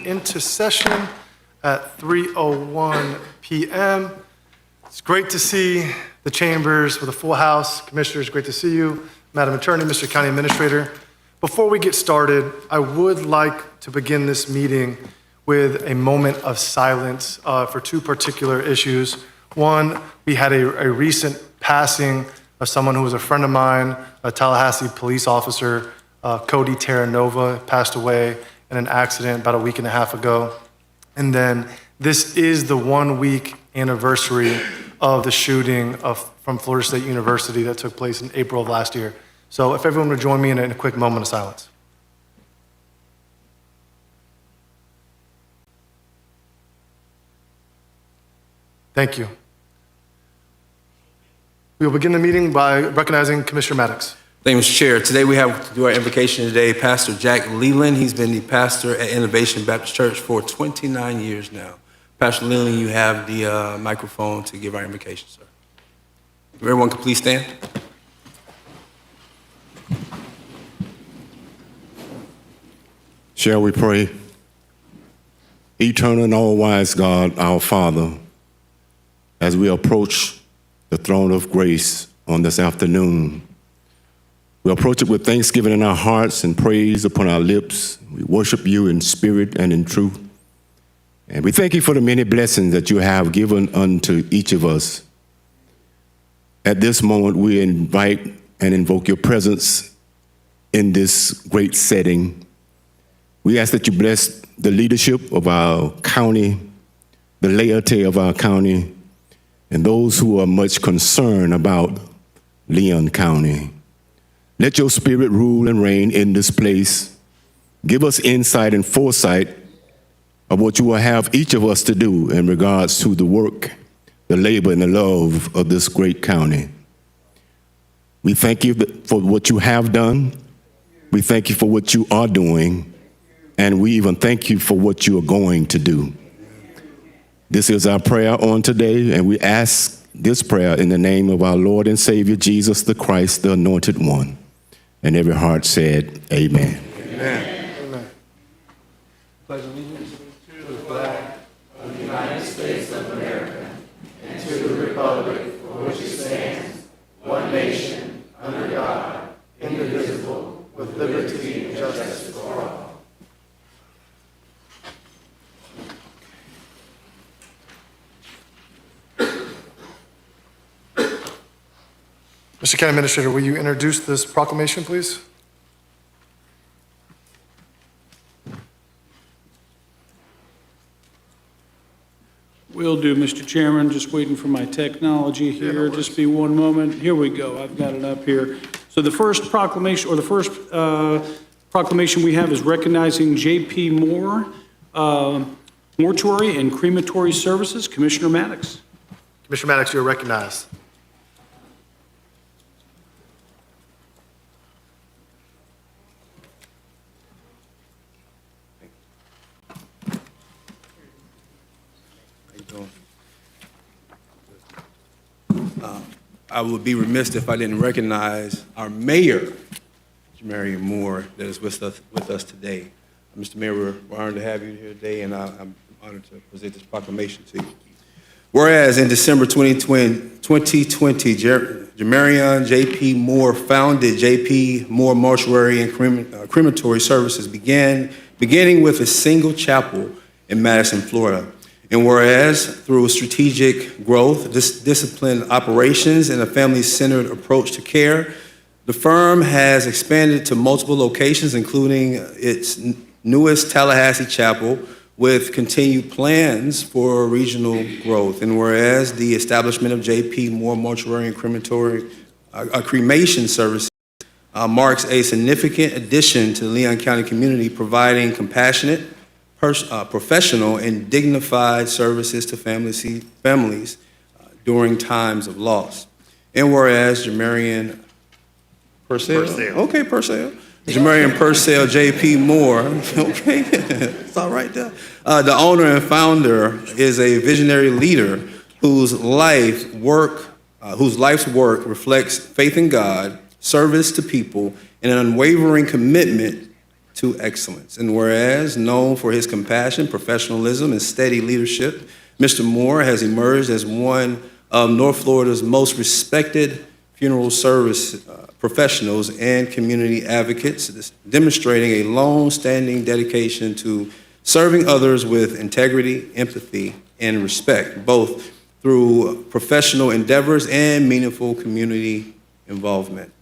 Into session at 3:01 p.m. It's great to see the chambers with a full house. Commissioners, great to see you. Madam Attorney, Mr. County Administrator. Before we get started, I would like to begin this meeting with a moment of silence for two particular issues. One, we had a recent passing of someone who was a friend of mine, a Tallahassee police officer, Cody Terranova, passed away in an accident about a week and a half ago. And then this is the 1 week anniversary of the shooting from Florida State University that took place in April of last year. So if everyone would join me in a quick moment of silence. Thank you. We will begin the meeting by recognizing Commissioner Maddox. Thank you, Mr. Chair. Today we have to do our invocation today. Pastor Jack Leland, he's been the pastor at Innovation Baptist Church for 29 years now. Pastor Leland, you have the microphone to give our invocation, sir. If everyone could please stand. Shall we pray? Eternal and all-wise God, our Father, as we approach the throne of grace on this afternoon, we approach it with thanksgiving in our hearts and praise upon our lips. We worship you in spirit and in truth. And we thank you for the many blessings that you have given unto each of us. At this moment, we invite and invoke your presence in this great setting. We ask that you bless the leadership of our county, the laity of our county, and those who are much concerned about Leon County. Let your spirit rule and reign in this place. Give us insight and foresight of what you will have each of us to do in regards to the work, the labor, and the love of this great county. We thank you for what you have done. We thank you for what you are doing. And we even thank you for what you are going to do. This is our prayer on today, and we ask this prayer in the name of our Lord and Savior, Jesus the Christ, the Anointed One. And every heart said, amen. Amen. Amen. Pledge allegiance to the flag of the United States of America and to the republic for which it stands, one nation, under God, indivisible, with liberty and justice for all. Mr. County Administrator, will you introduce this proclamation, please? Will do, Mr. Chairman. Just waiting for my technology here. Just be one moment. Here we go. I've got it up here. So the first proclamation, or the first proclamation we have is recognizing J.P. Moore, Mortuary and Crematory Services. Commissioner Maddox. Commissioner Maddox, you're recognized. I would be remiss if I didn't recognize our mayor, Mary Moore, that is with us today. Mr. Mayor, we're honored to have you here today, and I'm honored to present this proclamation to you. Whereas in December 2020, Jamarion J.P. Moore founded J.P. Moore Mortuary and Crematory Services, beginning with a single chapel in Madison, Florida. And whereas through strategic growth, disciplined operations, and a family-centered approach to care, the firm has expanded to multiple locations, including its newest Tallahassee chapel, with continued plans for regional growth. And whereas the establishment of J.P. Moore Mortuary and Cremation Services marks a significant addition to the Leon County community, providing compassionate, professional, and dignified services to families during times of loss. And whereas Jamarian Purcell. Okay, Purcell. Jamarian Purcell, J.P. Moore, okay, it's all right there. The owner and founder is a visionary leader whose life's work reflects faith in God, service to people, and an unwavering commitment to excellence. And whereas known for his compassion, professionalism, and steady leadership, Mr. Moore has emerged as one of North Florida's most respected funeral service professionals and community advocates, demonstrating a long-standing dedication to serving others with integrity, empathy, and respect, both through professional endeavors and meaningful community involvement.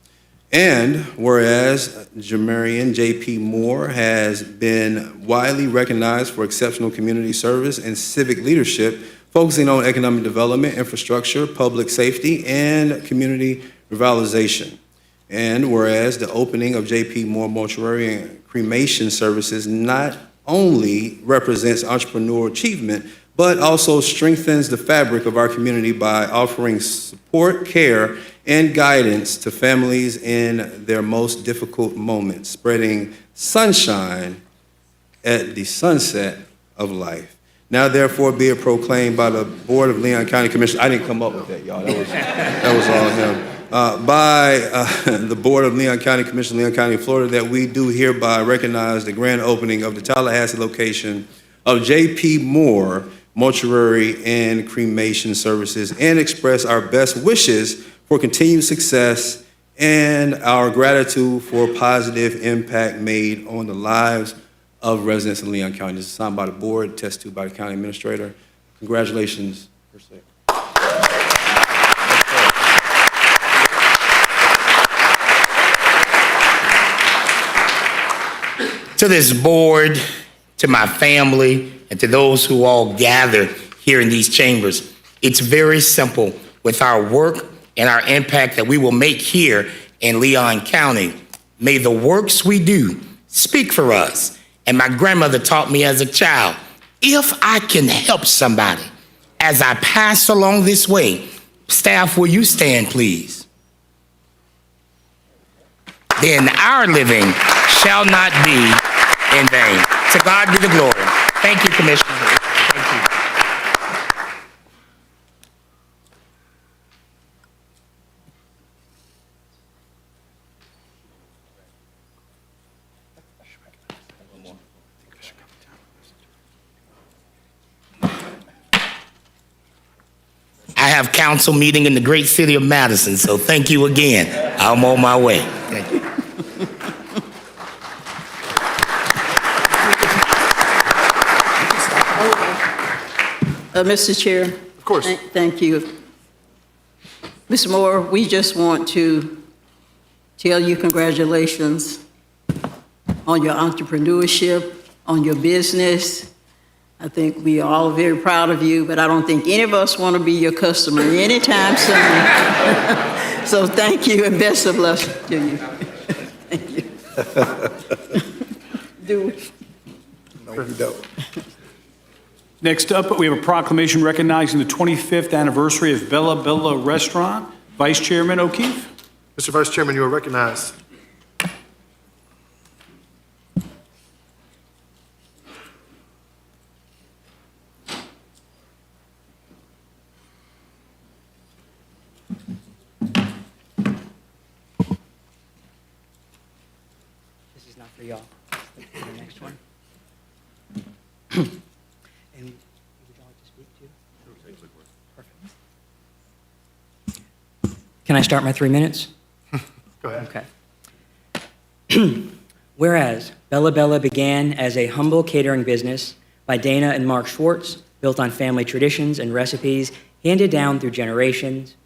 And whereas Jamarian J.P. Moore has been widely recognized for exceptional community service and civic leadership, focusing on economic development, infrastructure, public safety, and community revitalization. And whereas the opening of J.P. Moore Mortuary and Cremation Services not only represents entrepreneurial achievement, but also strengthens the fabric of our community by offering support, care, and guidance to families in their most difficult moments, spreading sunshine at the sunset of life. Now therefore be it proclaimed by the Board of Leon County Commissioners. I didn't come up with that, y'all. That was all him. By the Board of Leon County Commission, Leon County, Florida, that we do hereby recognize the grand opening of the Tallahassee location of J.P. Moore Mortuary and Cremation Services, and express our best wishes for continued success and our gratitude for positive impact made on the lives of residents in Leon County. This is signed by the board, attested to by the county administrator. Congratulations, per se. To this board, to my family, and to those who all gather here in these chambers, it's very simple. With our work and our impact that we will make here in Leon County, may the works we do speak for us. And my grandmother taught me as a child, if I can help somebody as I pass along this way, staff, will you stand, please? Then our living shall not be in vain. To God be the glory. Thank you, Commissioner. Thank you. I have council meeting in the great city of Madison, so thank you again. I'm on my way. Thank you. Mr. Chair. Of course. Thank you. Mr. Moore, we just want to tell you congratulations on your entrepreneurship, on your business. I think we are all very proud of you, but I don't think any of us want to be your customer anytime soon. So thank you and best of luck to you. Thank you. No, you don't. Next up, we have a proclamation recognizing the 25th anniversary of Bella Bella Restaurant. Vice Chairman O'Keefe. Mr. Vice Chairman, you are recognized. This is not for y'all. The next one. And would you like to speak to? Perfect. Can I start my 3 minutes? Go ahead. Okay. Whereas Bella Bella began as a humble catering business by Dana and Mark Schwartz, built on family traditions and recipes handed down through generations.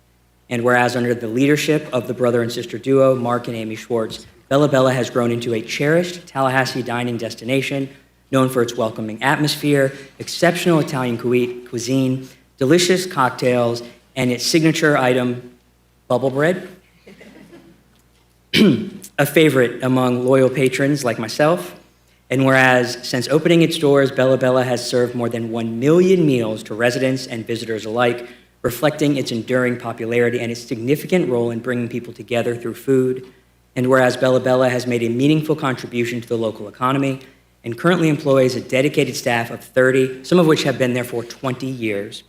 And whereas under the leadership of the brother and sister duo, Mark and Amy Schwartz, Bella Bella has grown into a cherished Tallahassee dining destination known for its welcoming atmosphere, exceptional Italian cuisine, delicious cocktails, and its signature item, bubble bread. A favorite among loyal patrons like myself. And whereas since opening its doors, Bella Bella has served more than 1 million meals to residents and visitors alike, reflecting its enduring popularity and its significant role in bringing people together through food. And whereas Bella Bella has made a meaningful contribution to the local economy and currently employs a dedicated staff of 30, some of which have been there for 20 years,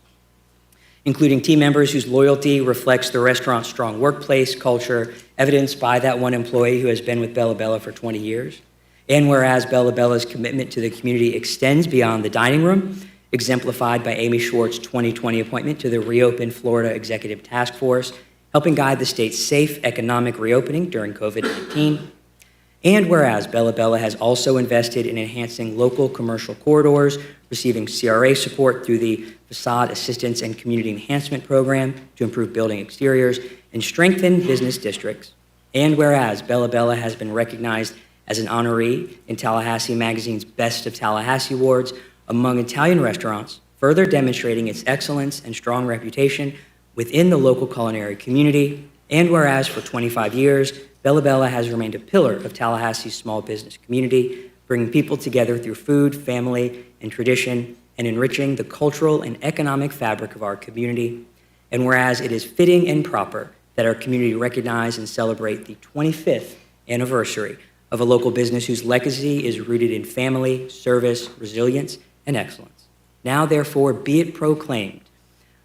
including team members whose loyalty reflects the restaurant's strong workplace culture, evidenced by that one employee who has been with Bella Bella for 20 years. And whereas Bella Bella's commitment to the community extends beyond the dining room, exemplified by Amy Schwartz's 2020 appointment to the Reopen Florida Executive Task Force, helping guide the state's safe economic reopening during COVID-19. And whereas Bella Bella has also invested in enhancing local commercial corridors, receiving CRA support through the Facade Assistance and Community Enhancement Program to improve building exteriors and strengthen business districts. And whereas Bella Bella has been recognized as an honoree in Tallahassee Magazine's Best of Tallahassee Awards among Italian restaurants, further demonstrating its excellence and strong reputation within the local culinary community. And whereas for 25 years, Bella Bella has remained a pillar of Tallahassee's small business community, bringing people together through food, family, and tradition, and enriching the cultural and economic fabric of our community. And whereas it is fitting and proper that our community recognize and celebrate the 25th anniversary of a local business whose legacy is rooted in family, service, resilience, and excellence. Now, therefore, be it proclaimed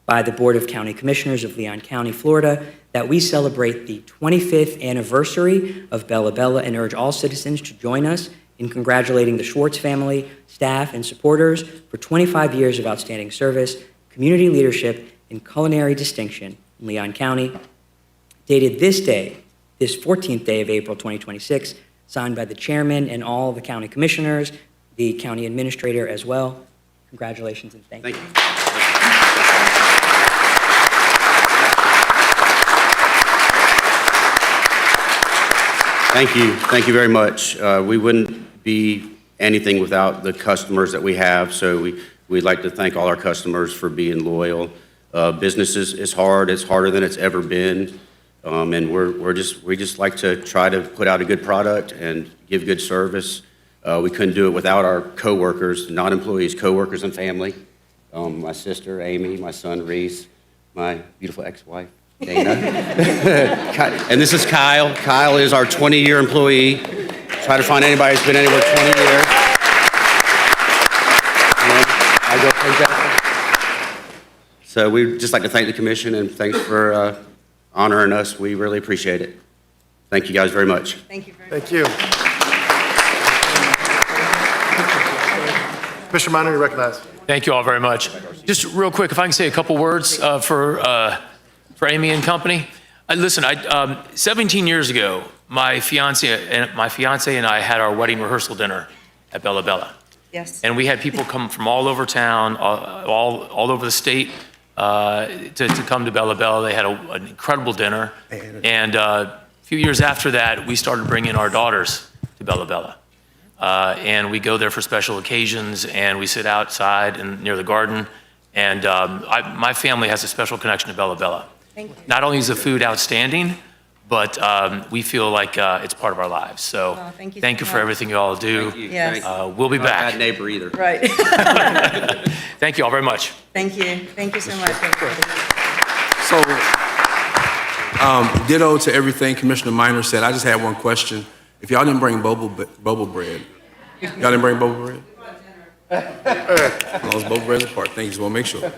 by the Board of County Commissioners of Leon County, Florida, that we celebrate the 25th anniversary of Bella Bella and urge all citizens to join us in congratulating the Schwartz family, staff, and supporters for 25 years of outstanding service, community leadership, and culinary distinction in Leon County. Dated this day, this 14th day of April 2026, signed by the chairman and all the county commissioners, the county administrator as well. Congratulations and thank you. Thank you. Thank you very much. We wouldn't be anything without the customers that we have, so we'd like to thank all our customers for being loyal. Business is hard. It's harder than it's ever been, and we just like to try to put out a good product and give good service. We couldn't do it without our coworkers, not employees, coworkers and family. My sister, Amy, my son, Reese, my beautiful ex-wife, Dana. And this is Kyle. Kyle is our 20-year employee. Try to find anybody who's been anywhere 20 years. And I go Jennifer. So we'd just like to thank the commission and thanks for honoring us. We really appreciate it. Thank you guys very much. Thank you very much. Thank you. Commissioner Minor, you recognized. Thank you all very much. Just real quick, if I can say a couple words for Amy and company. Listen, 17 years ago, my fiance and I had our wedding rehearsal dinner at Bella Bella. Yes. And we had people come from all over town, all over the state to come to Bella Bella. They had an incredible dinner. And a few years after that, we started bringing our daughters to Bella Bella. And we go there for special occasions, and we sit outside and near the garden. And my family has a special connection to Bella Bella. Thank you. Not only is the food outstanding, but we feel like it's part of our lives. So Well, thank you thank so you for much. everything you all do. Thank you. Yes. We'll be Not a back. bad neighbor either. Right. Thank you all very much. Thank you. Thank you so much, everybody. So, ditto to everything Commissioner Minor said. I just had one question. If y'all didn't bring bubble bread, y'all didn't bring bubble bread? Those bubble breads apart. Thank you. Just want to make sure.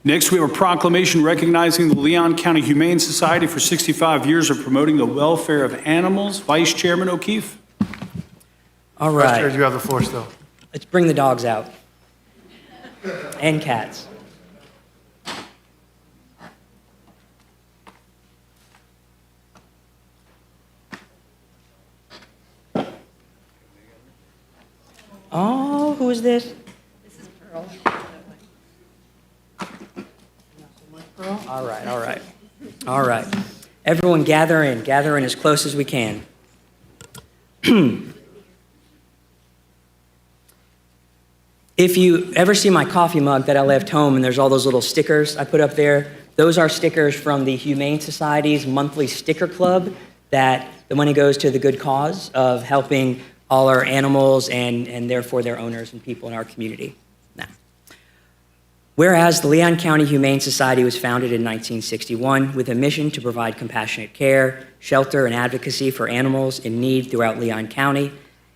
Next, we have a proclamation recognizing the Leon County Humane Society for 65 years of promoting the welfare of animals. Vice Chairman O'Keefe. All Vice Chair, right, you have the floor still. let's bring the dogs out. And cats. Oh, who is this? This is Pearl. All right, all right. All right. Everyone gather in as close as we can. If you ever see my coffee mug that I left home and there's all those little stickers I put up there, those are stickers from the Humane Society's monthly sticker club that the money goes to the good cause of helping all our animals and therefore their owners and people in our community. Now, whereas the Leon County Humane Society was founded in 1961 with a mission to provide compassionate care, shelter, and advocacy for animals in need throughout Leon County,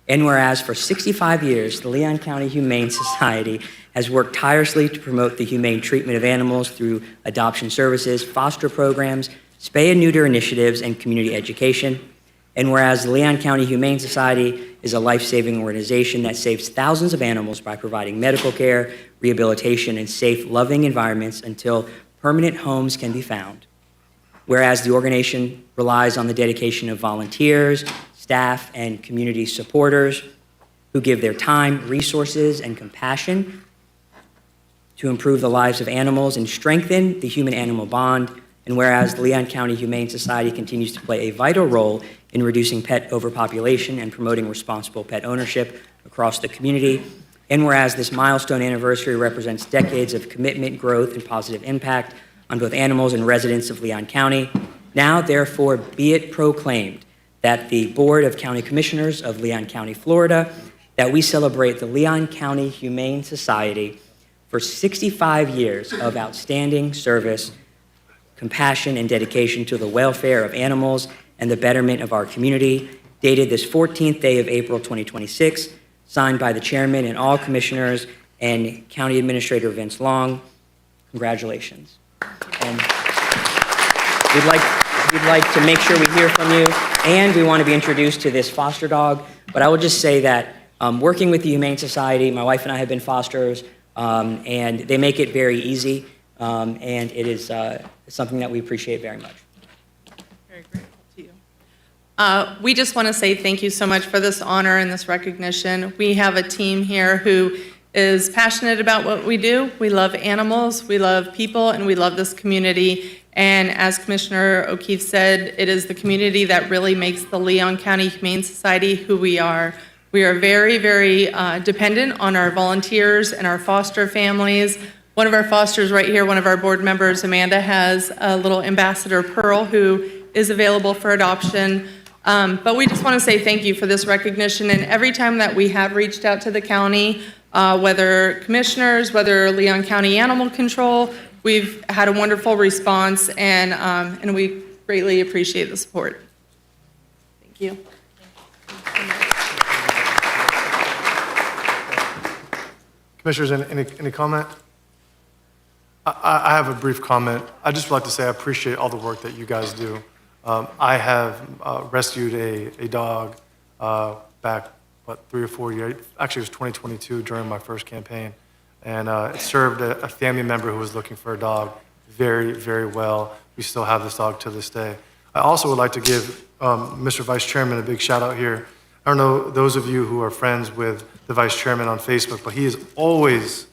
and whereas for 65 years, the Leon County Humane Society has worked tirelessly to promote the humane treatment of animals through adoption services, foster programs, spay and neuter initiatives, and community education. And whereas the Leon County Humane Society is a life-saving organization that saves thousands of animals by providing medical care, rehabilitation, and safe, loving environments until permanent homes can be found. Whereas the organization relies on the dedication of volunteers, staff, and community supporters who give their time, resources, and compassion to improve the lives of animals and strengthen the human-animal bond. And whereas the Leon County Humane Society continues to play a vital role in reducing pet overpopulation and promoting responsible pet ownership across the community. And whereas this milestone anniversary represents decades of commitment, growth, and positive impact on both animals and residents of Leon County, now therefore be it proclaimed that the Board of County Commissioners of Leon County, Florida, that we celebrate the Leon County Humane Society for 65 years of outstanding service, compassion, and dedication to the welfare of animals and the betterment of our community, dated this 14th day of April 2026, signed by the chairman and all commissioners and County Administrator Vince Long. Congratulations. And we'd like to make sure we hear from you, and we want to be introduced to this foster dog. But I will just say that working with the Humane Society, my wife and I have been fosters, and they make it very easy, and it is something that we appreciate very much. Very grateful to you. We just want to say thank you so much for this honor and this recognition. We have a team here who is passionate about what we do. We love animals, we love people, and we love this community. And as Commissioner O'Keefe said, it is the community that really makes the Leon County Humane Society who we are. We are very, very dependent on our volunteers and our foster families. One of our fosters right here, one of our board members, Amanda, has a little ambassador, Pearl, who is available for adoption. But we just want to say thank you for this recognition. And every time that we have reached out to the county, whether commissioners, whether Leon County Animal Control, we've had a wonderful response, and we greatly appreciate the support. Thank you. Commissioners, any comment? I have a brief comment. I just would like to say I appreciate all the work that you guys do. I have rescued a dog back, 3 or 4 years. Actually, it was 2022 during my first campaign. And it served a family member who was looking for a dog very, very well. We still have this dog to this day. I also would like to give Mr. Vice Chairman a big shout out here. I don't know those of you who are friends with the Vice Chairman on Facebook, but he is always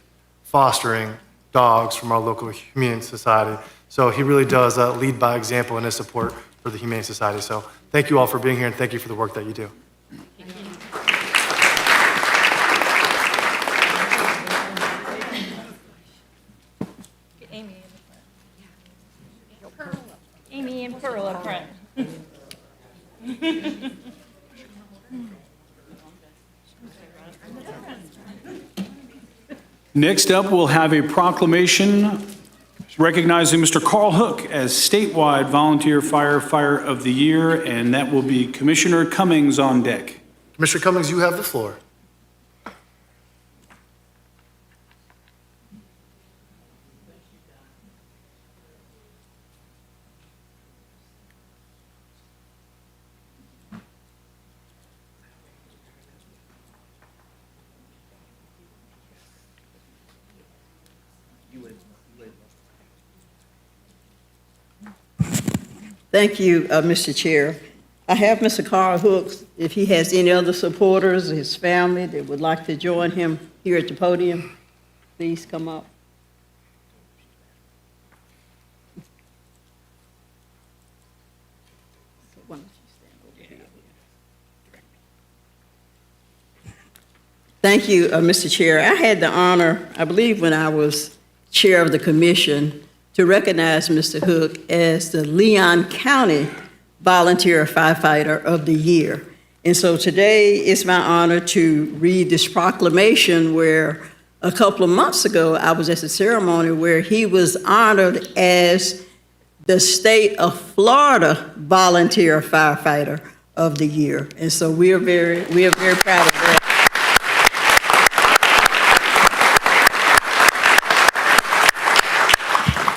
fostering dogs from our local Humane Society. So he really does lead by example in his support for the Humane Society. So thank you all for being here, and thank you for the work that you do. Amy and Pearl up front. Next up, we'll have a proclamation recognizing Mr. Carl Hook as statewide volunteer firefighter of the year, and that will be Commissioner Cummings on deck. Commissioner Cummings, you have the floor. Thank you, Mr. Chair. I have Mr. Carl Hooks, if he has any other supporters, his family that would like to join him here at the podium, please come up. Why don't you stand over here? Thank you, Mr. Chair. I had the honor, I believe when I was chair of the commission, to recognize Mr. Hook as the Leon County Volunteer Firefighter of the Year. And so today it's my honor to read this proclamation where a couple of months ago I was at the ceremony where he was honored as the state of Florida Volunteer Firefighter of the Year. And so we are very proud of that.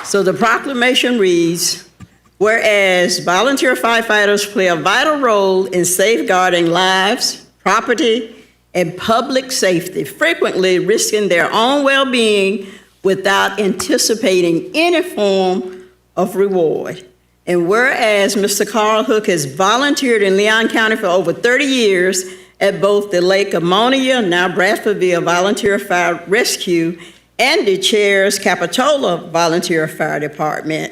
So the proclamation reads, whereas volunteer firefighters play a vital role in safeguarding lives, property, and public safety, frequently risking their own well-being without anticipating any form of reward. And whereas Mr. Carl Hook has volunteered in Leon County for over 30 years at both the Lake Ammonia, now Bradfordville Volunteer Fire Rescue, and the Chairs Capitola Volunteer Fire Department,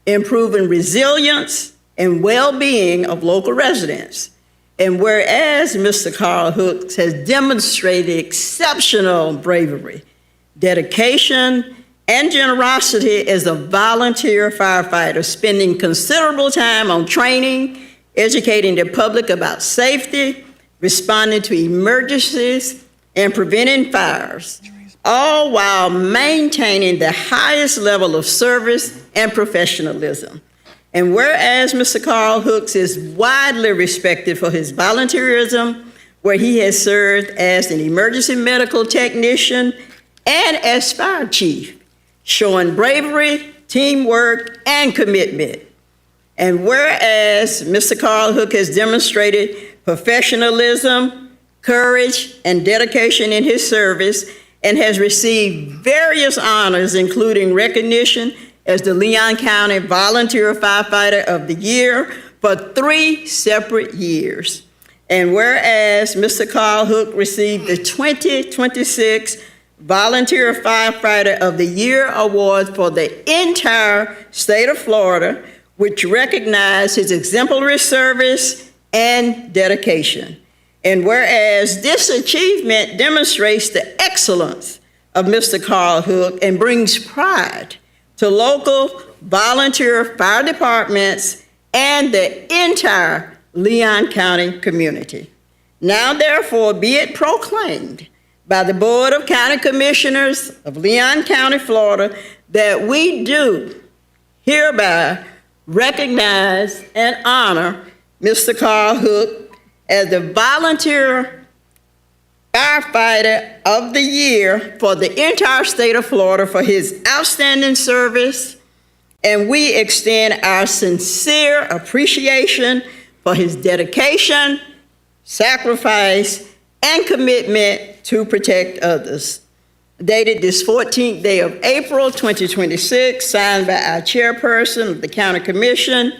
improving resilience and well-being of local residents. And whereas Mr. Carl Hooks has demonstrated exceptional bravery, dedication, and generosity as a volunteer firefighter, spending considerable time on training, educating the public about safety, responding to emergencies, and preventing fires, all while maintaining the highest level of service and professionalism. And whereas Mr. Carl Hooks is widely respected for his volunteerism, where he has served as an emergency medical technician and as fire chief, showing bravery, teamwork, and commitment. And whereas Mr. Carl Hook has demonstrated professionalism, courage, and dedication in his service, and has received various honors, including recognition as the Leon County Volunteer Firefighter of the Year for 3 separate years. And whereas Mr. Carl Hook received the 2026 Volunteer Firefighter of the Year Award for the entire state of Florida, which recognized his exemplary service and dedication. And whereas this achievement demonstrates the excellence of Mr. Carl Hook and brings pride to local volunteer fire departments and the entire Leon County community. Now therefore be it proclaimed by the Board of County Commissioners of Leon County, Florida, that we do hereby recognize and honor Mr. Carl Hook as the Volunteer Firefighter of the Year for the entire state of Florida for his outstanding service, and we extend our sincere appreciation for his dedication, sacrifice, and commitment to protect others. Dated this 14th day of April, 2026, signed by our chairperson of the County Commission,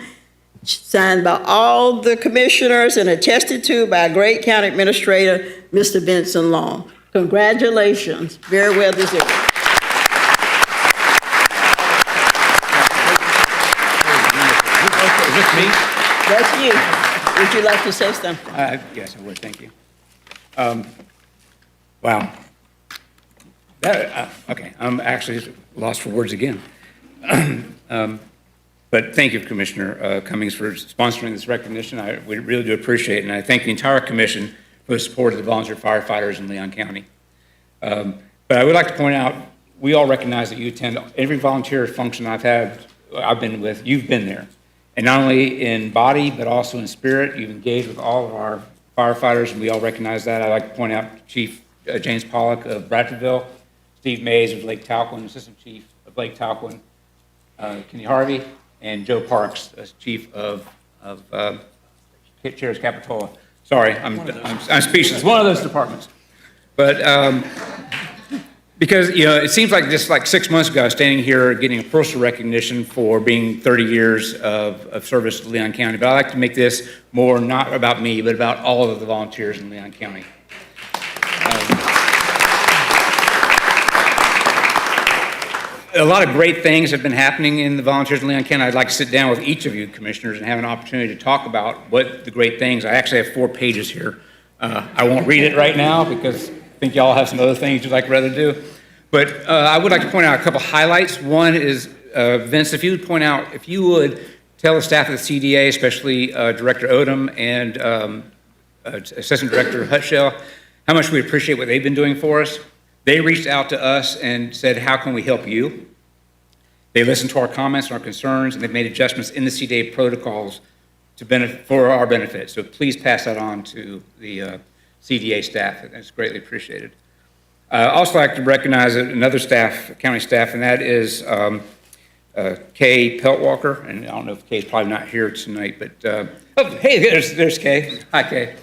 signed by all the commissioners and attested to by a great county administrator, Mr. Vincent Long. Congratulations, very well deserved. Is this me? That's you. Would you like to say something? Yes, I would, thank you. Wow. Okay, I'm actually lost for words again. But thank you, Commissioner Cummings, for sponsoring this recognition. We really do appreciate it, and I thank the entire commission for the support of the volunteer firefighters in Leon County. But I would like to point out, we all recognize that you attend every volunteer function I've been with, you've been there. And not only in body, but also in spirit, you've engaged with all of our firefighters, and we all recognize that. I'd like to point out Chief James Pollock of Bradfordville, Steve Mays of Lake Talquin, Assistant Chief of Lake Talquin, Kenny Harvey, and Joe Parks, as Chief of Chairs Capitola. Sorry, I'm speechless. One of those departments. But Because, it seems like just like 6 months ago, I was standing here getting a personal recognition for being 30 years of service to Leon County. But I'd like to make this more not about me, but about all of the volunteers in Leon County. A lot of great things have been happening in the volunteers in Leon County. I'd like to sit down with each of you commissioners and have an opportunity to talk about what the great things. I actually have 4 pages here. I won't read it right now because I think y'all have some other things you'd like rather do. But I would like to point out a couple highlights. One is, Vince, if you would tell the staff of the CDA, especially Director Odom and Assistant Director Hutshell, how much we appreciate what they've been doing for us. They reached out to us and said, how can we help you? They listened to our comments and our concerns, and they've made adjustments in the CDA protocols for our benefit. So please pass that on to the CDA staff. That's greatly appreciated. I'd also like to recognize another county staff, and that is Kay Peltwalker. And I don't know if Kay's probably not here tonight, but, hey, there's Kay. Hi, Kay.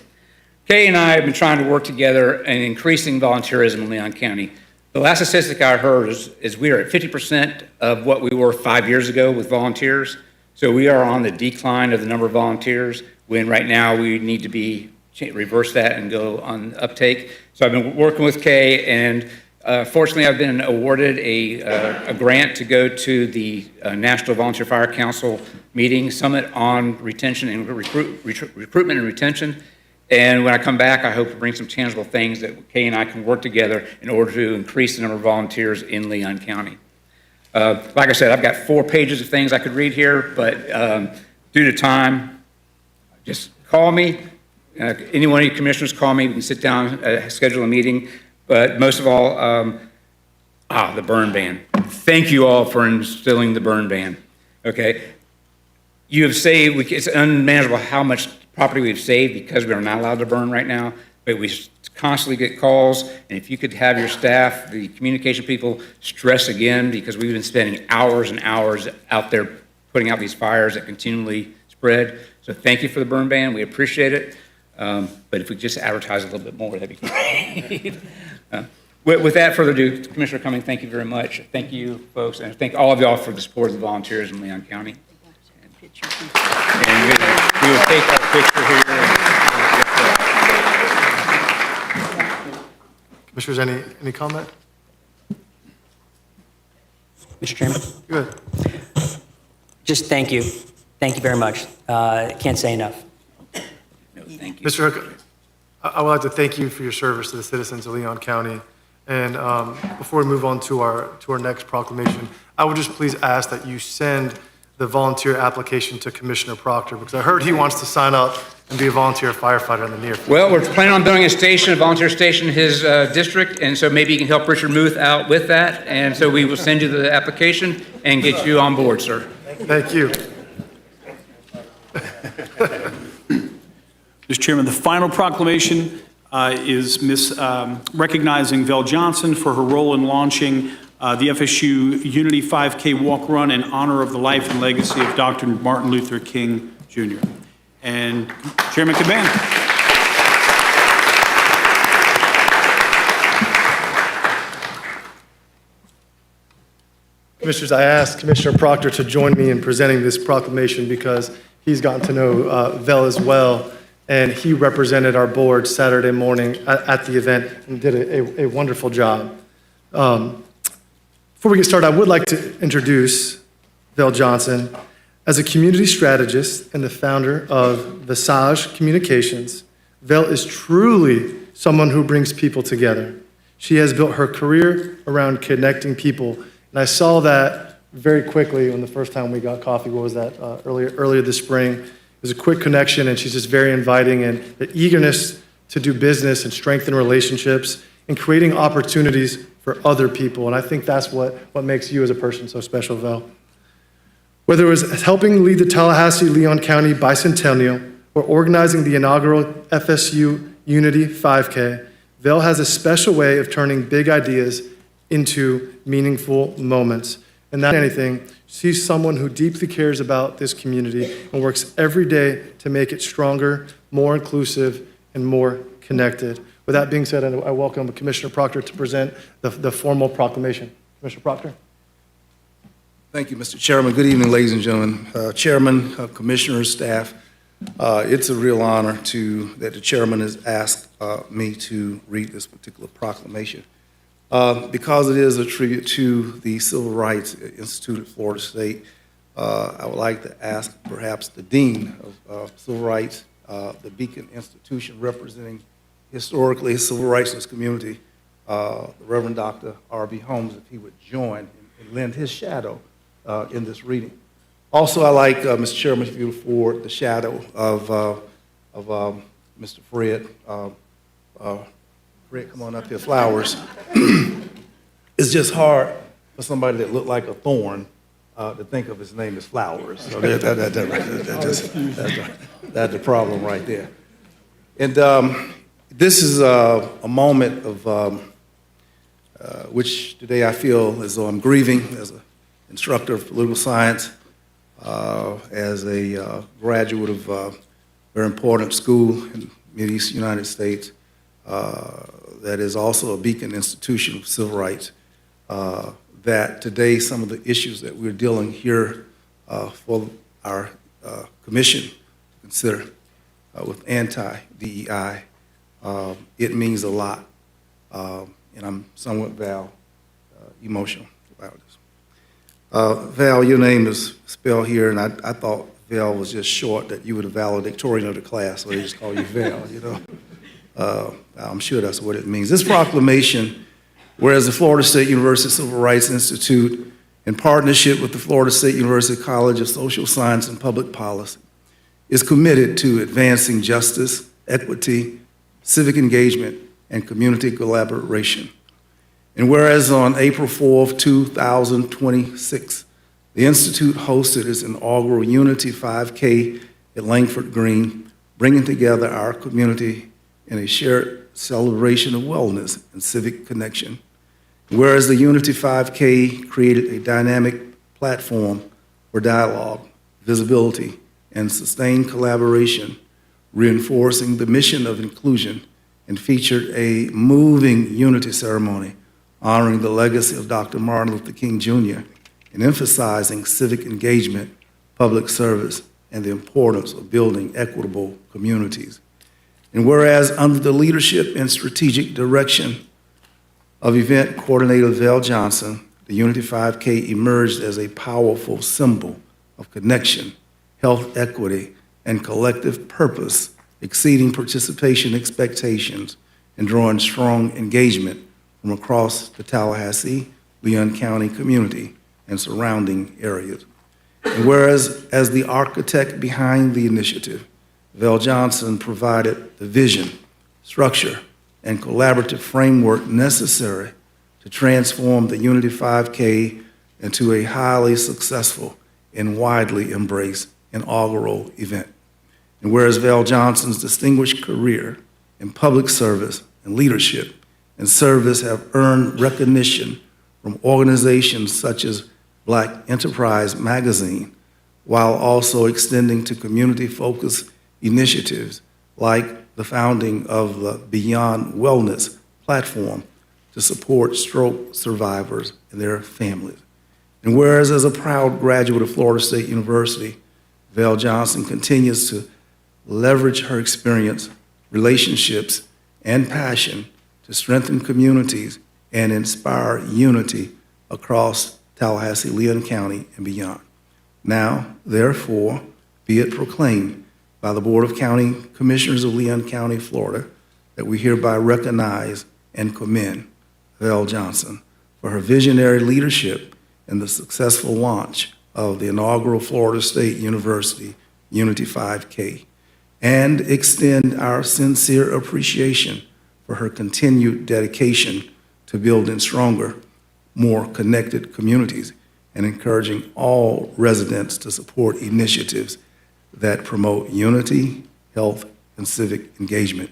Kay and I have been trying to work together in increasing volunteerism in Leon County. The last statistic I heard is we are at 50% of what we were 5 years ago with volunteers. So we are on the decline of the number of volunteers, when right now we need to reverse that and go on uptake. So I've been working with Kay, and fortunately I've been awarded a grant to go to the National Volunteer Fire Council meeting summit on retention and recruitment and retention. And when I come back, I hope to bring some tangible things that Kay and I can work together in order to increase the number of volunteers in Leon County. Like I said, I've got 4 pages of things I could read here, but due to time, just call me. Any one of you commissioners call me. We can sit down, schedule a meeting. But most of all, the burn ban. Thank you all for instilling the burn ban. Okay, you have saved. It's unmanageable how much property we've saved because we are not allowed to burn right now. But we constantly get calls, and if you could have your staff, the communication people, stress again, because we've been spending hours and hours out there putting out these fires that continually spread. So thank you for the burn ban. We appreciate it. But if we just advertise a little bit more, that'd be great. Without further ado, Commissioner Cummings, thank you very much. Thank you, folks, and thank all of y'all for the support of the volunteers in Leon County. And we will take our picture here. Commissioners, any comment? Mr. Chairman? Good. Just thank you. Thank you very much. Can't say enough. No, thank you. Mr. Hook, I would like to thank you for your service to the citizens of Leon County. And before we move on to our next proclamation, I would just please ask that you send the volunteer application to Commissioner Proctor, because I heard he wants to sign up and be a volunteer firefighter in the near future. Well, we're planning on building a volunteer station in his district, and so maybe you can help Richard Muth out with that. And so we will send you the application and get you on board, sir. Thank you. Mr. Chairman, the final proclamation is recognizing Vel Johnson for her role in launching the FSU Unity 5K Walk Run in honor of the life and legacy of Dr. Martin Luther King, Jr. And Chairman Caban. Commissioners, I asked Commissioner Proctor to join me in presenting this proclamation because he's gotten to know Vel as well, and he represented our board Saturday morning at the event and did a wonderful job. Before we get started, I would like to introduce Vel Johnson. As a community strategist and the founder of Visage Communications, Vel is truly someone who brings people together. She has built her career around connecting people, and I saw that very quickly when the first time we got coffee. What was that, earlier this spring? It was a quick connection, and she's just very inviting, and the eagerness to do business and strengthen relationships and creating opportunities for other people. And I think that's what makes you as a person so special, Vel. Whether it was helping lead the Tallahassee-Leon County Bicentennial or organizing the inaugural FSU Unity 5K, Vel has a special way of turning big ideas into meaningful moments. And that anything, she's someone who deeply cares about this community and works every day to make it stronger, more inclusive, and more connected. With that being said, I welcome Commissioner Proctor to present the formal proclamation. Commissioner Proctor. Thank you, Mr. Chairman. Good evening, ladies and gentlemen. Chairman, commissioners, staff, it's a real honor that the chairman has asked me to read this particular proclamation. Because it is a tribute to the Civil Rights Institute at Florida State, I would like to ask perhaps the Dean of Civil Rights, the Beacon Institution representing historically civil rights in this community, the Reverend Dr. R.B. Holmes, if he would join and lend his shadow in this reading. Also, I like, Mr. Chairman, if you would forward the shadow of Mr. Fred. Fred, come on up here, Flowers. It's just hard for somebody that looked like a thorn to think of his name as Flowers. So that's the problem right there. And this is a moment of which today I feel as though I'm grieving as an instructor of political science, as a graduate of a very important school in Mideast United States, that is also a Beacon Institution of Civil Rights, that today some of the issues that we're dealing here for our commission to consider with anti-DEI, it means a lot, and I'm somewhat, Val, emotional about this. Val, your name is spelled here, and I thought Val was just short, that you were the valedictorian of the class, so they just call you Val, you know. I'm sure that's what it means. This proclamation, whereas the Florida State University Civil Rights Institute, in partnership with the Florida State University College of Social Science and Public Policy, is committed to advancing justice, equity, civic engagement, and community collaboration. And whereas on April 4th, 2026, the Institute hosted its inaugural Unity 5K at Langford Green, bringing together our community in a shared celebration of wellness and civic connection. Whereas the Unity 5K created a dynamic platform for dialogue, visibility, and sustained collaboration, reinforcing the mission of inclusion, and featured a moving unity ceremony honoring the legacy of Dr. Martin Luther King Jr. and emphasizing civic engagement, public service, and the importance of building equitable communities. And whereas under the leadership and strategic direction of event coordinator Val Johnson, the Unity 5K emerged as a powerful symbol of connection, health equity, and collective purpose, exceeding participation expectations and drawing strong engagement from across the Tallahassee, Leon County community and surrounding areas. And whereas as the architect behind the initiative, Val Johnson provided the vision, structure, and collaborative framework necessary to transform the Unity 5K into a highly successful and widely embraced inaugural event. And whereas Val Johnson's distinguished career in public service and leadership and service have earned recognition from organizations such as Black Enterprise Magazine, while also extending to community-focused initiatives like the founding of the Beyond Wellness platform to support stroke survivors and their families. And whereas as a proud graduate of Florida State University, Val Johnson continues to leverage her experience, relationships, and passion to strengthen communities and inspire unity across Tallahassee, Leon County, and beyond. Now, therefore, be it proclaimed by the Board of County Commissioners of Leon County, Florida, that we hereby recognize and commend Val Johnson for her visionary leadership in the successful launch of the inaugural Florida State University Unity 5K, and extend our sincere appreciation for her continued dedication to building stronger, more connected communities and encouraging all residents to support initiatives that promote unity, health, and civic engagement.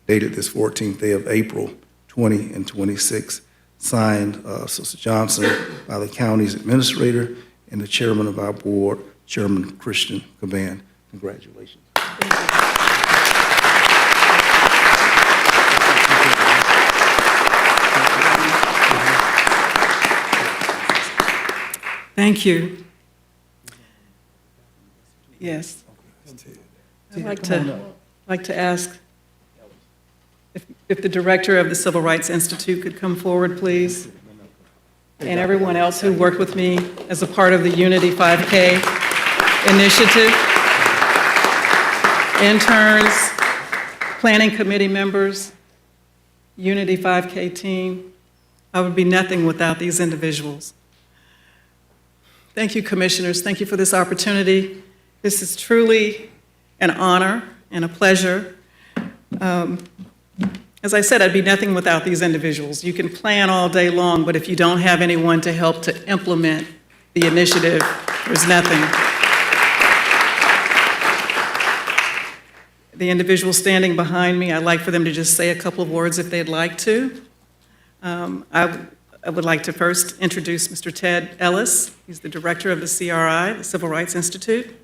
Dated this 14th day of April, 20 and 26, signed Sister Johnson by the county's administrator and the chairman of our board, Chairman Christian Caban. Congratulations. Thank you. Yes. I'd like to ask if the director of the Civil Rights Institute could come forward, please, and everyone else who worked with me as a part of the Unity 5K initiative, interns, planning committee members, Unity 5K team. I would be nothing without these individuals. Thank you, commissioners. Thank you for this opportunity. This is truly an honor and a pleasure. As I said, I'd be nothing without these individuals. You can plan all day long, but if you don't have anyone to help to implement the initiative, there's nothing. The individuals standing behind me, I'd like for them to just say a couple of words if they'd like to. I would like to first introduce Mr. Ted Ellis. He's the director of the CRI, the Civil Rights Institute.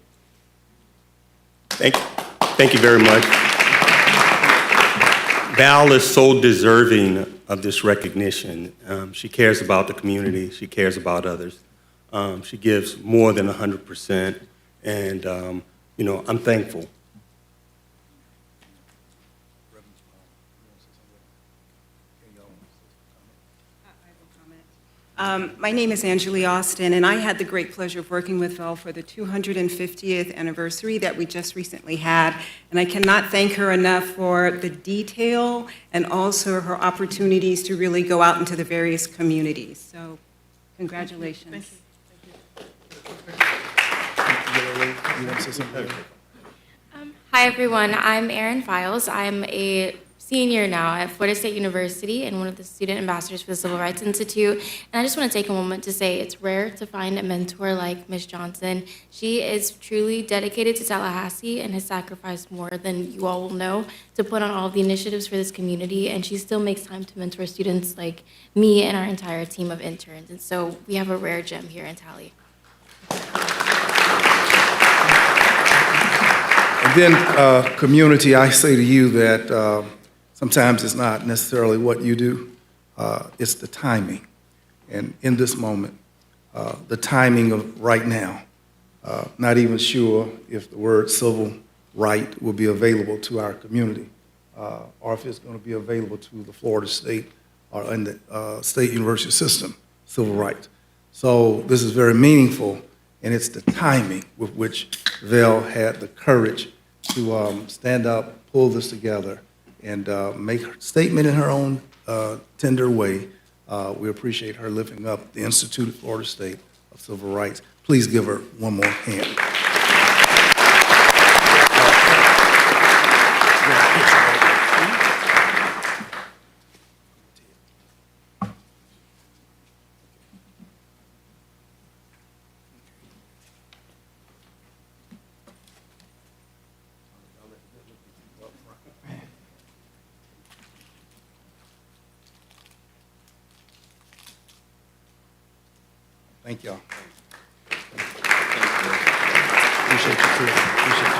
Thank you very much. Val is so deserving of this recognition. She cares about the community. She cares about others. She gives more than 100%, and I'm thankful. My name is Angeli Austin, and I had the great pleasure of working with Val for the 250th anniversary that we just recently had. And I cannot thank her enough for the detail and also her opportunities to really go out into the various communities. So, congratulations. Hi, everyone. I'm Erin Files. I'm a senior now at Florida State University and one of the student ambassadors for the Civil Rights Institute. And I just want to take a moment to say it's rare to find a mentor like Ms. Johnson. She is truly dedicated to Tallahassee and has sacrificed more than you all will know to put on all of the initiatives for this community. And she still makes time to mentor students like me and our entire team of interns. And so we have a rare gem here in Tally. And then, community, I say to you that sometimes it's not necessarily what you do, it's the timing. And in this moment, the timing of right now, not even sure if the word civil right will be available to our community, or if it's going to be available to the Florida State or in the State University system, civil rights. So this is very meaningful, and it's the timing with which Val had the courage to stand up, pull this together, and make her statement in her own tender way. We appreciate her lifting up the Institute of Florida State of Civil Rights. Please give her one more hand. Thank y'all. Appreciate you too. Appreciate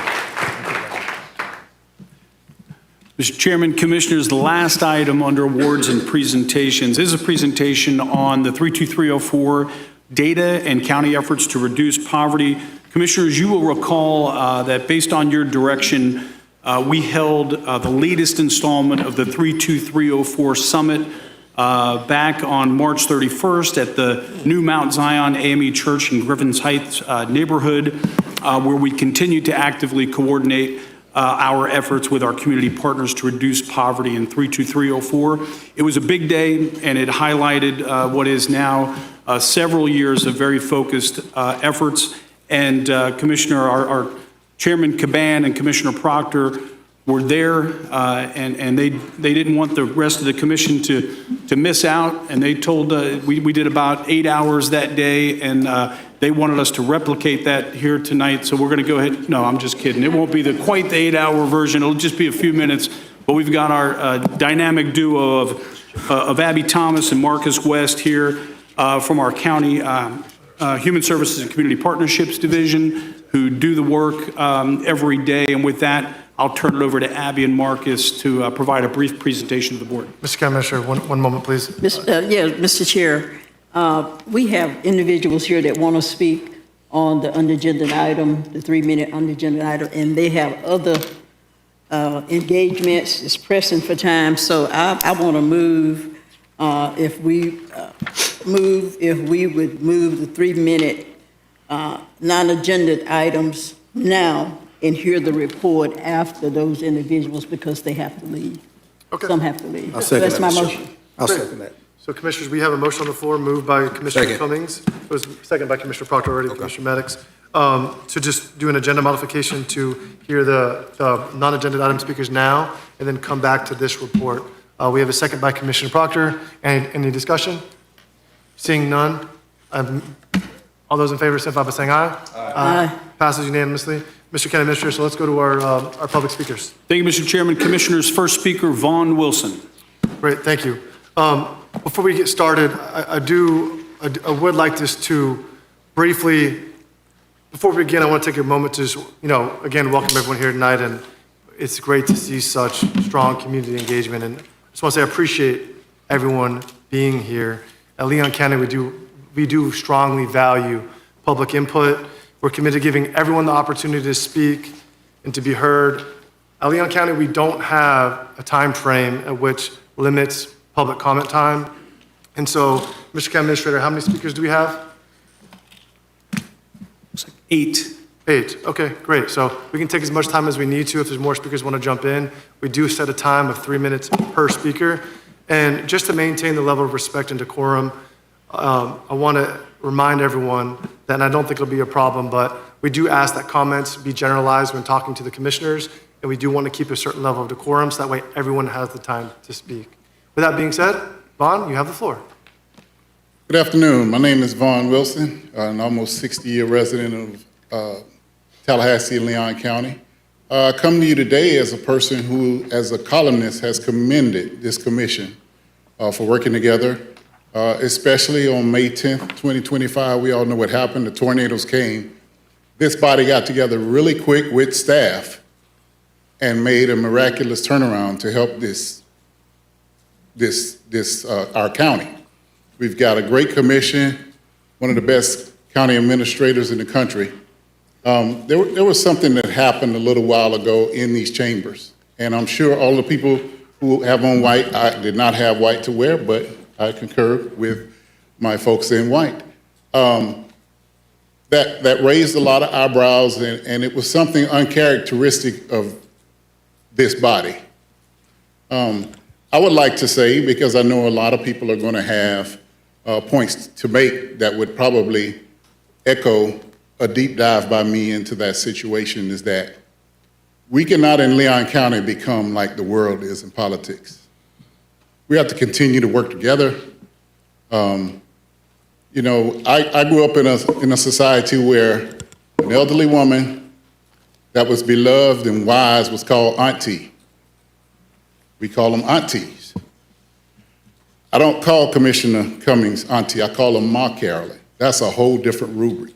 you. Mr. Chairman, Commissioners, the last item under awards and presentations is a presentation on the 32304 data and county efforts to reduce poverty. Commissioners, you will recall that based on your direction, we held the latest installment of the 32304 Summit back on March 31st at the new Mount Zion AME Church in Griffins Heights neighborhood, where we continue to actively coordinate our efforts with our community partners to reduce poverty in 32304. It was a big day, and it highlighted what is now several years of very focused efforts. And Commissioner, our Chairman Caban and Commissioner Proctor were there, and they didn't want the rest of the commission to miss out, and they told, we did about 8 hours that day, and they wanted us to replicate that here tonight, so we're going to go ahead. No, I'm just kidding. It won't be quite the 8-hour version. It'll just be a few minutes, but we've got our dynamic duo of Abby Thomas and Marcus West here from our county Human Services and Community Partnerships Division, who do the work every day, and with that, I'll turn it over to Abby and Marcus to provide a brief presentation to the board. Mr. County Administrator, one moment, please. Mr. Chair, We have individuals here that want to speak on the under-agenda item, the 3-minute under-agenda item, and they have other engagements. It's pressing for time, so I want to move, if we would move the 3-minute non-agenda items now and hear the report after those individuals because they have to leave. Okay. Some have to leave. I'll So second that's that, my Mr. motion. I'll second that. So Commissioners, we have a motion on the floor moved by Commissioner Second. Cummings. It was seconded by Commissioner Proctor already, Commissioner Maddox, to just do an agenda modification to hear the non-agenda item speakers now and then come back to this report. We have a second by Commissioner Proctor. Any discussion? Seeing none. All those in favor signify by saying aye. Aye. Passes unanimously. Mr. County Administrator, so let's go to our public speakers. Thank you, Mr. Chairman. Commissioners, first speaker, Vaughn Wilson. Great, thank you. Before we get started, I would like just to briefly, before we begin, I want to take a moment to just, again, welcome everyone here tonight, and it's great to see such strong community engagement, and I just want to say I appreciate everyone being here. At Leon County, we do strongly value public input. We're committed to giving everyone the opportunity to speak and to be heard. At Leon County, we don't have a time frame at which limits public comment time. And so, Mr. County Administrator, how many speakers do we have? Looks like 8. 8, okay, great. So we can take as much time as we need to if there's more speakers want to jump in. We do set a time of 3 minutes per speaker. And just to maintain the level of respect and decorum, I want to remind everyone that, and I don't think it'll be a problem, but we do ask that comments be generalized when talking to the commissioners, and we do want to keep a certain level of decorum so that way everyone has the time to speak. With that being said, Vaughn, you have the floor. Good afternoon. My name is Vaughn Wilson, an almost 60-year resident of Tallahassee and Leon County. I come to you today as a person who, as a columnist, has commended this commission for working together, especially on May 10th, 2025. We all know what happened. The tornadoes came. This body got together really quick with staff and made a miraculous turnaround to help our county. We've got a great commission, one of the best county administrators in the country. There was something that happened a little while ago in these chambers, and I'm sure all the people who have on white, I did not have white to wear, but I concur with my folks in white. That raised a lot of eyebrows, and it was something uncharacteristic of this body. I would like to say, because I know a lot of people are going to have points to make that would probably echo a deep dive by me into that situation, is that we cannot in Leon County become like the world is in politics. We have to continue to work together. I grew up in a society where an elderly woman that was beloved and wise was called auntie. We call them aunties. I don't call Commissioner Cummings auntie, I call him Ma Carolyn. That's a whole different rubric.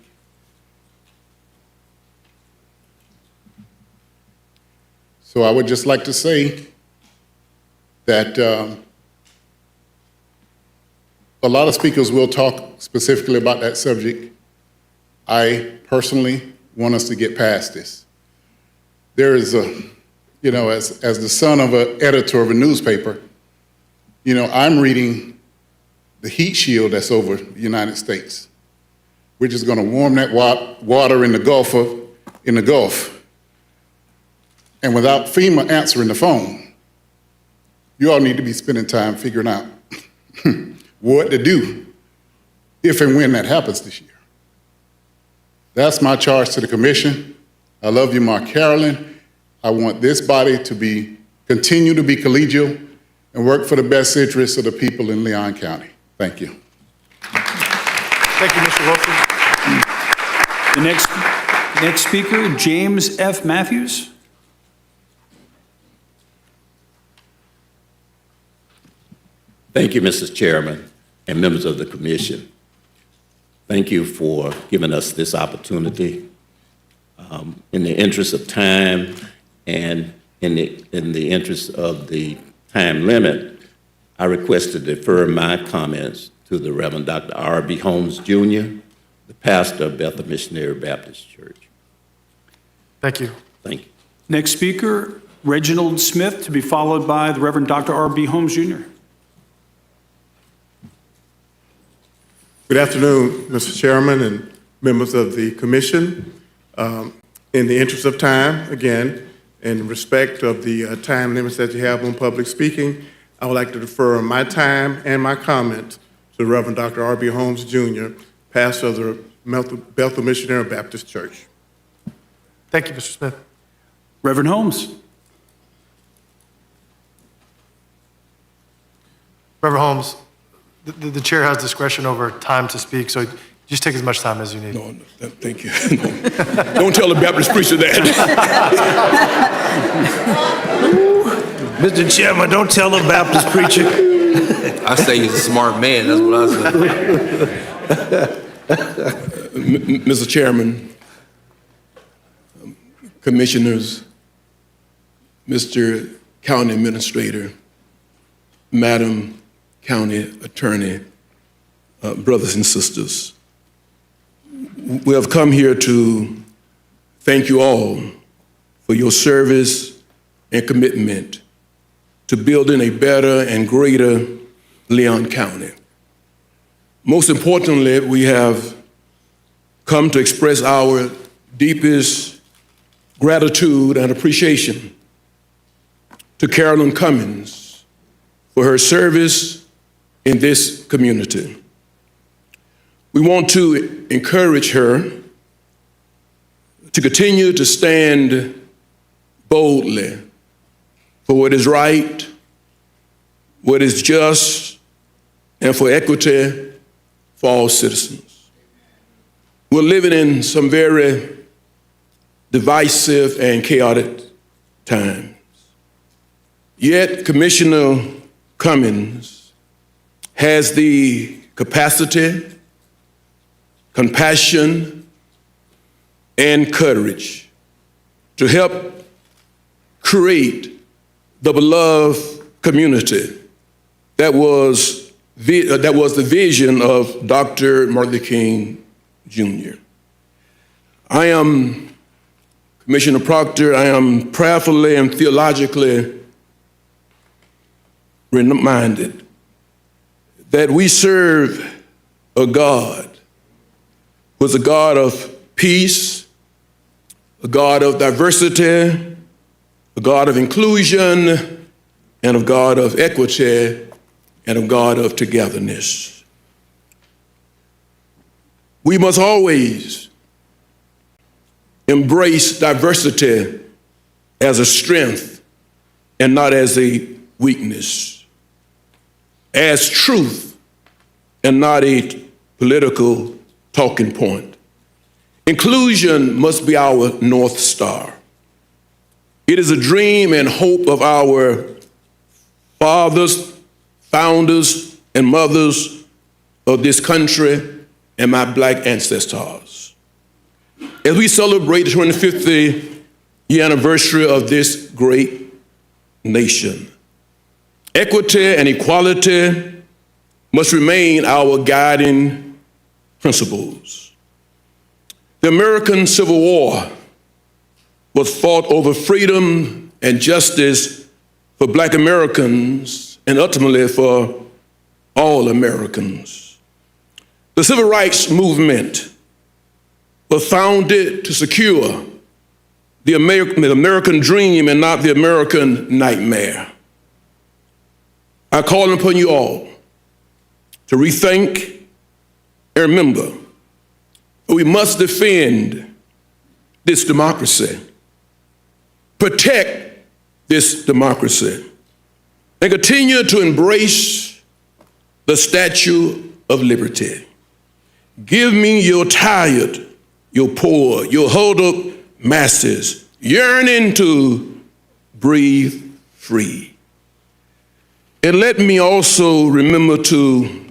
So I would just like to say that a lot of speakers will talk specifically about that subject. I personally want us to get past this. There is as the son of an editor of a newspaper, I'm reading the heat shield that's over the United States, which is going to warm that water in the Gulf. And without FEMA answering the phone, you all need to be spending time figuring out what to do if and when that happens this year. That's my charge to the commission. I love you, Mark Carolyn. I want this body to continue to be collegial and work for the best interests of the people in Leon County. Thank you. Thank you, Mr. Wilson. The next speaker, James F. Matthews. Thank you, Mrs. Chairman and members of the commission. Thank you for giving us this opportunity. In the interest of time and in the interest of the time limit, I request to defer my comments to to the Reverend Dr. R.B. Holmes, Jr., the pastor of Bethel Missionary Baptist Church. Thank you. Thank you. Next speaker, Reginald Smith, to be followed by the Reverend Dr. R.B. Holmes, Jr. Good afternoon, Mr. Chairman and members of the commission. In the interest of time, again, in respect of the time limits that you have on public speaking, I would like to defer my time and my comments to the Reverend Dr. R.B. Holmes, Jr., pastor of the Bethel Missionary Baptist Church. Thank you, Mr. Smith. Reverend Holmes. Reverend Holmes, the chair has discretion over time to speak, so just take as much time as you need. No, thank you. Don't tell the Baptist preacher that. Mr. Chairman, don't tell the Baptist preacher. I say he's a smart man, that's what I say. Mr. Chairman, commissioners, Mr. County Administrator, Madam County Attorney, brothers and sisters, we have come here to thank you all for your service and commitment to building a better and greater Leon County. Most importantly, we have come to express our deepest gratitude and appreciation to Carolyn Cummins for her service in this community. We want to encourage her to continue to stand boldly for what is right, what is just, and for equity for all citizens. We're living in some very divisive and chaotic times. Yet Commissioner Cummins has the capacity, compassion, and courage to help create the beloved community that was the vision of Dr. Martin Luther King Jr. I am, Commissioner Proctor, I am prayerfully and theologically reminded that we serve a God who is a God of peace, a God of diversity, a God of inclusion, and a God of equity, and a God of togetherness. We must always embrace diversity as a strength and not as a weakness, as truth and not a political talking point. Inclusion must be our North Star. It is a dream and hope of our fathers, founders, and mothers of this country and my Black ancestors. As we celebrate the 25th year anniversary of this great nation, equity and equality must remain our guiding principles. The American Civil War was fought over freedom and justice for Black Americans and ultimately for all Americans. The Civil Rights Movement was founded to secure the American dream and not the American nightmare. I call upon you all to rethink and remember that we must defend this democracy, protect this democracy, and continue to embrace the Statue of Liberty. Give me your tired, your poor, your huddled up masses yearning to breathe free. And let me also remember to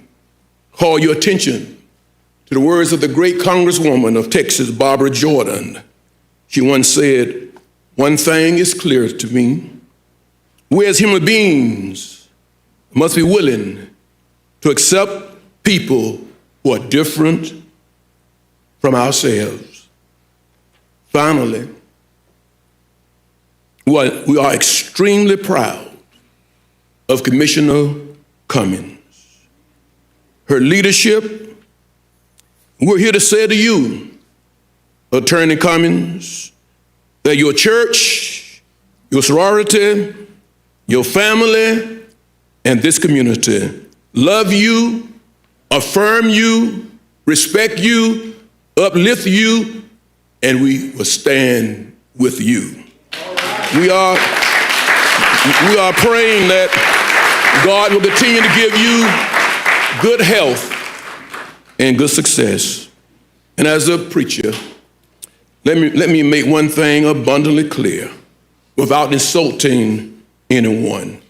call your attention to the words of the great Congresswoman of Texas, Barbara Jordan. She once said, "One thing is clear to me. We as human beings must be willing to accept people who are different from ourselves. Finally, we are extremely proud of Commissioner Cummings. Her leadership, we're here to say to you, Attorney Cummings, that your church, your sorority, your family, and this community love you, affirm you, respect you, uplift you, and we will stand with you. We are praying that God will continue to give you good health and good success. And as a preacher, let me make one thing abundantly clear without insulting anyone.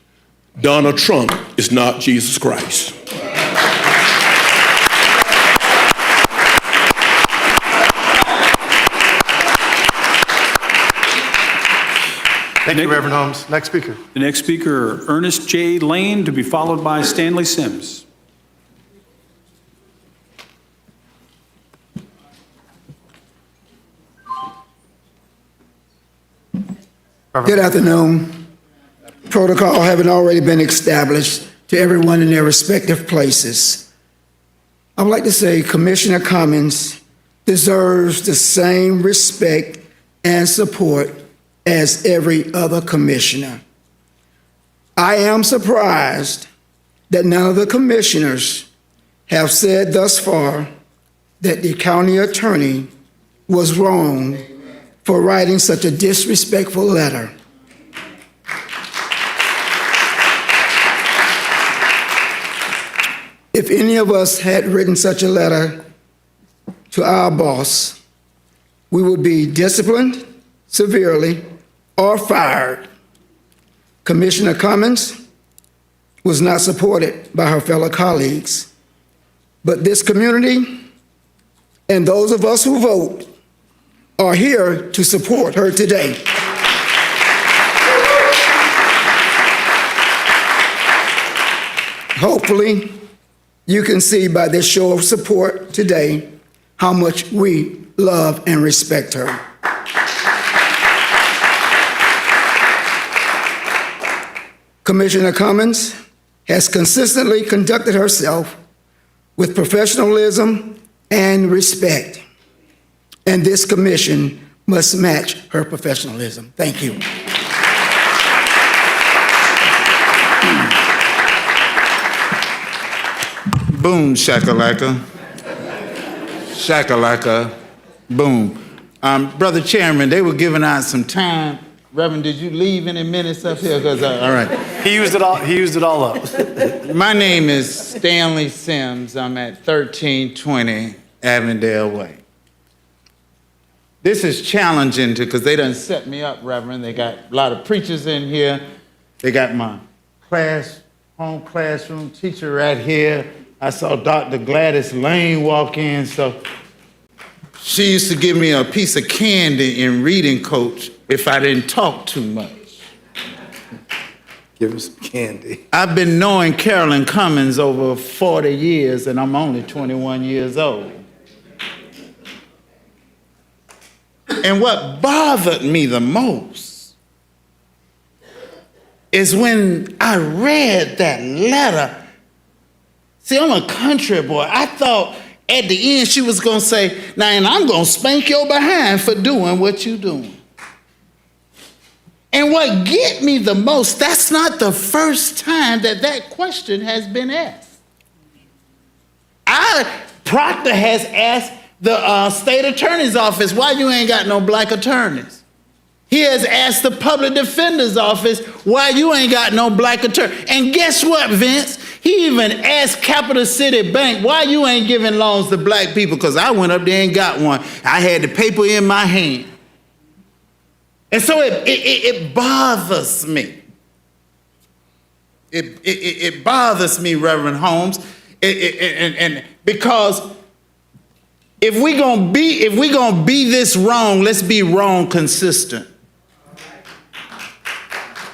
Donald Trump is not Jesus Christ. Thank you, Reverend Holmes. Next speaker. The next speaker, Ernest J. Lane, to be followed by Stanley Sims. Good afternoon. Protocol having already been established to everyone in their respective places. I would like to say Commissioner Cummings deserves the same respect and support as every other commissioner. I am surprised that none of the commissioners have said thus far that the county attorney was wrong for writing such a disrespectful letter. If any of us had written such a letter to our boss, we would be disciplined severely or fired. Commissioner Cummings was not supported by her fellow colleagues, but this community and those of us who vote are here to support her today. Hopefully, you can see by this show of support today how much we love and respect her. Commissioner Cummings has consistently conducted herself with professionalism and respect, and this commission must match her professionalism. Thank you. Boom, shakalaka. Shakalaka, boom. Brother Chairman, they were giving out some time. Reverend, did you leave any minutes up here? All right. He used it all up. My name is Stanley Sims. I'm at 1320 Avondale Way. This is challenging because they done set me up, Reverend. They got a lot of preachers in here. They got my home classroom teacher right here. I saw Dr. Gladys Lane walk in, so she used to give me a piece of candy in reading coach if I didn't talk too much. Give him some candy. I've been knowing Carolyn Cummings over 40 years, and I'm only 21 years old. And what bothered me the most is when I read that letter. See, I'm a country boy. I thought at the end she was going to say, now, and I'm going to spank your behind for doing what you're doing. And what get me the most, that's not the first time that question has been asked. Proctor has asked the state attorney's office, why you ain't got no black attorneys? He has asked the public defender's office, why you ain't got no black attorney? And guess what, Vince? He even asked Capital City Bank, why you ain't giving loans to black people? Because I went up there and got one. I had the paper in my hand. And so it bothers me. It bothers me, Reverend Holmes, and because if we gonna be this wrong, let's be wrong consistent.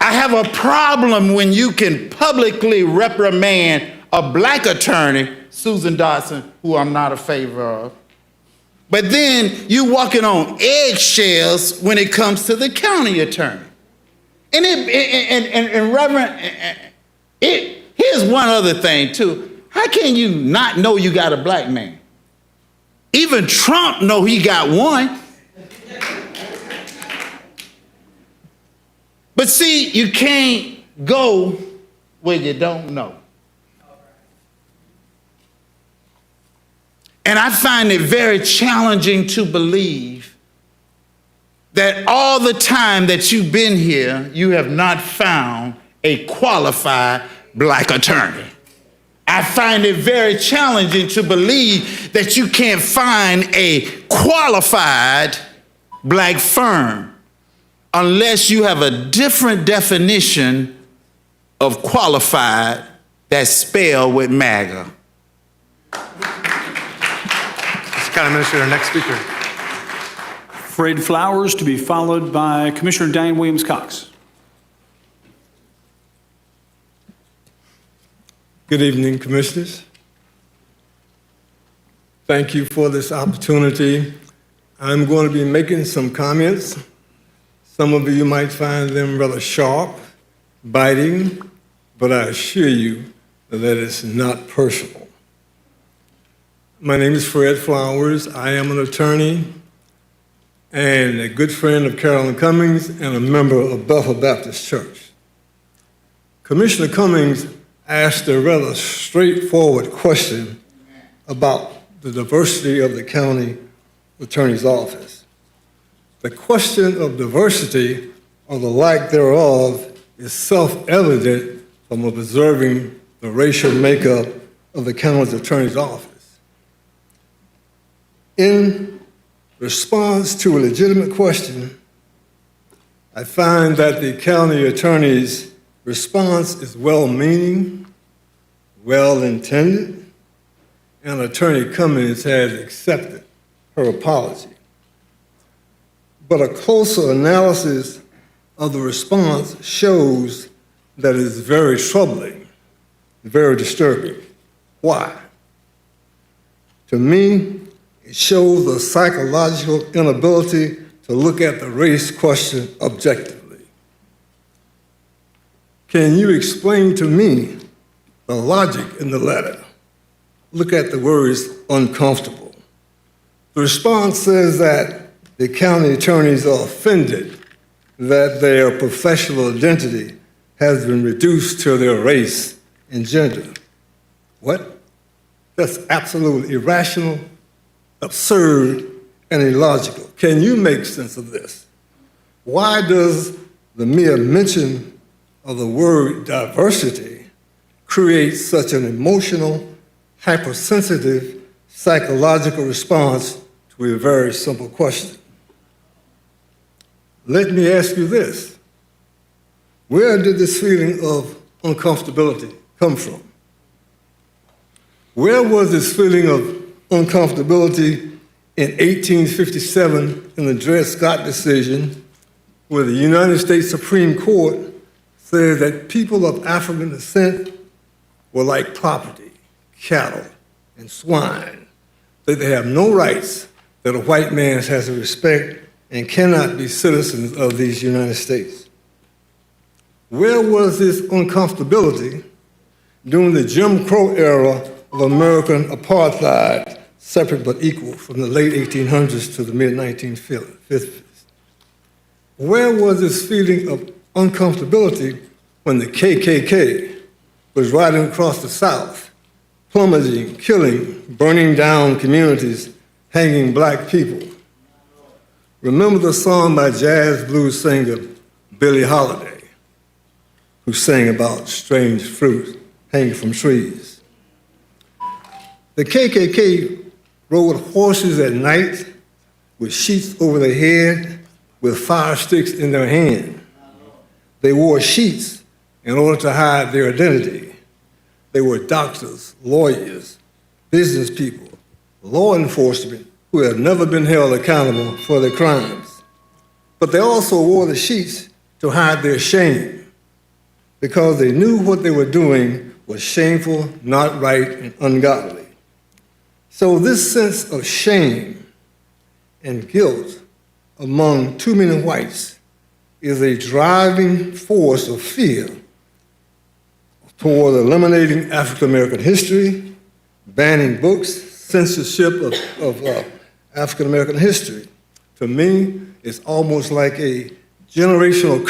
I have a problem when you can publicly reprimand a black attorney Susan Dodson, who I'm not a favor of. But then you walking on eggshells when it comes to the county attorney. And Reverend, here's one other thing too. How can you not know you got a black man? Even Trump know he got one. But see, you can't go where you don't know. And I find it very challenging to believe that all the time that you've been here, you have not found a qualified black attorney. I find it very challenging to believe that you can't find a qualified black firm unless you have a different definition of qualified that's spelled with MAGA. Mr. County Administrator, next speaker. Fred Flowers, to be followed by Commissioner Diane Williams-Cox. Good evening, Commissioners. Thank you for this opportunity. I'm going to be making some comments. Some of you might find them rather sharp, biting, but I assure you that it's not personal. My name is Fred Flowers. I am an attorney and a good friend of Carolyn Cummings and a member of Bethel Baptist Church. Commissioner Cummings asked a rather straightforward question about the diversity of the county attorney's office. The question of diversity, or the lack thereof, is self-evident from observing the racial makeup of the county attorney's office. In response to a legitimate question, I find that the county attorney's response is well-meaning, well-intended, and Attorney Cummings has accepted her apology. But a closer analysis of the response shows that it is very troubling, very disturbing. Why? To me, it shows a psychological inability to look at the race question objectively. Can you explain to me the logic in the letter? Look at the words uncomfortable. The response says that the county attorneys are offended that their professional identity has been reduced to their race and gender. What? That's absolutely irrational, absurd, and illogical. Can you make sense of this? Why does the mere mention of the word diversity create such an emotional, hypersensitive, psychological response to a very simple question? Let me ask you this. Where did this feeling of uncomfortability come from? Where was this feeling of uncomfortability in 1857 in the Dred Scott decision, where the United States Supreme Court said that people of African descent were like property, cattle, and swine, that they have no rights that a white man has to respect and cannot be citizens of these United States? Where was this uncomfortability during the Jim Crow era of American apartheid, separate but equal, from the late 1800s to the mid-1950s? Where was this feeling of uncomfortability when the KKK was riding across the South, plummeting, killing, burning down communities, hanging black people? Remember the song by jazz blues singer Billie Holiday, who sang about strange fruit hanging from trees. The KKK rode horses at night with sheets over their head, with fire sticks in their hand. They wore sheets in order to hide their identity. They were doctors, lawyers, business people, law enforcement who have never been held accountable for their crimes. But they also wore the sheets to hide their shame, because they knew what they were doing was shameful, not right, and ungodly. So this sense of shame and guilt among too many whites is a driving force of fear toward eliminating African American history, banning books, censorship of African American history. To me, it's almost like a generational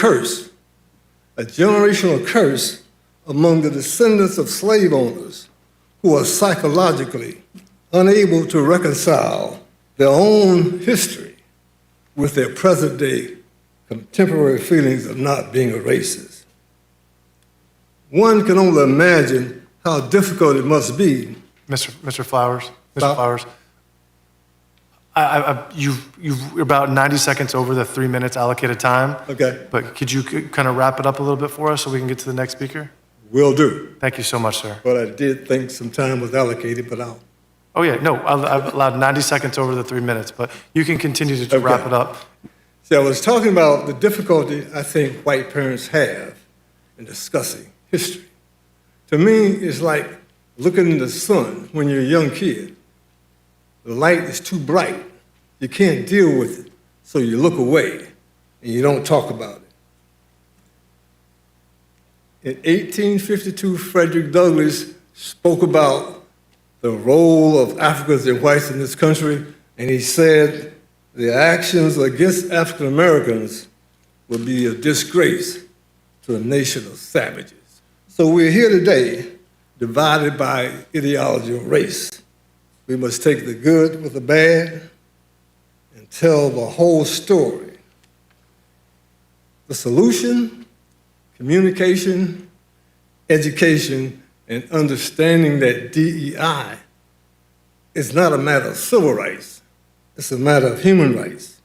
curse among the descendants of slave owners who are psychologically unable to reconcile their own history with their present-day contemporary feelings of not being a racist. One can only imagine how difficult it must be. Mr. Flowers, you're about 90 seconds over the 3 minutes allocated time. Okay. But could you kind of wrap it up a little bit for us so we can get to the next speaker? Will do. Thank you so much, sir. But I did think some time was allocated, but I'll. Oh yeah, no, I've allowed 90 seconds over the 3 minutes, but you can continue to wrap it up. See, I was talking about the difficulty I think white parents have in discussing history. To me, it's like looking in the sun when you're a young kid. The light is too bright. You can't deal with it, so you look away and you don't talk about it. In 1852, Frederick Douglass spoke about the role of Africans and whites in this country, and he said the actions against African Americans would be a disgrace to a nation of savages. So we're here today, divided by ideology of race. We must take the good with the bad and tell the whole story. The solution, communication, education, and understanding that DEI is not a matter of civil rights, it's a matter of human rights.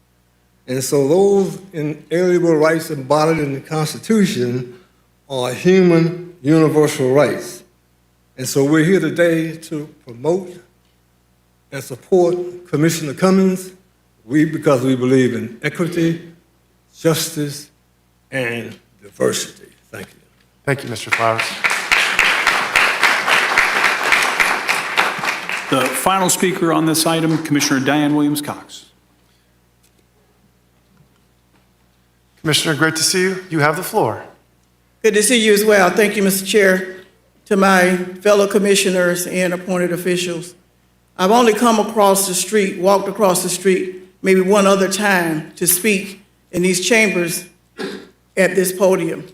And so those inalienable rights embodied in the Constitution are human universal rights. And so we're here today to promote and support Commissioner Cummings, because we believe in equity, justice, and diversity. Thank you. Thank you, Mr. Flowers. The final speaker on this item, Commissioner Diane Williams-Cox. Commissioner, great to see you. You have the floor. Good to see you as well. Thank you, Mr. Chair. To my fellow commissioners and appointed officials, I've only come across the street, walked across the street, maybe one other time to speak in these chambers at this podium.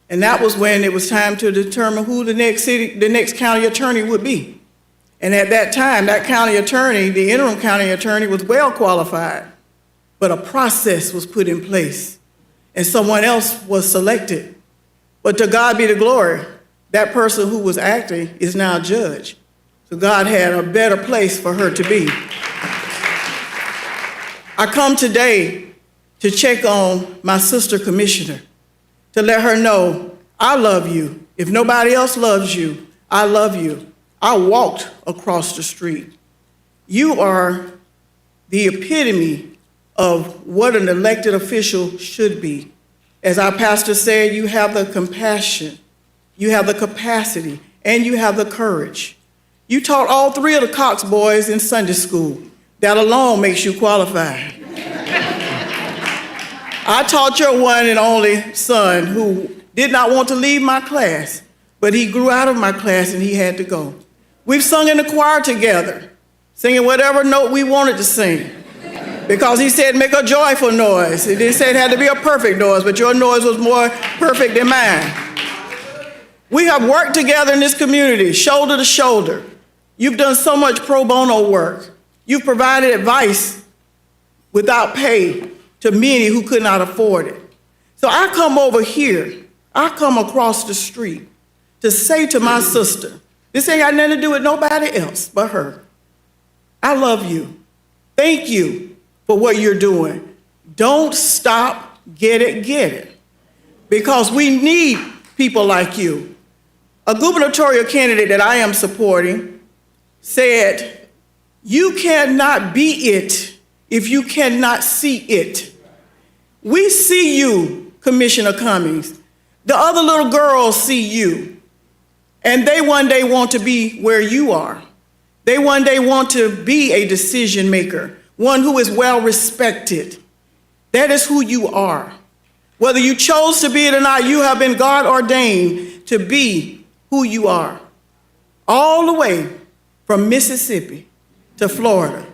And that was when it was time to determine who the next county attorney would be. And at that time, that county attorney, the interim county attorney, was well qualified, but a process was put in place and someone else was selected. But to God be the glory, that person who was acting is now a judge. So God had a better place for her to be. I come today to check on my sister commissioner, to let her know I love you. If nobody else loves you, I love you. I walked across the street. You are the epitome of what an elected official should be. As our pastor said, you have the compassion, you have the capacity, and you have the courage. You taught all three of the Cox boys in Sunday school. That alone makes you qualified. I taught your one and only son who did not want to leave my class, but he grew out of my class and he had to go. We've sung in the choir together, singing whatever note we wanted to sing, because he said, make a joyful noise. He didn't say it had to be a perfect noise, but your noise was more perfect than mine. We have worked together in this community, shoulder to shoulder. You've done so much pro bono work. You've provided advice without pay to many who could not afford it. So I come over here, I come across the street to say to my sister, this ain't got nothing to do with nobody else but her. I love you. Thank you for what you're doing. Don't stop, get it. Because we need people like you. A gubernatorial candidate that I am supporting said, you cannot be it if you cannot see it. We see you, Commissioner Cummings. The other little girls see you. And they one day want to be where you are. They one day want to be a decision maker, one who is well respected. That is who you are. Whether you chose to be it or not, you have been God ordained to be who you are. All the way from Mississippi to Florida.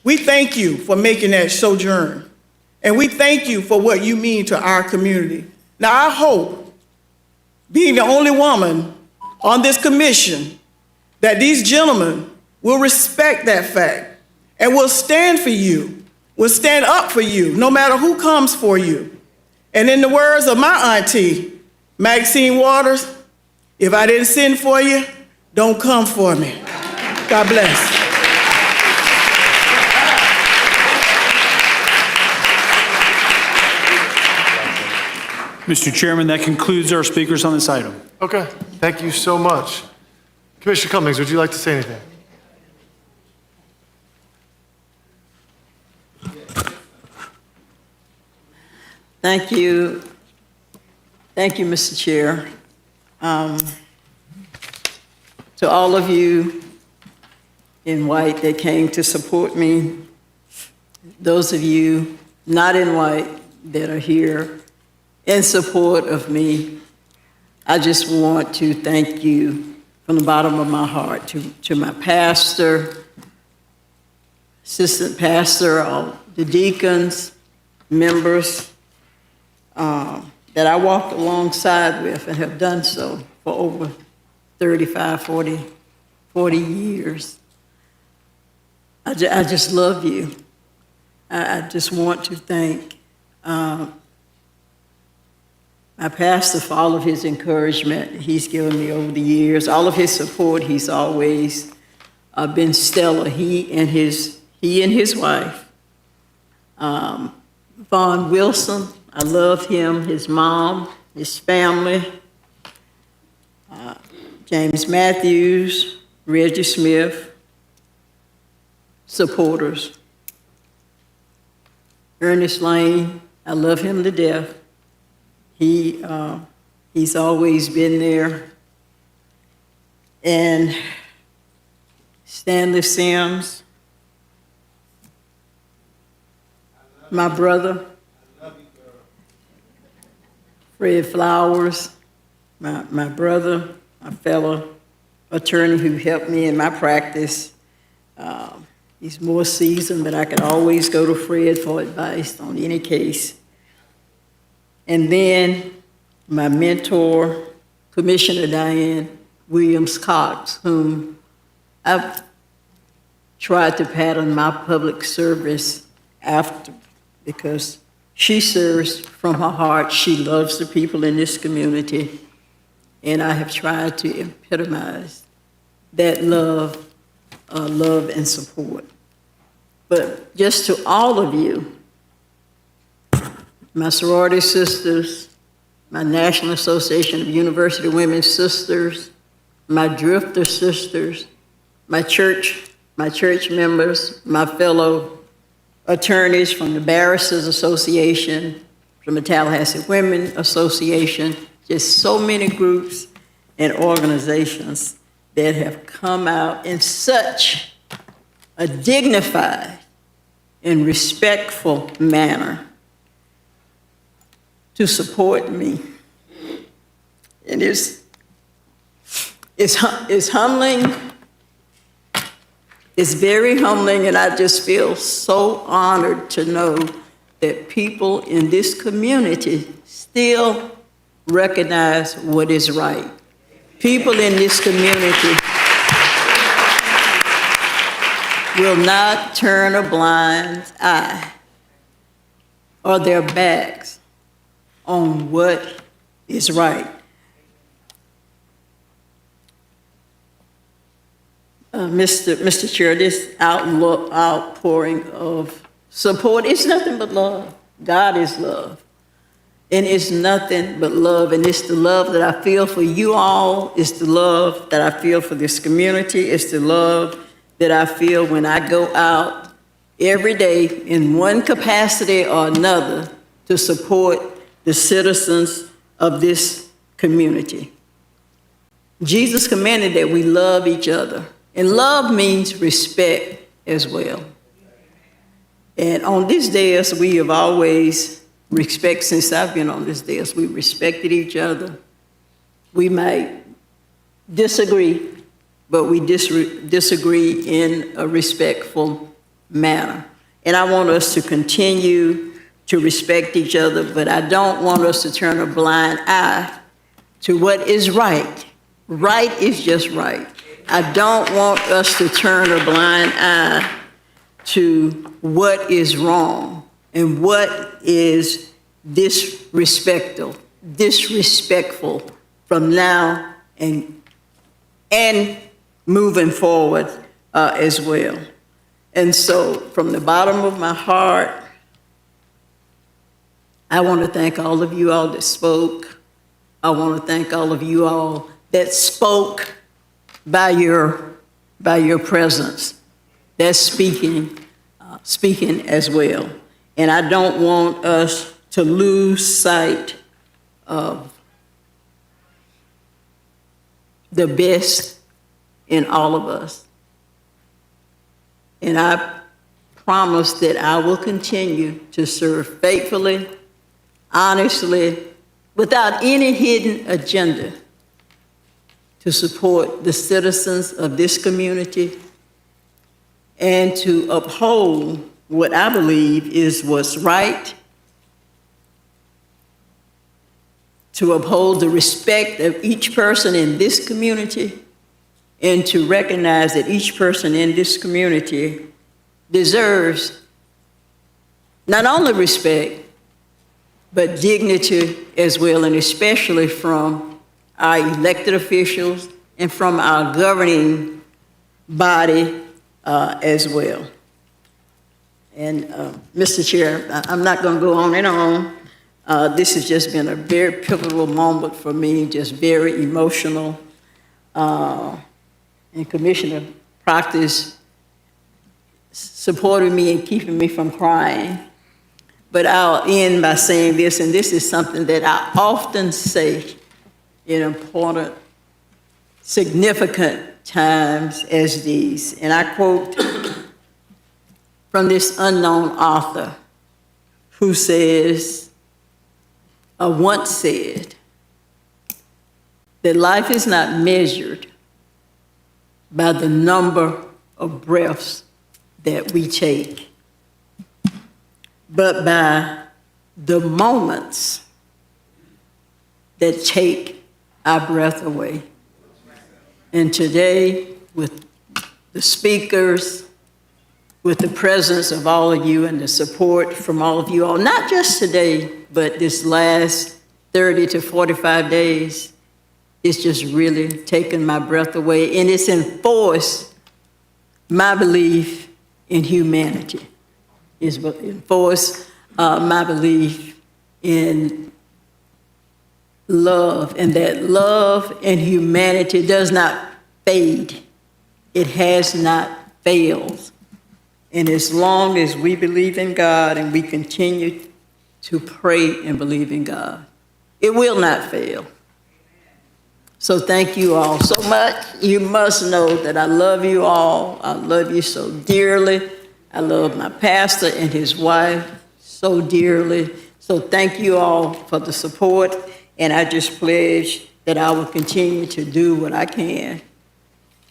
We thank you for making that sojourn. And we thank you for what you mean to our community. Now, I hope, being the only woman on this commission, that these gentlemen will respect that fact and will stand for you, will stand up for you, no matter who comes for you. And in the words of my auntie, Maxine Waters, if I didn't send for you, don't come for me. God bless. Mr. Chairman, that concludes our speakers on this item. Okay, thank you so much. Commissioner Cummings, would you like to say anything? Thank you. Thank you, Mr. Chair. To all of you in white that came to support me, those of you not in white that are here in support of me, I just want to thank you from the bottom of my heart to my pastor, assistant pastor, all the deacons, members that I walked alongside with and have done so for over 35, 40 years. I just love you. I just want to thank my pastor for all of his encouragement he's given me over the years, all of his support. He's always been stellar. He and his wife, Vaughn Wilson. I love him, his mom, his family. James Matthews, Reggie Smith, supporters. Ernest Lane, I love him to death. He's always been there. And Stanley Sims, my brother. Fred Flowers, my brother, my fellow attorney who helped me in my practice. He's more seasoned, but I could always go to Fred for advice on any case. And then my mentor, Commissioner Diane Williams-Cox, whom I've tried to pattern my public service after, because she serves from her heart. She loves the people in this community. And I have tried to epitomize that love and support. But just to all of you, my sorority sisters, my National Association of University Women's Sisters, my Drifter sisters, my church members, my fellow attorneys from the Barristers Association, from the Tallahassee Women Association, just so many groups and organizations that have come out in such a dignified and respectful manner to support me. And it's humbling. It's very humbling, and I just feel so honored to know that people in this community still recognize what is right. People in this community will not turn a blind eye or their backs on what is right. Mr. Chair, this outpouring of support is nothing but love. God is love. And it's nothing but love. And it's the love that I feel for you all. It's the love that I feel for this community. It's the love that I feel when I go out every day in one capacity or another to support the citizens of this community. Jesus commanded that we love each other And love means respect as well. And on this dais, we have always respect, since I've been on this dais, we respected each other. We might disagree, but we disagree in a respectful manner. And I want us to continue to respect each other, but I don't want us to turn a blind eye to what is right. Right is just right. I don't want us to turn a blind eye to what is wrong and what is disrespectful from now and moving forward as well. And so from the bottom of my heart, I want to thank all of you all that spoke. I want to thank all of you all that spoke by your presence. That's speaking as well. And I don't want us to lose sight of the best in all of us. And I promise that I will continue to serve faithfully, honestly, without any hidden agenda, to support the citizens of this community and to uphold what I believe is what's right, to uphold the respect of each person in this community, and to recognize that each person in this community deserves not only respect, but dignity as well, and especially from our elected officials and from our governing body as well. And Mr. Chair, I'm not going to go on and on. This has just been a very pivotal moment for me, just very emotional. And Commissioner Proctor's supporting me and keeping me from crying. But I'll end by saying this, and this is something that I often say in important, significant times as these. And I quote from this unknown author who says, once said, that life is not measured by the number of breaths that we take, but by the moments that take our breath away. And today, with the speakers, with the presence of all of you and the support from all of you all, not just today, but this last 30 to 45 days, it's just really taken my breath away, and it's enforced my belief in humanity. It's enforced my belief in love, and that love and humanity does not fade. It has not failed. And as long as we believe in God and we continue to pray and believe in God, it will not fail. So thank you all so much. You must know that I love you all. I love you so dearly. I love my pastor and his wife so dearly. So thank you all for the support. And I just pledge that I will continue to do what I can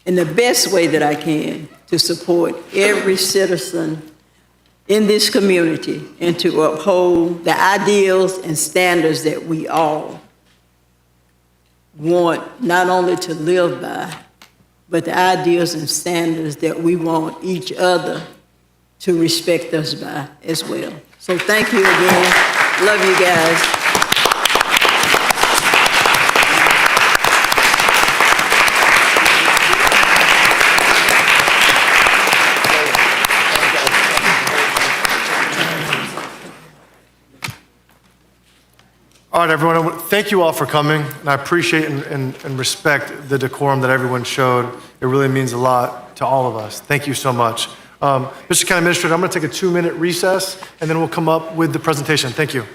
in the best way that I can to support every citizen in this community and to uphold the ideals and standards that we all want not only to live by, but the ideas and standards that we want each other to respect us by as well. So thank you again. Love you guys. All right, everyone, thank you all for coming, and I appreciate and respect the decorum that everyone showed. It really means a lot to all of us. Thank you so much. Mr. County Administrator, I'm going to take a 2-minute recess, and then we'll come up with the presentation. Thank you.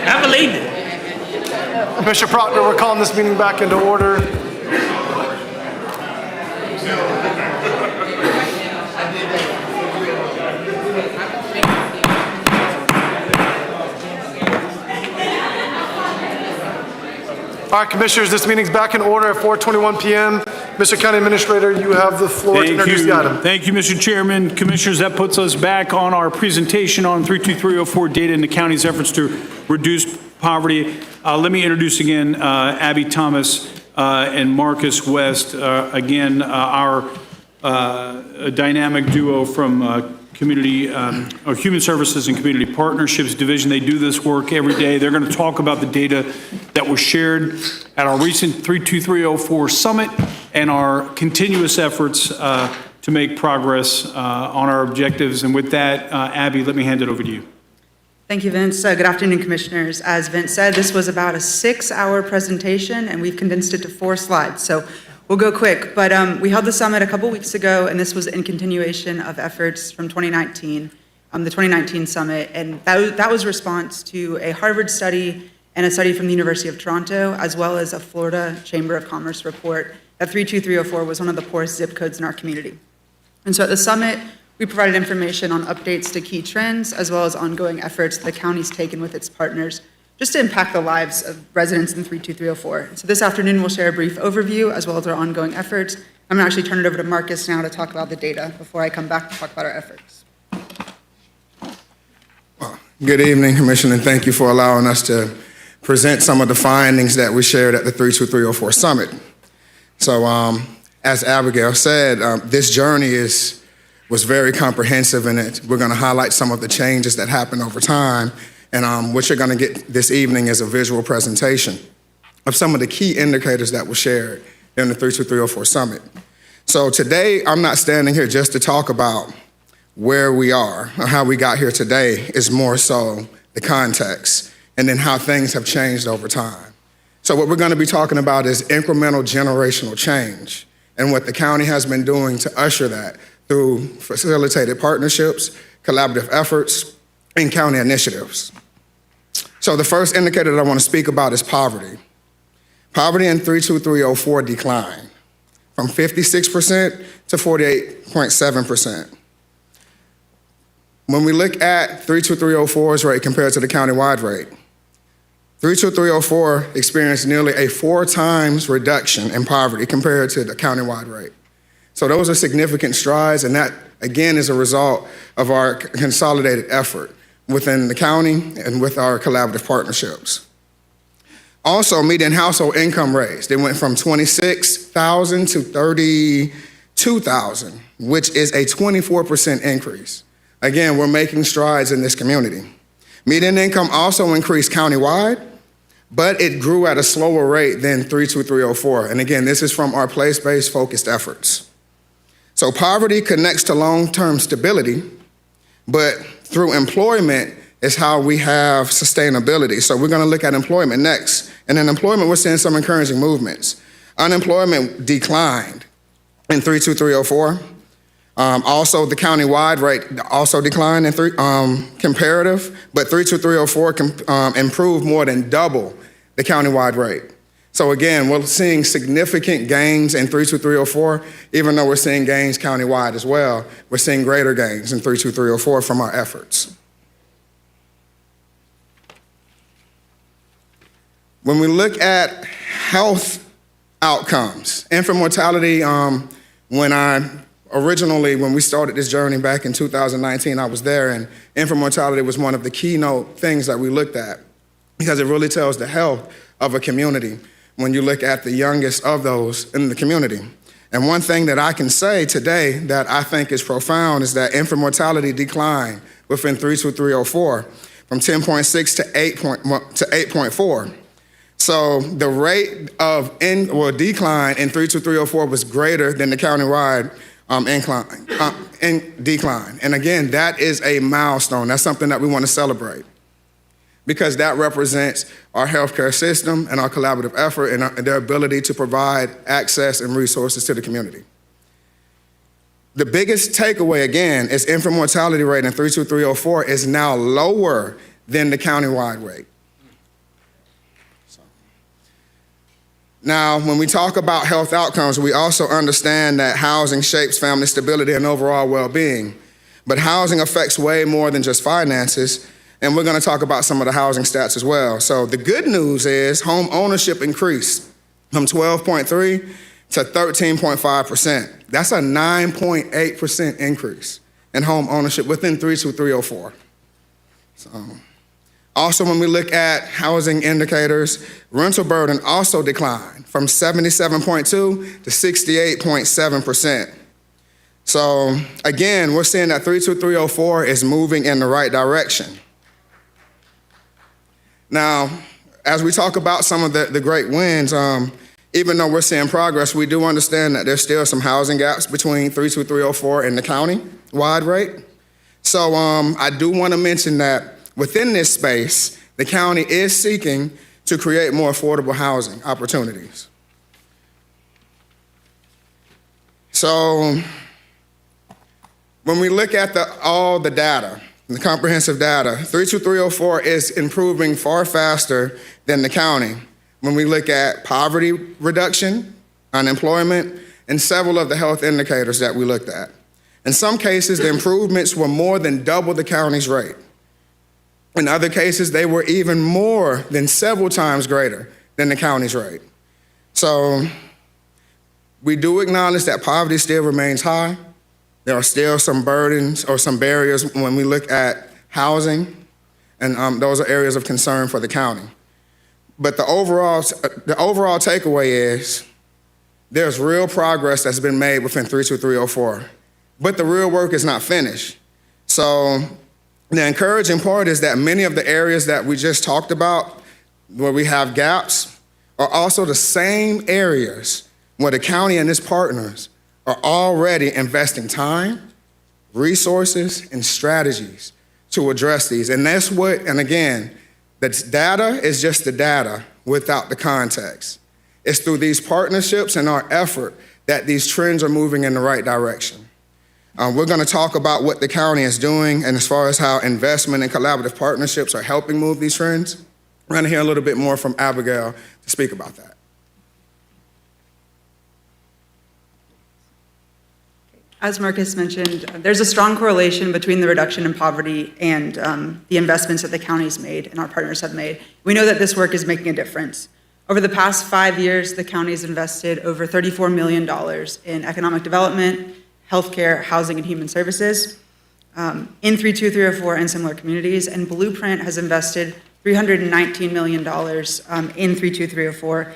I believed it. Commissioner Proctor, we're calling this meeting back into order. All right, Commissioners, this meeting's back in order at 4:21 p.m. Mr. County Administrator, you have the floor to introduce the item. Thank you, Mr. Chairman. Commissioners, that puts us back on our presentation on 32304 data in the county's efforts to reduce poverty. Let me introduce again Abby Thomas and Marcus West. Again, our dynamic duo from Community or Human Services and Community Partnerships Division. They do this work every day. They're going to talk about the data that was shared at our recent 32304 summit and our continuous efforts to make progress on our objectives. And with that, Abby, let me hand it over to you. Thank you, Vince. Good afternoon, Commissioners. As Vince said, this was about a 6-hour presentation, and we've condensed it to 4 slides. So we'll go quick, but we held the summit a couple weeks ago, and this was in continuation of efforts from 2019, the 2019 summit, and that was response to a Harvard study and a study from the University of Toronto, as well as a Florida Chamber of Commerce report that 32304 was one of the poorest zip codes in our community. And so at the summit, we provided information on updates to key trends, as well as ongoing efforts the county's taken with its partners just to impact the lives of residents in 32304. So this afternoon, we'll share a brief overview as well as our ongoing efforts. I'm going to actually turn it over to Marcus now to talk about the data before I come back to talk about our efforts. Good evening, Commissioner, and thank you for allowing us to present some of the findings that we shared at the 32304 Summit. So as Abigail said, this journey was very comprehensive, and we're going to highlight some of the changes that happened over time. And what you're going to get this evening is a visual presentation of some of the key indicators that were shared during the 32304 Summit. So today, I'm not standing here just to talk about where we are or how we got here today. Is more so the context and then how things have changed over time. So what we're going to be talking about is incremental generational change and what the county has been doing to usher that through facilitated partnerships, collaborative efforts, and county initiatives. So the first indicator that I want to speak about is poverty. Poverty in 32304 declined from 56% to 48.7%. When we look at 32304's rate compared to the countywide rate, 32304 experienced nearly a 4 times reduction in poverty compared to the countywide rate. So those are significant strides, and that, again, is a result of our consolidated effort within the county and with our collaborative partnerships. Also, median household income raised. It went from $26,000 to $32,000, which is a 24% increase. Again, we're making strides in this community. Median income also increased countywide, but it grew at a slower rate than 32304. And again, this is from our place-based focused efforts. So poverty connects to long-term stability, but through employment is how we have sustainability. So we're going to look at employment next. And in employment, we're seeing some encouraging movements. Unemployment declined in 32304. Also, the countywide rate also declined in comparative, but 32304 improved more than double the countywide rate. So again, we're seeing significant gains in 32304, even though we're seeing gains countywide as well. We're seeing greater gains in 32304 from our efforts. When we look at health outcomes, infant mortality, when we started this journey back in 2019, I was there, and infant mortality was one of the keynote things that we looked at because it really tells the health of a community when you look at the youngest of those in the community. And one thing that I can say today that I think is profound is that infant mortality declined within 32304 from 10.6 to 8.4. So the rate of decline in 32304 was greater than the countywide decline. And again, that is a milestone. That's something that we want to celebrate because that represents our healthcare system and our collaborative effort and their ability to provide access and resources to the community. The biggest takeaway, again, is infant mortality rate in 32304 is now lower than the countywide rate. Now, when we talk about health outcomes, we also understand that housing shapes family stability and overall well-being. But housing affects way more than just finances, and we're going to talk about some of the housing stats as well. So the good news is home ownership increased from 12.3 to 13.5%. That's a 9.8% increase in home ownership within 32304. Also, when we look at housing indicators, rental burden also declined from 77.2 to 68.7%. So again, we're seeing that 32304 is moving in the right direction. Now, as we talk about some of the great wins, even though we're seeing progress, we do understand that there's still some housing gaps between 32304 and the county-wide rate. So I do want to mention that within this space, the county is seeking to create more affordable housing opportunities. So when we look at all the data, the comprehensive data, 32304 is improving far faster than the county when we look at poverty reduction, unemployment, and several of the health indicators that we looked at. In some cases, the improvements were more than double the county's rate. In other cases, they were even more than several times greater than the county's rate. So we do acknowledge that poverty still remains high. There are still some burdens or some barriers when we look at housing, and those are areas of concern for the county. But the overall takeaway is there's real progress that's been made within 32304, but the real work is not finished. So the encouraging part is that many of the areas that we just talked about where we have gaps are also the same areas where the county and its partners are already investing time, resources, and strategies to address these. And that's what, and again, the data is just the data without the context. It's through these partnerships and our effort that these trends are moving in the right direction. We're going to talk about what the county is doing and as far as how investment and collaborative partnerships are helping move these trends. We're going to hear a little bit more from Abigail to speak about that. As Marcus mentioned, there's a strong correlation between the reduction in poverty and the investments that the county's made and our partners have made. We know that this work is making a difference. Over the past 5 years, the county's invested over $34 million in economic development, healthcare, housing, and human services in 32304 and similar communities, and Blueprint has invested $319 million in 32304,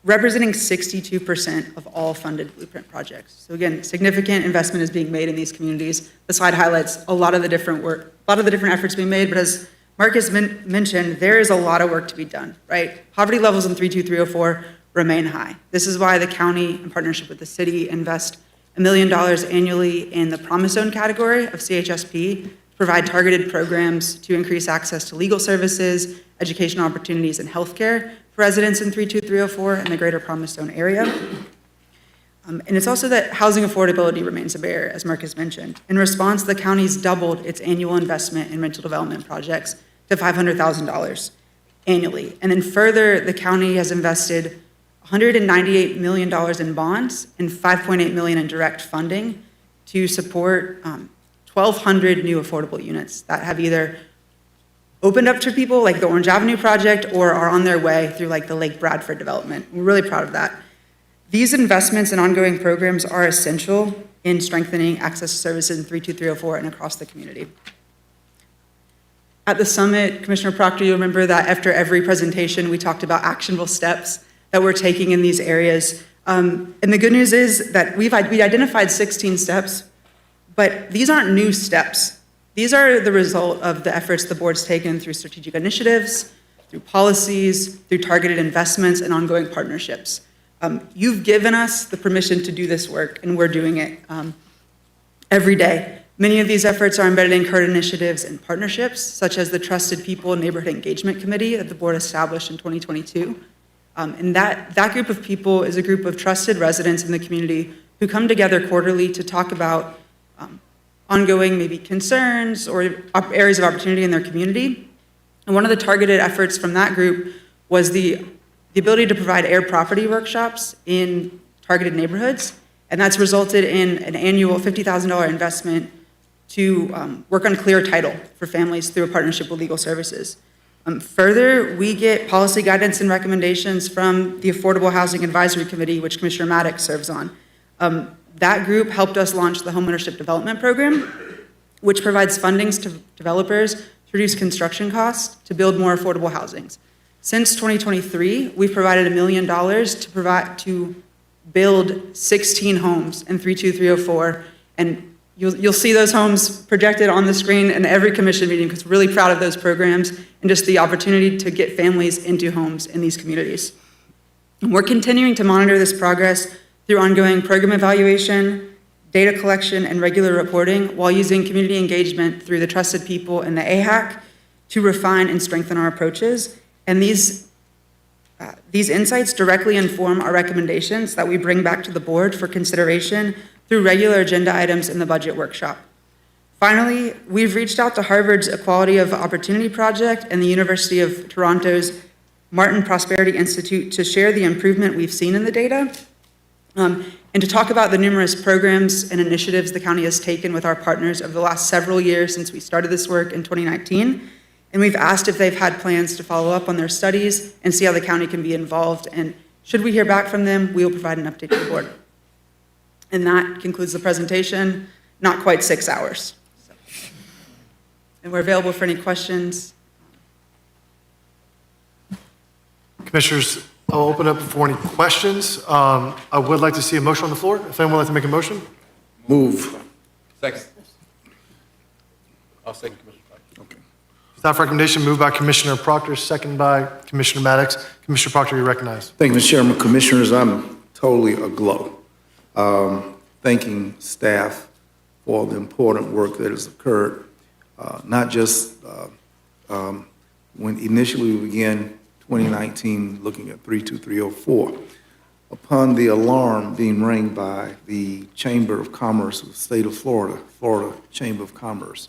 representing 62% of all funded Blueprint projects. So again, significant investment is being made in these communities. The slide highlights a lot of the different efforts being made, but as Marcus mentioned, there is a lot of work to be done, right? Poverty levels in 32304 remain high. This is why the county, in partnership with the city, invest $1 million annually in the Promise Zone category of CHSP to provide targeted programs to increase access to legal services, educational opportunities, and healthcare for residents in 32304 and the greater Promise Zone area. And it's also that housing affordability remains a barrier, as Marcus mentioned. In response, the county's doubled its annual investment in rental development projects to $500,000 annually. And then further, the county has invested $198 million in bonds and $5.8 million in direct funding to support 1,200 new affordable units that have either opened up to people like the Orange Avenue project or are on their way through like the Lake Bradford development. We're really proud of that. These investments and ongoing programs are essential in strengthening access to services in 32304 and across the community. At the summit, Commissioner Proctor, you'll remember that after every presentation, we talked about actionable steps that we're taking in these areas. And the good news is that we identified 16 steps, but these aren't new steps. These are the result of the efforts the board's taken through strategic initiatives, through policies, through targeted investments, and ongoing partnerships. You've given us the permission to do this work, and we're doing it every day. Many of these efforts are embedded in current initiatives and partnerships, such as the Trusted People Neighborhood Engagement Committee that the board established in 2022. And that group of people is a group of trusted residents in the community who come together quarterly to talk about ongoing maybe concerns or areas of opportunity in their community. And one of the targeted efforts from that group was the ability to provide air property workshops in targeted neighborhoods. And that's resulted in an annual $50,000 investment to work on clear title for families through a partnership with legal services. Further, we get policy guidance and recommendations from the Affordable Housing Advisory Committee, which Commissioner Maddox serves on. That group helped us launch the Homeownership Development Program, which provides fundings to developers to reduce construction costs to build more affordable housings. Since 2023, we've provided $1 million to build 16 homes in 32304, and you'll see those homes projected on the screen in every commission meeting because we're really proud of those programs and just the opportunity to get families into homes in these communities. And we're continuing to monitor this progress through ongoing program evaluation, data collection, and regular reporting while using community engagement through the Trusted People and the AHAC to refine and strengthen our approaches. And these insights directly inform our recommendations that we bring back to the board for consideration through regular agenda items in the budget workshop. Finally, we've reached out to Harvard's Equality of Opportunity Project and the University of Toronto's Martin Prosperity Institute to share the improvement we've seen in the data and to talk about the numerous programs and initiatives the county has taken with our partners over the last several years since we started this work in 2019, And we've asked if they've had plans to follow up on their studies and see how the county can be involved. And should we hear back from them, we will provide an update to the board. And that concludes the presentation, not quite 6 hours. So. And we're available for any questions. Commissioners, I'll open up for any questions. I would like to see a motion on the floor. If anyone would like to make a motion. Move. Second. I'll second Commissioner Proctor. Okay. Staff recommendation moved by Commissioner Proctor, second by Commissioner Maddox. Commissioner Proctor, you're recognized. Thank you, Mr. Chairman. Commissioners, I'm totally aglow. Thanking staff for the important work that has occurred, not just when initially we began 2019 looking at 32304. Upon the alarm being rang by the Chamber of Commerce of the state of Florida, Florida Chamber of Commerce.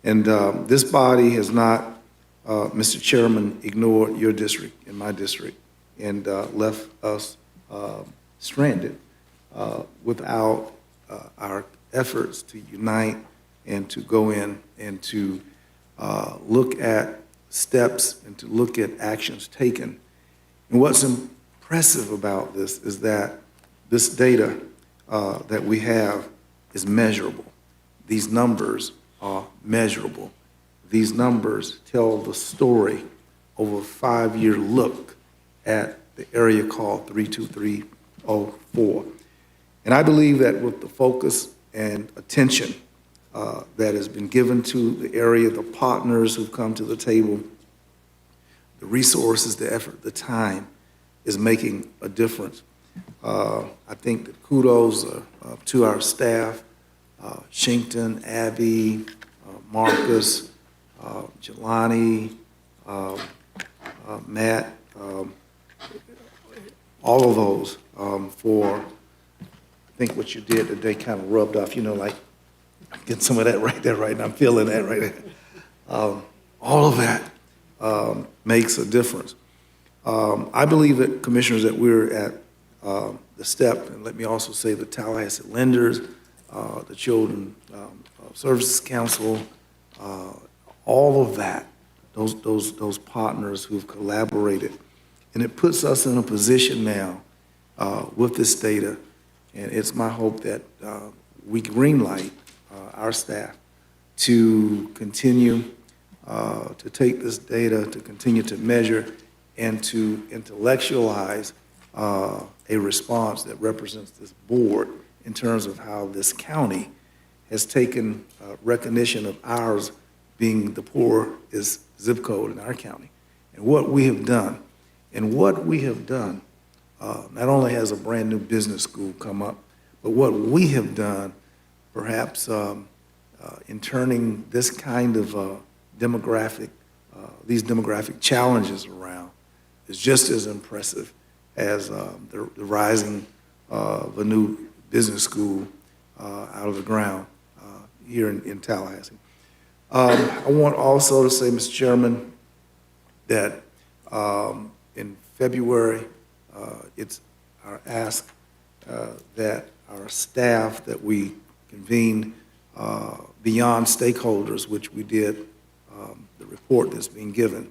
And this body has not, Mr. Chairman, ignored your district and my district and left us stranded without our efforts to unite and to go in and to look at steps and to look at actions taken. And what's impressive about this is that this data that we have is measurable. These numbers are measurable. These numbers tell the story over a 5-year look at the area called 32304. And I believe that with the focus and attention that has been given to the area, the partners who've come to the table, the resources, the effort, the time is making a difference. I think that kudos to our staff, Shinkton, Abby, Marcus, Jelani, Matt, all of those for, I think what you did today kind of rubbed off, you know, like I'm getting some of that right there, right now. I'm feeling that right there. All of that makes a difference. I believe that, commissioners, that we're at the step, and let me also say the Tallahassee lenders, the Children Services Council, all of that, those partners who've collaborated. And it puts us in a position now with this data, and it's my hope that we greenlight our staff to continue to take this data, to continue to measure, and to intellectualize a response that represents this board in terms of how this county has taken recognition of ours being the poorest zip code in our county. And what we have done, not only has a brand new business school come up, but what we have done, perhaps in turning this kind of these demographic challenges around, is just as impressive as the rising of a new business school out of the ground here in Tallahassee. I want also to say, Mr. Chairman, that in February, it's our ask that our staff, that we convene beyond stakeholders, which we did, the report that's being given,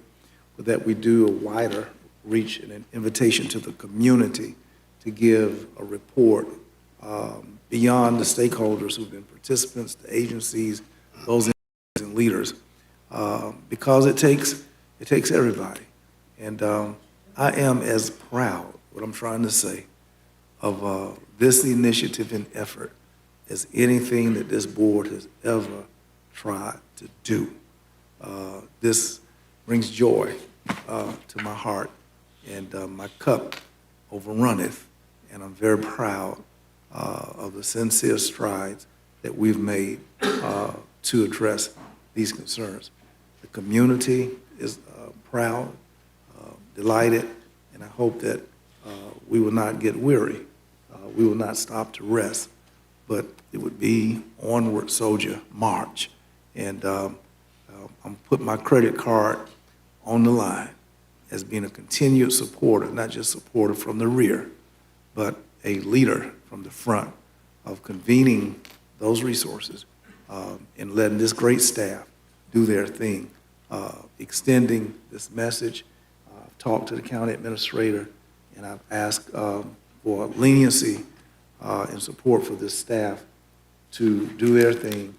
but that we do a wider reach and an invitation to the community to give a report beyond the stakeholders who've been participants, the agencies, those and leaders, because it takes everybody. And I am as proud, what I'm trying to say, of this initiative and effort as anything that this board has ever tried to do. This brings joy to my heart, and my cup overrunneth, and I'm very proud of the sincere strides that we've made to address these concerns. The community is proud, delighted, and I hope that we will not get weary. We will not stop to rest, but it would be onward soldier march. And I'm putting my credit card on the line as being a continued supporter, not just supporter from the rear, but a leader from the front of convening those resources and letting this great staff do their thing extending this message. I've talked to the county administrator, and I've asked for leniency and support for this staff to do their thing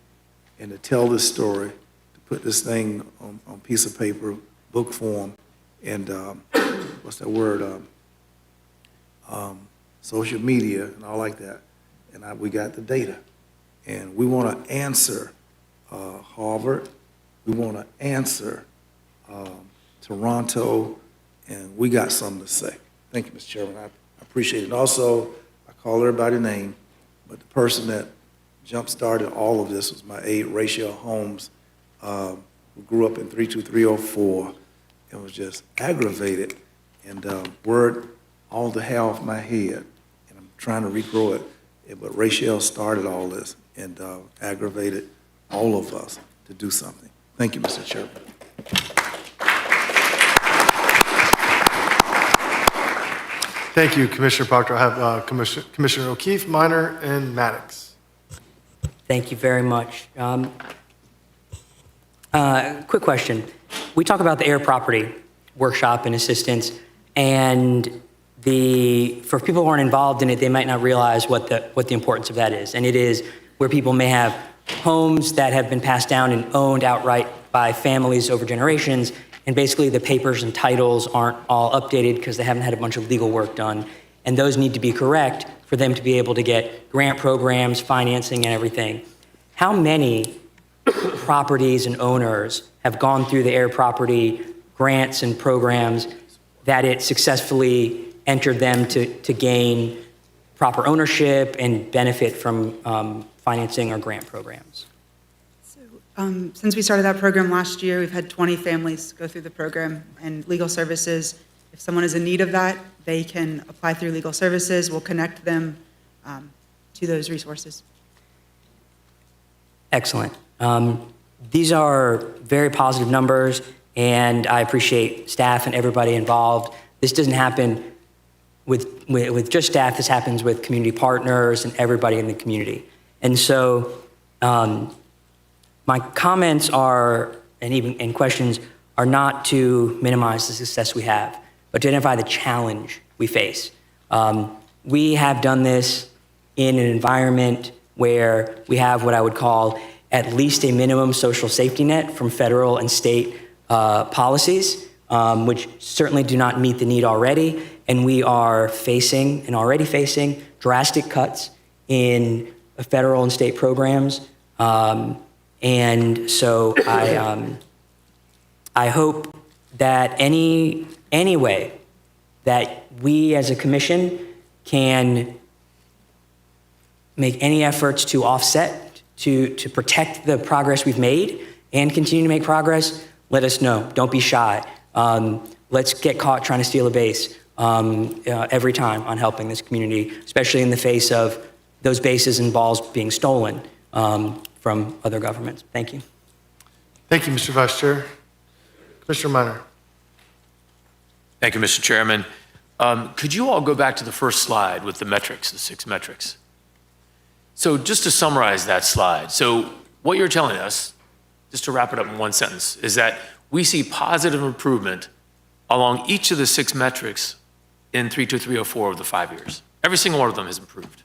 and to tell this story, to put this thing on piece of paper, book form, and what's that word? Social media and all like that. And we got the data. And we want to answer Harvard. We want to answer Toronto. And we got something to say. Thank you, Mr. Chairman. I appreciate it. And also, I call everybody name, but the person that jump-started all of this was my aide, Rachel Holmes, who grew up in 32304 and was just aggravated. And word all the hair off my head, and I'm trying to regrow it. But Rachel started all this and aggravated all of us to do something. Thank you, Mr. Chairman. Thank you, Commissioner Proctor. I have Commissioner O'Keefe, Minor, and Maddox. Thank you very much. Quick question. We talk about the air property workshop and assistance, and for people who aren't involved in it, they might not realize what the importance of that is. And it is where people may have homes that have been passed down and owned outright by families over generations, and basically the papers and titles aren't all updated because they haven't had a bunch of legal work done. And those need to be correct for them to be able to get grant programs, financing, and everything. How many properties and owners have gone through the air property grants and programs that it successfully entered them to gain proper ownership and benefit from financing or grant programs? Since we started that program last year, we've had 20 families go through the program, and legal services, if someone is in need of that, they can apply through legal services. We'll connect them to those resources. Excellent. These are very positive numbers, and I appreciate staff and everybody involved. This doesn't happen with just staff. This happens with community partners and everybody in the community. And so my comments are, and questions, are not to minimize the success we have, but to identify the challenge we face. We have done this in an environment where we have what I would call at least a minimum social safety net from federal and state policies, which certainly do not meet the need already. And we are facing and already facing drastic cuts in federal and state programs. And so I hope that any way that we as a commission can make any efforts to offset, to protect the progress we've made and continue to make progress, let us know. Don't be shy. Let's get caught trying to steal a base every time on helping this community, especially in the face of those bases and balls being stolen from other governments. Thank you. Thank you, Mr. Vice Chair. Commissioner Minor. Thank you, Mr. Chairman. Could you all go back to the first slide with the metrics, the 6 metrics? So just to summarize that slide, so what you're telling us, just to wrap it up in one sentence, is that we see positive improvement along each of the 6 metrics in 32304 over the 5 years. Every single one of them has improved.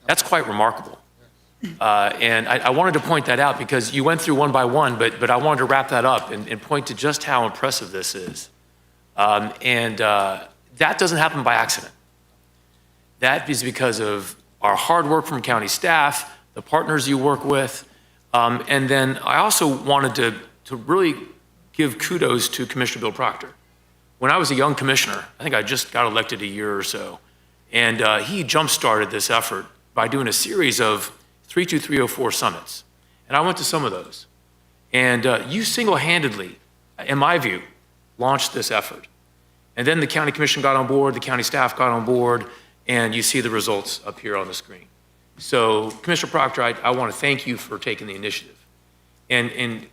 That's quite remarkable. And I wanted to point that out because you went through one by one, but I wanted to wrap that up and point to just how impressive this is. That doesn't happen by accident. That is because of our hard work from county staff, the partners you work with, and then I also wanted to really give kudos to Commissioner Bill Proctor. When I was a young commissioner, I think I just got elected a year or so, and he jump-started this effort by doing a series of 32304 summits. And I went to some of those. And you single-handedly, in my view, launched this effort. And then the county commission got on board, the county staff got on board, and you see the results up here on the screen. So, Commissioner Proctor, I want to thank you for taking the initiative. And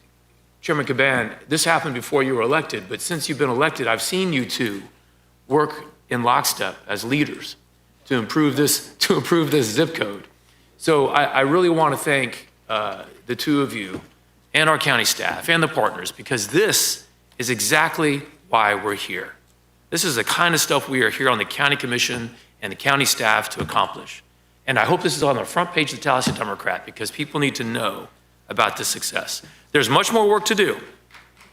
Chairman Caban, this happened before you were elected, but since you've been elected, I've seen you two work in lockstep as leaders to improve this zip code. So I really want to thank the two of you and our county staff and the partners, because this is exactly why we're here. This is the kind of stuff we are here on the county commission and the county staff to accomplish. And I hope this is on the front page of the Tallahassee Democrat, because people need to know about this success. There's much more work to do,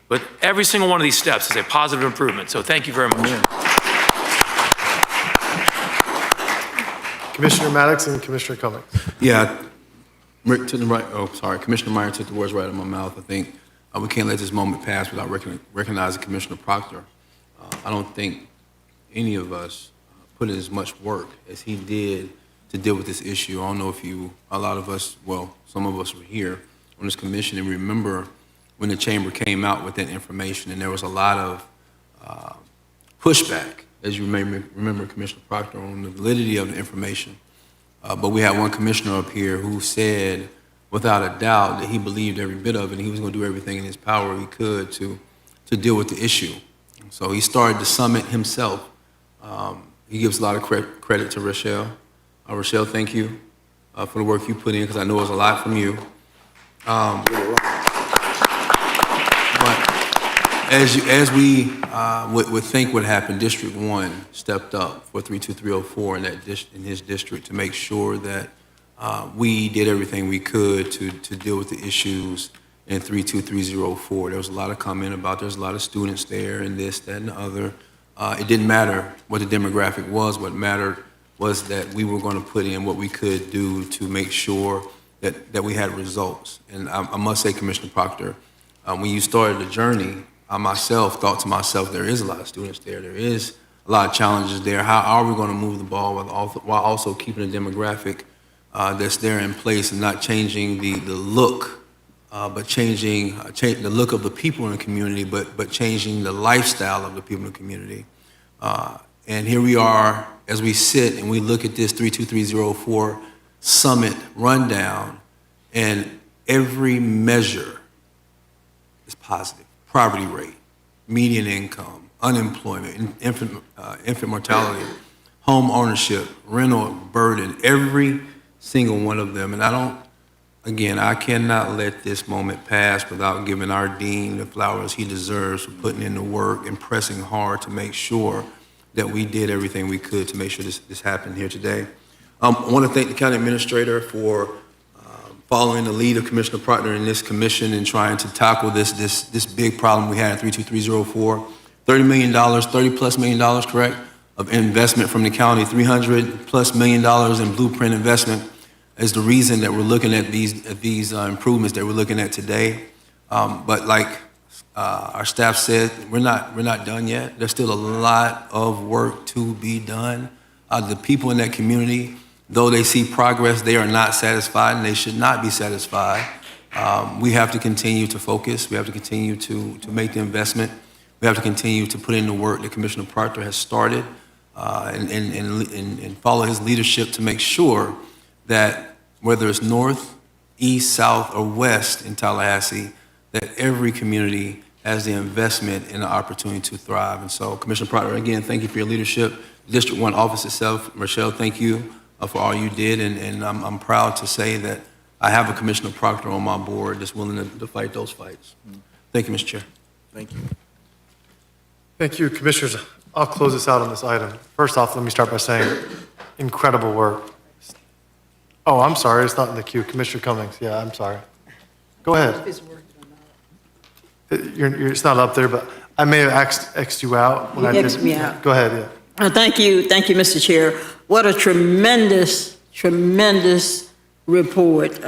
but every single one of these steps is a positive improvement. So thank you very much. Commissioner Maddox and Commissioner Cummings. Yeah, right to the right. Oh, sorry. Commissioner Meyer took the words right out of my mouth. I think we can't let this moment pass without recognizing Commissioner Proctor. I don't think any of us put in as much work as he did to deal with this issue. I don't know if a lot of us, well, some of us were here on this commission and remember when the chamber came out with that information, and there was a lot of pushback, as you may remember, Commissioner Proctor, on the validity of the information. But we had one commissioner up here who said, without a doubt, that he believed every bit of it, and he was going to do everything in his power he could to deal with the issue. So he started the summit himself. He gives a lot of credit to Rochelle. Rochelle, thank you for the work you put in, because I know it was a lot from you. But as we would think would happen, District 1 stepped up for 32304 in his district to make sure that we did everything we could to deal with the issues in 32304. There was a lot of comment about there's a lot of students there and this, that, and the other. It didn't matter what the demographic was. What mattered was that we were going to put in what we could do to make sure that we had results. And I must say, Commissioner Proctor, when you started the journey, I myself thought to myself, there is a lot of students there. There is a lot of challenges there. How are we going to move the ball while also keeping the demographic that's there in place and not changing the look, but changing the look of the people in the community, but changing the lifestyle of the people in the community. And here we are, as we sit and we look at this 32304 summit rundown, and every measure is positive. Poverty rate, median income, unemployment, infant mortality, home ownership, rental burden, every single one of them. And I cannot let this moment pass without giving our dean the flowers he deserves for putting in the work and pressing hard to make sure that we did everything we could to make sure this happened here today. I want to thank the county administrator for following the lead of Commissioner Proctor in this commission and trying to tackle this big problem we had in 32304. $30 million, $30+ million, correct, of investment from the county, $300+ million in blueprint investment is the reason that we're looking at these improvements that we're looking at today. But like our staff said, we're not done yet. There's still a lot of work to be done. The people in that community, though they see progress, they are not satisfied, and they should not be satisfied. We have to continue to focus. We have to continue to make the investment. We have to continue to put in the work that Commissioner Proctor has started and follow his leadership to make sure that whether it's north, east, south, or west in Tallahassee, that every community has the investment and the opportunity to thrive. And so, Commissioner Proctor, again, thank you for your leadership. District 1 office itself, Rochelle, thank you for all you did, and I'm proud to say that I have a Commissioner Proctor on my board that's willing to fight those fights. Thank you, Mr. Chair. Thank you. Thank you, Commissioners. I'll close this out on this item. First off, let me start by saying incredible work. Oh, I'm sorry, it's not in the queue. Commissioner Cummings, yeah, I'm sorry. Go ahead. It's not up there, but I may have X'd you out when I did. X'd me out. Go ahead, yeah. Thank you, Mr. Chair. What a tremendous report.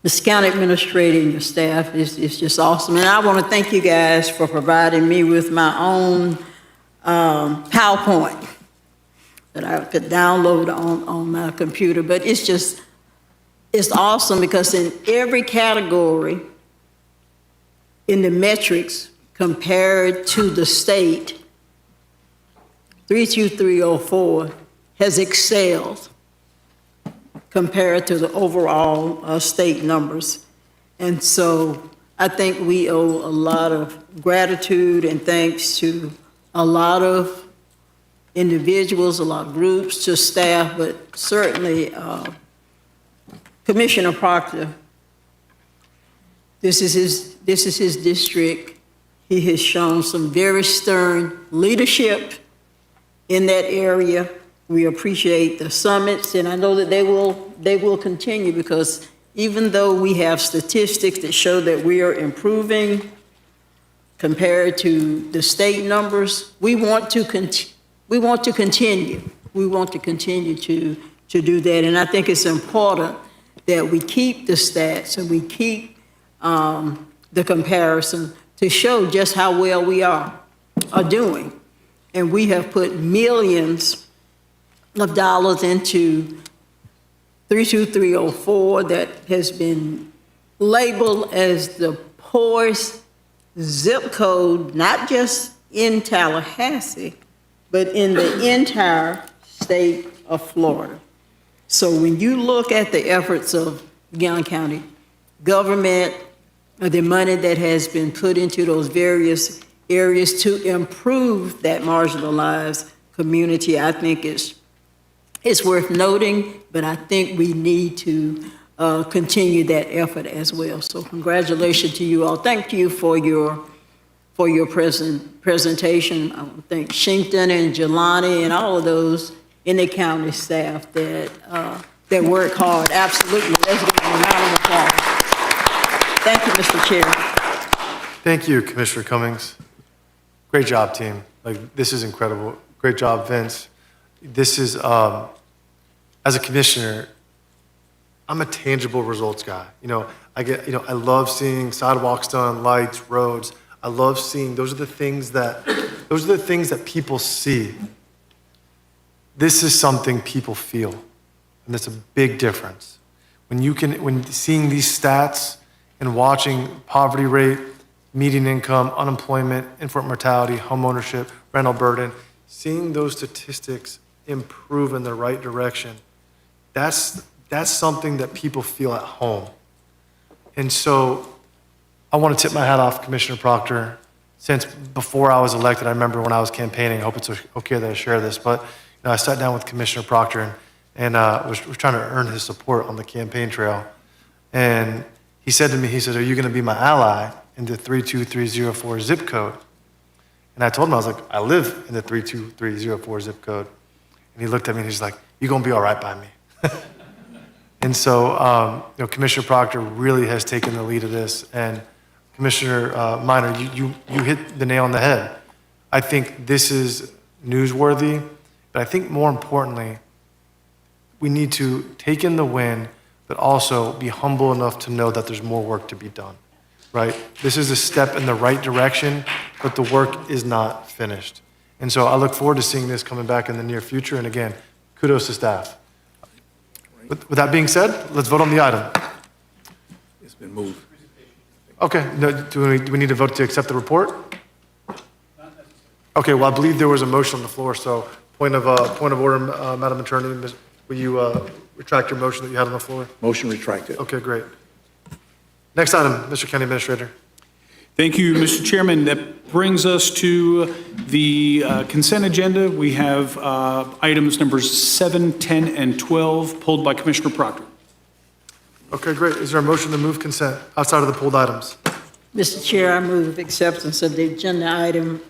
This county administrator and your staff is just awesome. And I want to thank you guys for providing me with my own PowerPoint that I could download on my computer. But it's awesome because in every category in the metrics compared to the state, 32304 has excelled compared to the overall state numbers. And so I think we owe a lot of gratitude and thanks to a lot of individuals, a lot of groups, to staff, but certainly Commissioner Proctor This is his district. He has shown some very stern leadership in that area. We appreciate the summits, and I know that they will continue, because even though we have statistics that show that we are improving compared to the state numbers, we want to continue. We want to continue to do that, and I think it's important that we keep the stats and we keep the comparison to show just how well we are doing. And we have put millions of dollars into 32304 that has been labeled as the poorest zip code, not just in Tallahassee, but in the entire state of Florida. So when you look at the efforts of Young County government, the money that has been put into those various areas to improve that marginalized community, I think it's worth noting, but I think we need to continue that effort as well. So congratulations to you all. Thank you for your presentation. I want to thank Shinkton and Jelani and all of those in the county staff that work hard. Absolutely. Let's give them a round of applause. Thank you, Mr. Chair. Thank you, Commissioner Cummings. Great job, team. Like, this is incredible. Great job, Vince. This is, as a commissioner, I'm a tangible results guy. I love seeing sidewalks done, lights, roads. I love seeing, those are the things that people see. This is something people feel, and that's a big difference. When seeing these stats and watching poverty rate, median income, unemployment, infant mortality, home ownership, rental burden, seeing those statistics improve in the right direction, that's something that people feel at home. And so I want to tip my hat off Commissioner Proctor. Since before I was elected, I remember when I was campaigning, I hope it's okay that I share this, but I sat down with Commissioner Proctor and was trying to earn his support on the campaign trail. And he said to me, he said, "Are you going to be my ally in the 32304 zip code?" And I told him, I was like, "I live in the 32304 zip code." And he looked at me and he's like, "You're going to be all right by me." And so, Commissioner Proctor really has taken the lead of this. And Commissioner Minor, you hit the nail on the head. I think this is newsworthy, but I think more importantly, we need to take in the win, but also be humble enough to know that there's more work to be done, right? This is a step in the right direction, but the work is not finished. And so I look forward to seeing this coming back in the near future. And again, kudos to staff. With that being said, let's vote on the item. It's been moved. Okay, no, do we need to vote to accept the report? Okay, well, I believe there was a motion on the floor, so point of order, Madam Attorney, will you retract your motion that you had on the floor? Motion retracted. Okay, great. Next item, Mr. County Administrator. Thank you, Mr. Chairman. That brings us to the consent agenda. We have items numbers 7, 10, and 12 pulled by Commissioner Proctor. Okay, great. Is there a motion to move consent outside of the pulled items? Mr. Chair, I move acceptance of the agenda item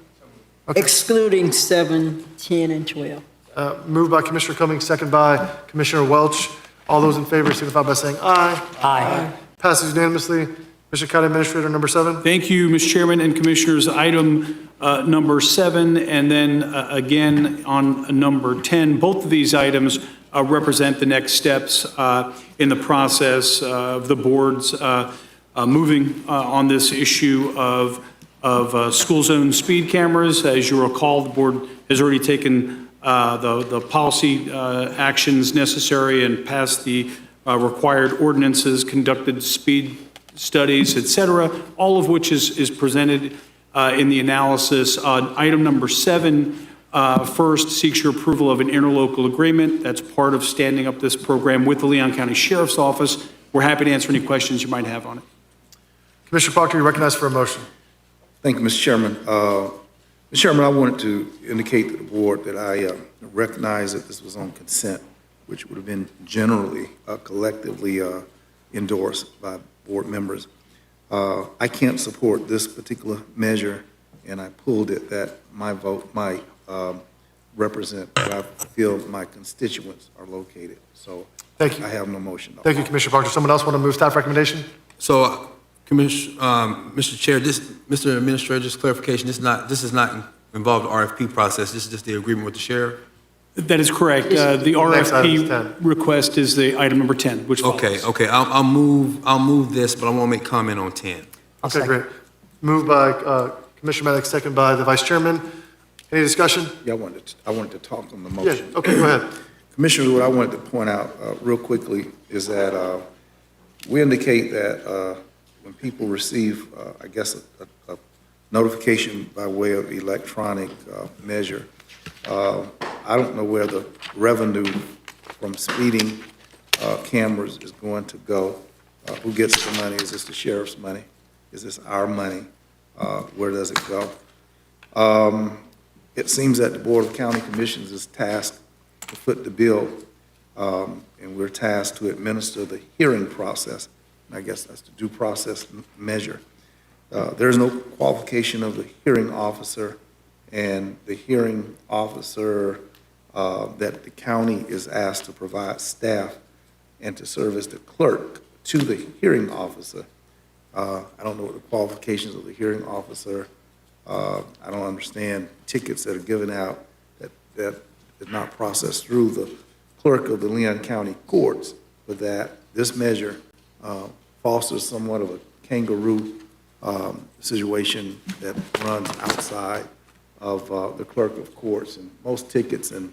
excluding 7, 10, and 12. Moved by Commissioner Cummings, second by Commissioner Welch. All those in favor signify by saying aye. Aye. Passes unanimously. Mr. County Administrator, number 7. Thank you, Mr. Chairman and Commissioners. Item number 7, and then again on number 10. Both of these items represent the next steps in the process of the board's moving on this issue of school zone speed cameras. As you recall, the board has already taken the policy actions necessary and passed the required ordinances, conducted speed studies, et cetera, all of which is presented in the analysis. Item number 7 first seeks your approval of an interlocal agreement. That's part of standing up this program with the Leon County Sheriff's Office. We're happy to answer any questions you might have on it. Commissioner Proctor, you're recognized for a motion. Thank you, Mr. Chairman. Mr. Chairman, I wanted to indicate to the board that I recognize that this was on consent, which would have been generally collectively endorsed by board members. I can't support this particular measure, and I pulled it that my vote might represent where I feel my constituents are located. So Thank you. I have no motion. Thank you, Commissioner Proctor. Someone else want to move staff recommendation? So, Mr. Chair, Mr. Administrator, just clarification, this is not involved in the RFP process, this is just the agreement with the sheriff? That is correct. The Next item is 10. RFP request is the item number 10, which follows. Okay, I'll move this, but I want to make comment on 10. Okay, great. Moved by Commissioner Maddox, second by the Vice Chairman. Any discussion? Yeah, I wanted to talk on the motion. Yeah, okay, go ahead. Commissioner, what I wanted to point out real quickly is that we indicate that when people receive, I guess, a notification by way of electronic measure, I don't know where the revenue from speeding cameras is going to go. Who gets the money? Is this the sheriff's money? Is this our money? Where does it go? It seems that the Board of County Commissions is tasked to foot the bill, and we're tasked to administer the hearing process. And I guess that's the due process measure. There's no qualification of the hearing officer, and the hearing officer that the county is asked to provide staff and to serve as the clerk to the hearing officer. I don't know what the qualifications of the hearing officer. I don't understand tickets that are given out that is not processed through the clerk of the Leon County courts, but that this measure fosters somewhat of a kangaroo situation that runs outside of the clerk of courts, and most tickets and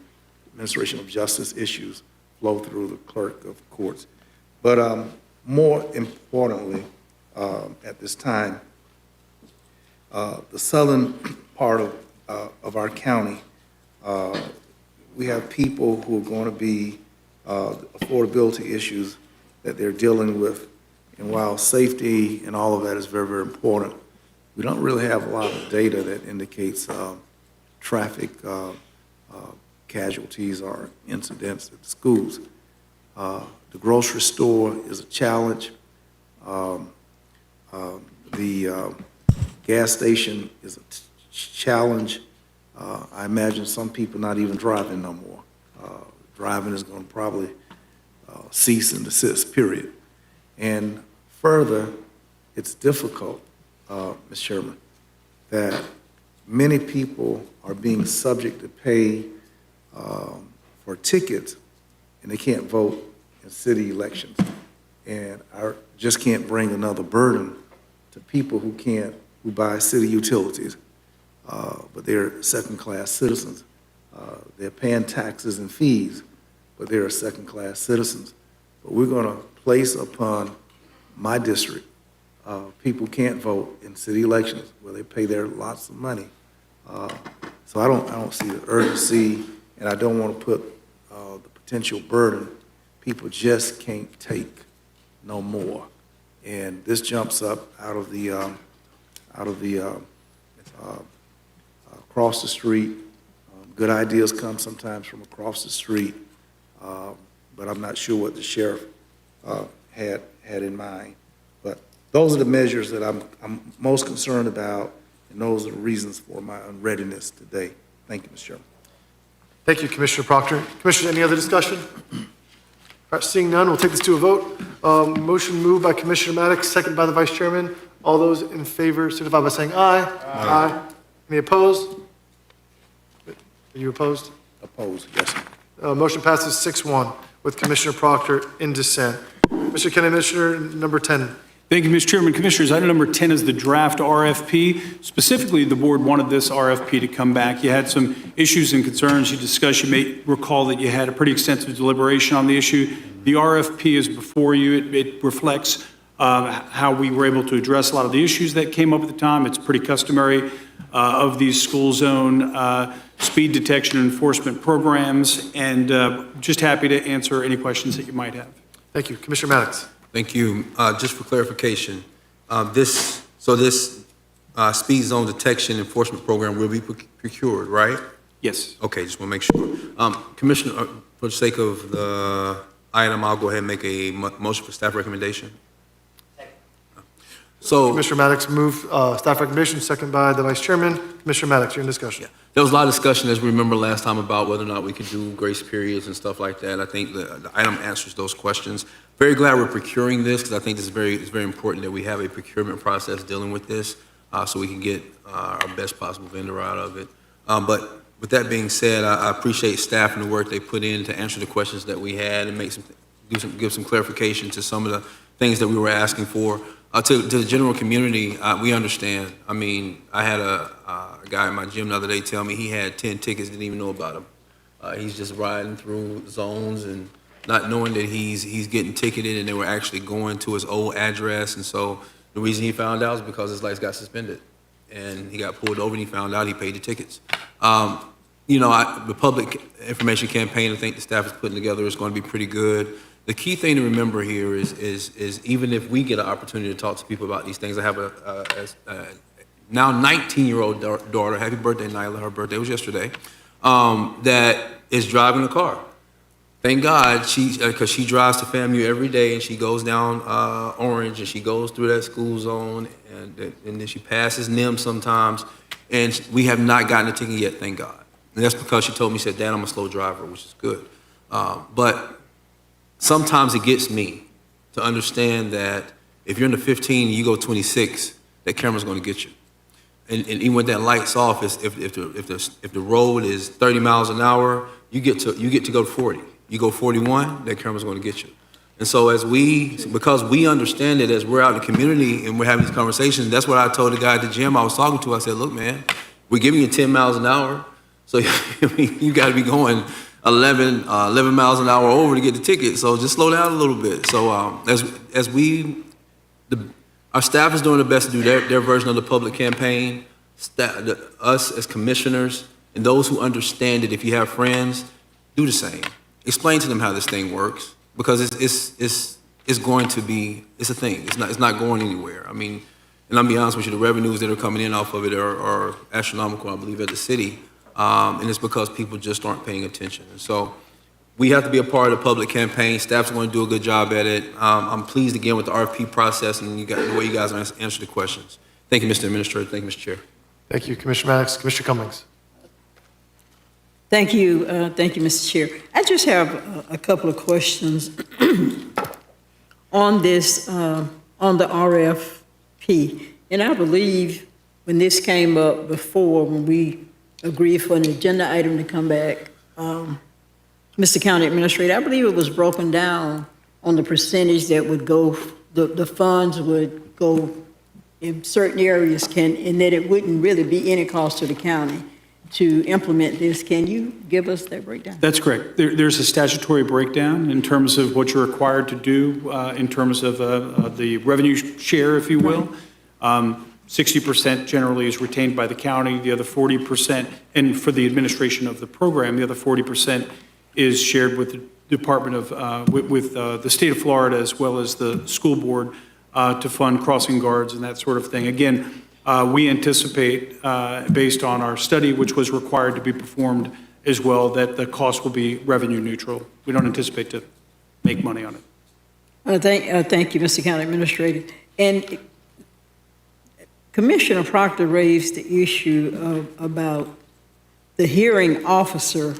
administration of justice issues flow through the clerk of courts. But more importantly, at this time, the southern part of our county, we have people who are going to be affordability issues that they're dealing with. And while safety and all of that is very, very important, we don't really have a lot of data that indicates traffic casualties or incidents at the schools. The grocery store is a challenge. The gas station is a challenge. I imagine some people not even driving no more. Driving is going to probably cease and desist, period. And further, it's difficult, Mr. Chairman, that many people are being subject to pay for tickets, and they can't vote in city elections. And I just can't bring another burden to people who buy city utilities, but they're second-class citizens. They're paying taxes and fees, but they're second-class citizens. But we're going to place upon my district, people can't vote in city elections where they pay their lots of money. So I don't see the urgency, and I don't want to put the potential burden. People just can't take no more. And this jumps up out of the across the street. Good ideas come sometimes from across the street, but I'm not sure what the sheriff had in mind. But those are the measures that I'm most concerned about, and those are the reasons for my unreadiness today. Thank you, Mr. Chairman. Thank you, Commissioner Proctor. Commissioner, any other discussion? All right, seeing none, we'll take this to a vote. Motion moved by Commissioner Maddox, second by the Vice Chairman. All those in favor signify by saying aye. Aye. Any opposed? Are you opposed? Opposed, yes. Motion passes 6-1 with Commissioner Proctor in dissent. Mr. County Administrator, number 10. Thank you, Mr. Chairman. Commissioners, item number 10 is the draft RFP. Specifically, the board wanted this RFP to come back. You had some issues and concerns you discussed. You may recall that you had a pretty extensive deliberation on the issue. The RFP is before you. It reflects how we were able to address a lot of the issues that came up at the time. It's pretty customary of these school zone speed detection and enforcement programs, and just happy to answer any questions that you might have. Thank you. Commissioner Maddox. Thank you. Just for clarification, this speed zone detection enforcement program will be procured, right? Yes. Okay, just want to make sure. Commissioner, for the sake of the item, I'll go ahead and make a motion for staff recommendation. So Commissioner Maddox moved staff recommendation, second by the Vice Chairman. Commissioner Maddox, you're in discussion. There was a lot of discussion, as we remember last time, about whether or not we could do grace periods and stuff like that. I think the item answers those questions. Very glad we're procuring this, because I think it's very important that we have a procurement process dealing with this, so we can get our best possible vendor out of it. But with that being said, I appreciate staff and the work they put in to answer the questions that we had and give some clarification to some of the things that we were asking for. To the general community, we understand. I mean, I had a guy in my gym the other day tell me he had 10 tickets, didn't even know about them. He's just riding through zones and not knowing that he's getting ticketed, and they were actually going to his old address. And so the reason he found out is because his license got suspended, and he got pulled over, and he found out he paid the tickets. The public information campaign I think the staff is putting together is going to be pretty good. The key thing to remember here is even if we get an opportunity to talk to people about these things, I have a now 19-year-old daughter, happy birthday, Nyla, her birthday was yesterday, that is driving a car. Thank God, because she drives to FAMU every day, and she goes down Orange, and she goes through that school zone, and then she passes NIM sometimes, and we have not gotten a ticket yet, thank God. And that's because she told me, she said, Dad, I'm a slow driver, which is good. But sometimes it gets me to understand that if you're in the 15 and you go 26, that camera's going to get you. And even when that light's off, if the road is 30 miles an hour, you get to go 40. You go 41, that camera's going to get you. And so because we understand it as we're out in the community and we're having these conversations, that's what I told the guy at the gym I was talking to. I said, look, man, we're giving you 10 miles an hour, so you got to be going 11 miles an hour over to get the ticket. So just slow down a little bit. So our staff is doing the best to do their version of the public campaign. Us as commissioners and those who understand it, if you have friends, do the same. Explain to them how this thing works, because it's going to be, it's a thing. It's not going anywhere. I mean, and I'll be honest with you, the revenues that are coming in off of it are astronomical, I believe, at the city. And it's because people just aren't paying attention. And so we have to be a part of the public campaign. Staff's going to do a good job at it. I'm pleased again with the RFP process and the way you guys answer the questions. Thank you, Mr. Administrator. Thank you, Mr. Chair. Thank you, Commissioner Maddox. Commissioner Cummings. Thank you, Mr. Chair. I just have a couple of questions on this, on the RFP. And I believe when this came up before, when we agreed for an agenda item to come back, Mr. County Administrator, I believe it was broken down on the percentage that would go, the funds would go in certain areas, and that it wouldn't really be any cost to the county to implement this. Can you give us that breakdown? That's correct. There's a statutory breakdown in terms of what you're required to do in terms of the revenue share, if you will. 60% generally is retained by the county. The other 40%, and for the administration of the program, the other 40% is shared with the Department of, with the state of Florida, as well as the school board to fund crossing guards and that sort of thing. Again, we anticipate, based on our study, which was required to be performed as well, that the cost will be revenue neutral. We don't anticipate to make money on it. Thank you, Mr. County Administrator. And Commissioner Proctor raised the issue about the hearing officer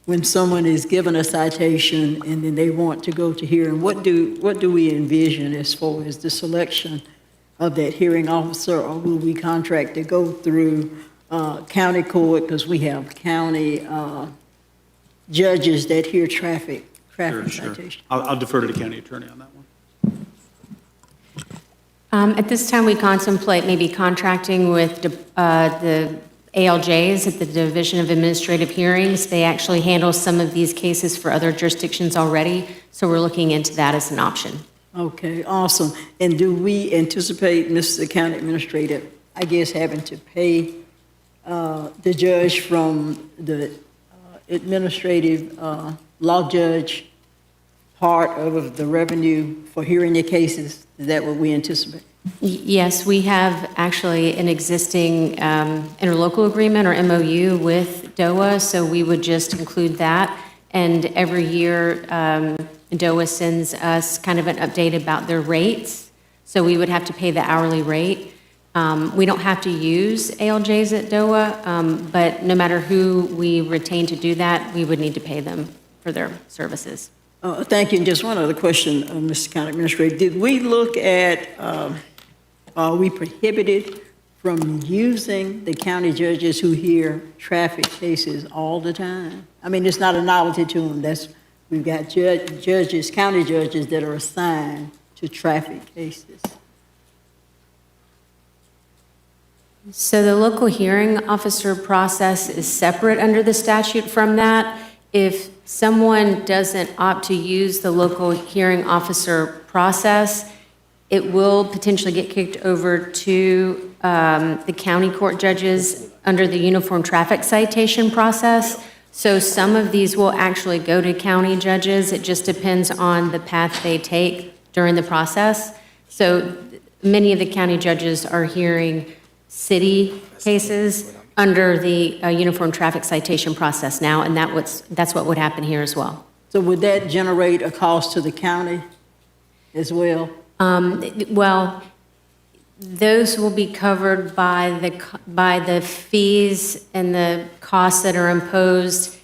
when someone is given a citation and then they want to go to hearing. What do we envision as far as the selection of that hearing officer, or will we contract to go through county court, because we have county judges that hear traffic citations? I'll defer to the county attorney on that one. At this time, we contemplate maybe contracting with the ALJs at the Division of Administrative Hearings. They actually handle some of these cases for other jurisdictions already, so we're looking into that as an option. Okay, awesome. And do we anticipate, Mr. County Administrator, I guess, having to pay the judge from the administrative law judge part of the revenue for hearing the cases? Is that what we anticipate? Yes, we have actually an existing interlocal agreement or MOU with DOA, so we would just include that. And every year, DOA sends us kind of an update about their rates. So So we would have to pay the hourly rate. We don't have to use ALJs at DOA, but no matter who we retain to do that, we would need to pay them for their services. Thank you. And just one other question, Mr. County Administrator. Did we look at, are we prohibited from using the county judges who hear traffic cases all the time? I mean, it's not a novelty to them. We've got judges, county judges that are assigned to traffic cases. So the local hearing officer process is separate under the statute from that. If someone doesn't opt to use the local hearing officer process, it will potentially get kicked over to the county court judges under the uniform traffic citation process. So some of these will actually go to county judges. It just depends on the path they take during the process. So many of the county judges are hearing city cases under the uniform traffic citation process now, and that's what would happen here as well. So would that generate a cost to the county as well? Well, those will be covered by the fees and the costs that are imposed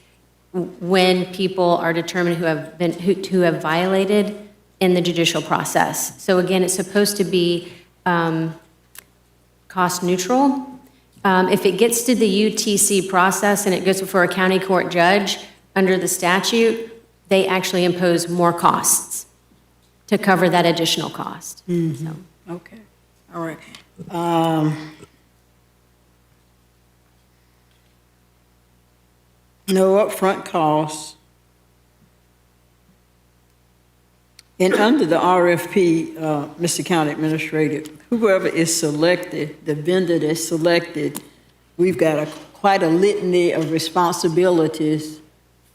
when people are determined who have violated in the judicial process. So again, it's supposed to be cost neutral. If it gets to the UTC process and it goes before a county court judge, under the statute, they actually impose more costs to cover that additional cost. Mm-hmm. So. Okay, all right. No upfront costs. And under the RFP, Mr. County Administrator, whoever is selected, the vendor that's selected, we've got quite a litany of responsibilities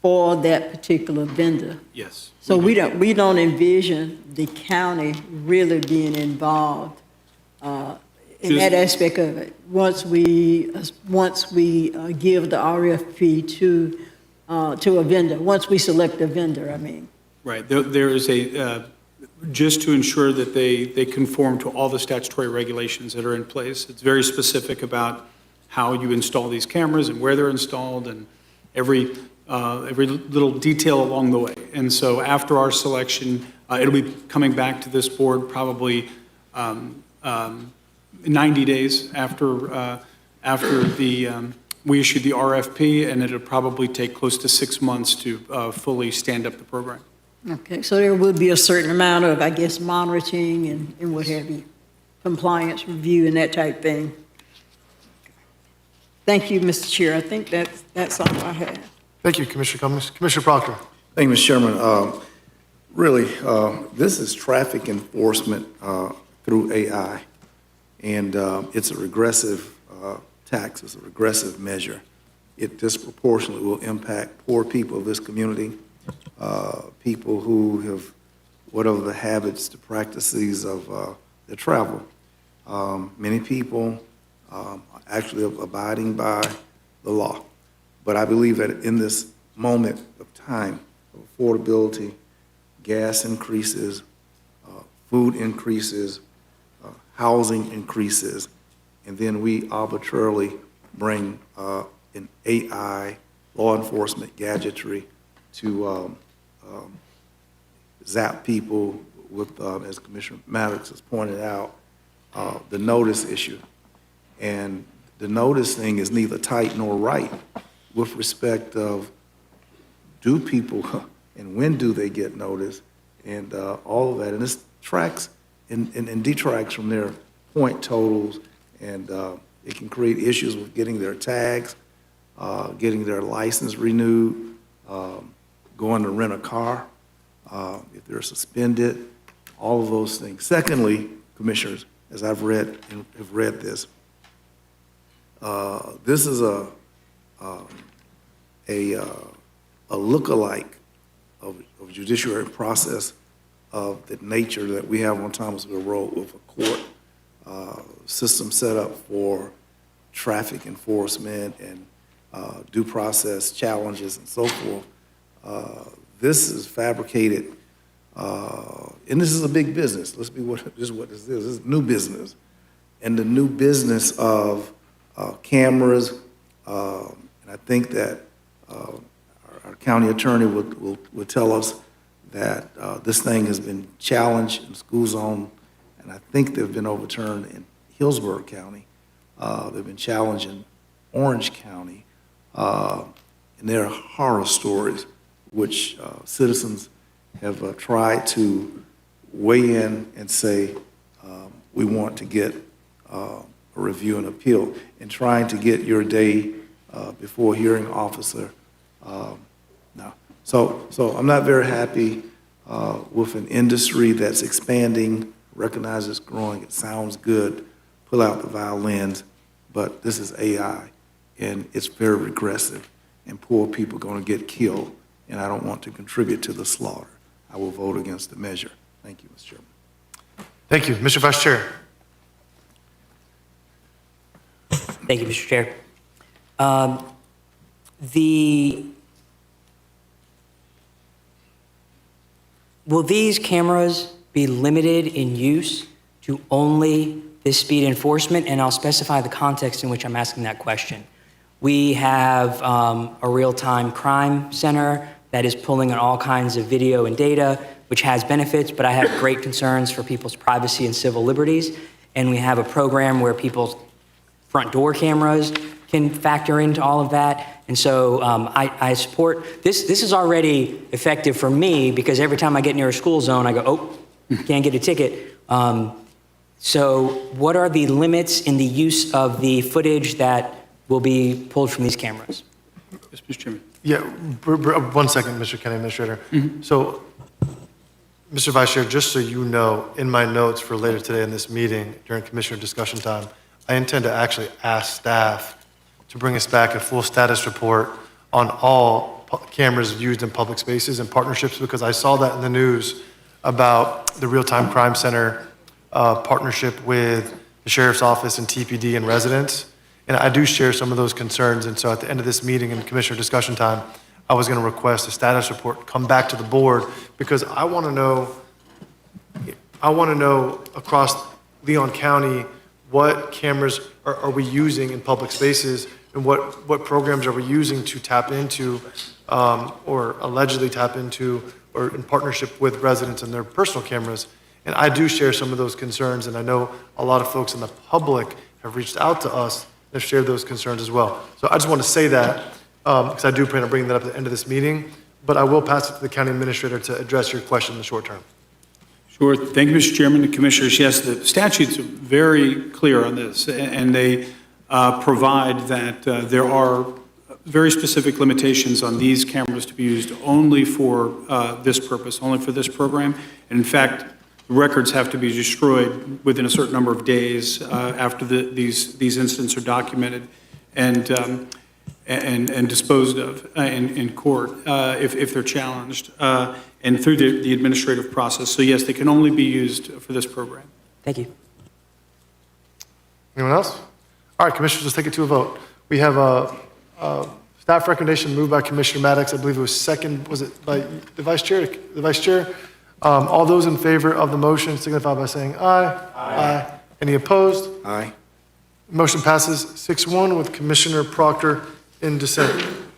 for that particular vendor. Yes. So we don't envision the county really being involved in that aspect of it. Once we give the RFP to a vendor, once we select a vendor, I mean. Right. There is just to ensure that they conform to all the statutory regulations that are in place. It's very specific about how you install these cameras and where they're installed and every little detail along the way. And so after our selection, it'll be coming back to this board probably 90 days after we issue the RFP, and it'll probably take close to 6 months to fully stand up the program. Okay, so there will be a certain amount of, I guess, monitoring and what have you, compliance review and that type thing. Thank you, Mr. Chair. I think that's all I have. Thank you, Commissioner Cummings. Commissioner Proctor. Thank you, Mr. Chairman. Really, this is traffic enforcement through AI, and it's a regressive tax. It's a regressive measure. It disproportionately will impact poor people of this community, people who have whatever the habits, the practices of their travel. Many people are actually abiding by the law. But I believe that in this moment of time, of affordability, gas increases, food increases, housing increases, and then we arbitrarily bring an AI law enforcement gadgetry to zap people with, as Commissioner Maddox has pointed out, the notice issue. And the notice thing is neither tight nor right with respect of do people and when do they get notice and all of that. And this tracks and detracts from their point totals, and it can create issues with getting their tags, getting their license renewed, going to rent a car, if they're suspended, all of those things. Secondly, Commissioners, as I've read and have read this, this is a look-alike of judiciary process of the nature that we have on Thomasville Road with a court system set up for traffic enforcement and due process challenges and so forth. This is fabricated And this is a big business. Let's be what this is. What this is. This is new business, and the new business of cameras. And I think that our county attorney will tell us that this thing has been challenged in school zone, and I think they've been overturned in Hillsborough County. They've been challenged in Orange County, and there are horror stories which citizens have tried to weigh in and say, we want to get a review and appeal, and trying to get your day before hearing officer. No. So I'm not very happy with an industry that's expanding, recognizes it's growing, it sounds good, pull out the violins, but this is AI, and it's very regressive, and poor people are going to get killed, and I don't want to contribute to the slaughter. I will vote against the measure. Thank you, Mr. Chairman. Thank you. Mr. Vice Chair. Thank you, Mr. Chair. Will these cameras be limited in use to only this speed enforcement? And I'll specify the context in which I'm asking that question. We have a real-time crime center that is pulling in all kinds of video and data, which has benefits, but I have great concerns for people's privacy and civil liberties. And we have a program where people's front door cameras can factor into all of that. And so I support, this is already effective for me because every time I get near a school zone, I go, oh, can't get a ticket. So what are the limits in the use of the footage that will be pulled from these cameras? Yes, Mr. Chairman. Yeah, 1 second, Mr. County Administrator. So, Mr. Vice Chair, just so you know, in my notes for later today in this meeting, during Commissioner discussion time, I intend to actually ask staff to bring us back a full status report on all cameras used in public spaces and partnerships, because I saw that in the news about the real-time crime center partnership with the Sheriff's Office and TPD and residents. And I do share some of those concerns. And so at the end of this meeting in Commissioner discussion time, I was going to request a status report come back to the board, because I want to know across Leon County what cameras are we using in public spaces, and what programs are we using to tap into or allegedly tap into, or in partnership with residents and their personal cameras. And I do share some of those concerns, and I know a lot of folks in the public have reached out to us and have shared those concerns as well. So I just want to say that, because I do plan on bringing that up at the end of this meeting, but I will pass it to the county administrator to address your question in the short term. Sure. Thank you, Mr. Chairman and Commissioners. Yes, the statutes are very clear on this, and they provide that there are very specific limitations on these cameras to be used only for this purpose, only for this program. And in fact, records have to be destroyed within a certain number of days after these incidents are documented and disposed of in court if they're challenged, and through the administrative process. So yes, they can only be used for this program. Thank you. Anyone else? All right, Commissioners, let's take it to a vote. We have a staff recommendation moved by Commissioner Maddox. I believe it was second, was it by the Vice Chair? The Vice Chair. All those in favor of the motion signify by saying aye. Aye. Any opposed? Aye. Motion passes 6-1 with Commissioner Proctor in dissent.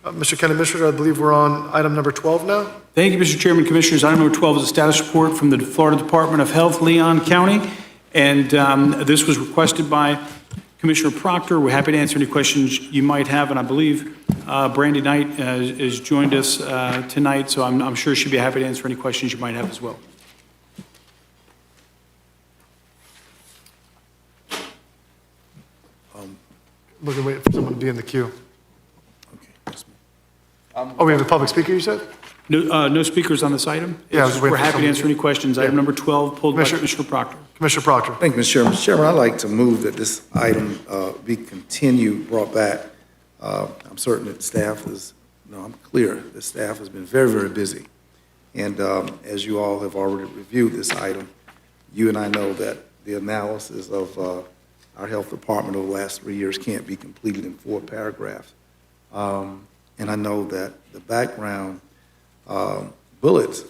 Mr. County Administrator, I believe we're on item number 12 now. Thank you, Mr. Chairman. Commissioners, item number 12 is a status report from the Florida Department of Health, Leon County. And this was requested by Commissioner Proctor. We're happy to answer any questions you might have. And I believe Brandy Knight has joined us tonight, so I'm sure she'd be happy to answer any questions you might have as well. We're going to wait for someone to be in the queue. Okay. Yes, Oh, we have a public speaker, you said? No speakers on this item? Yeah, I was waiting We're for happy to someone answer any questions. Item number 12, pulled by Commissioner Proctor. Commissioner Proctor. Thank you, Mr. Chairman. Mr. Chairman, I'd like to move that this item be continued, brought back. I'm certain that staff I'm clear that staff has been very, very busy. And as you all have already reviewed this item, you and I know that the analysis of our health department over the last 3 years can't be completed in 4 paragraphs. And I know that the background bullets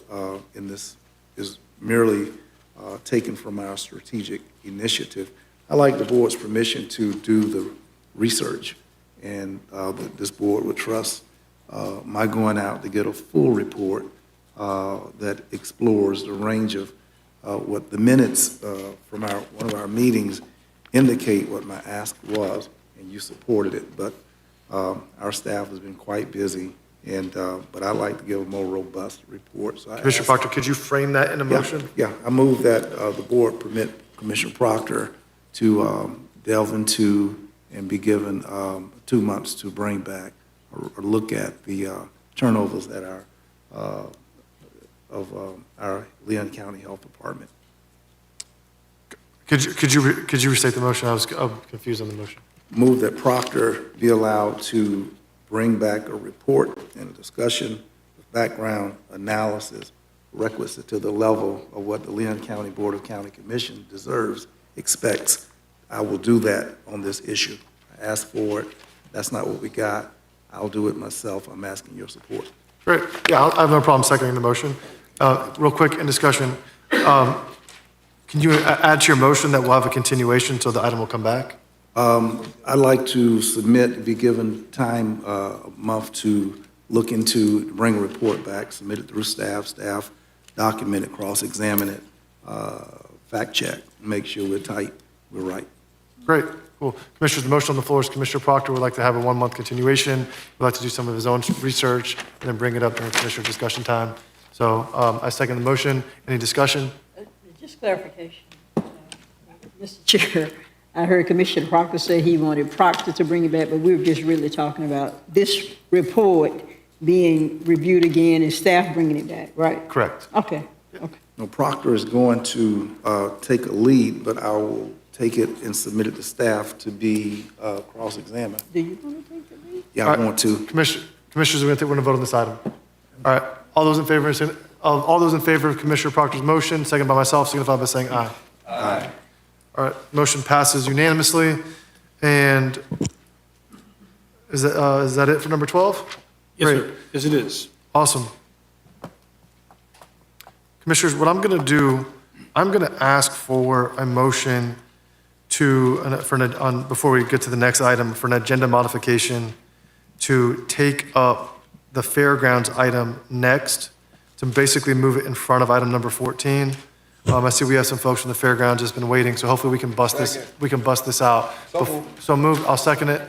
in this is merely taken from our strategic initiative. I'd like the board's permission to do the research, and this board would trust my going out to get a full report that explores the range of what the minutes from one of our meetings indicate what my ask was, and you supported it. But our staff has been quite busy, and but I'd like to give a more robust report. So Commissioner Proctor, could you frame that in a motion? Yeah, I move that the board permit Commissioner Proctor to delve into and be given 2 months to bring back or look at the turnovers that are of our Leon County Health Department. Could you restate the motion? I'm confused on the motion. Move that Proctor be allowed to bring back a report and a discussion of background analysis requisite to the level of what the Leon County Board of County Commission deserves, expects. I will do that on this issue. I asked for it. That's not what we got. I'll do it myself. I'm asking your support. Great. Yeah, I have no problem seconding the motion. Real quick in discussion, can you add to your motion that we'll have a continuation so the item will come back? I'd like to submit, be given time, a month to look into, bring a report back, submit it through staff document it, cross-examine it, fact check, make sure we're tight, we're right. Great, cool. Commissioners, the motion on the floor is Commissioner Proctor would like to have a 1-month continuation. Would like to do some of his own research and then bring it up during Commissioner discussion time. So I second the motion. Any discussion? Just clarification. Mr. Chair, I heard Commissioner Proctor say he wanted Proctor to bring it back, but we were just really talking about this report being reviewed again and staff bringing it back, right? Correct. Okay, okay. No, Proctor is going to take a lead, but I will take it and submit it to staff to be cross-examined. Do you want to take the lead? Yeah, I want to. Commissioners, we're going to vote on this item. All right, all those in favor of Commissioner Proctor's motion, second by myself, signify by saying aye. Aye. All right, motion passes unanimously. And is that it for number 12? Yes, Great. sir. Yes, it is. Awesome. Commissioners, what I'm going to do, I'm going to ask for a motion before we get to the next item, for an agenda modification to take up the Fairgrounds item next, to basically move it in front of item number 14. I see we have some folks from the Fairgrounds that's been waiting, so hopefully we can bust this out. So moved. I'll second it.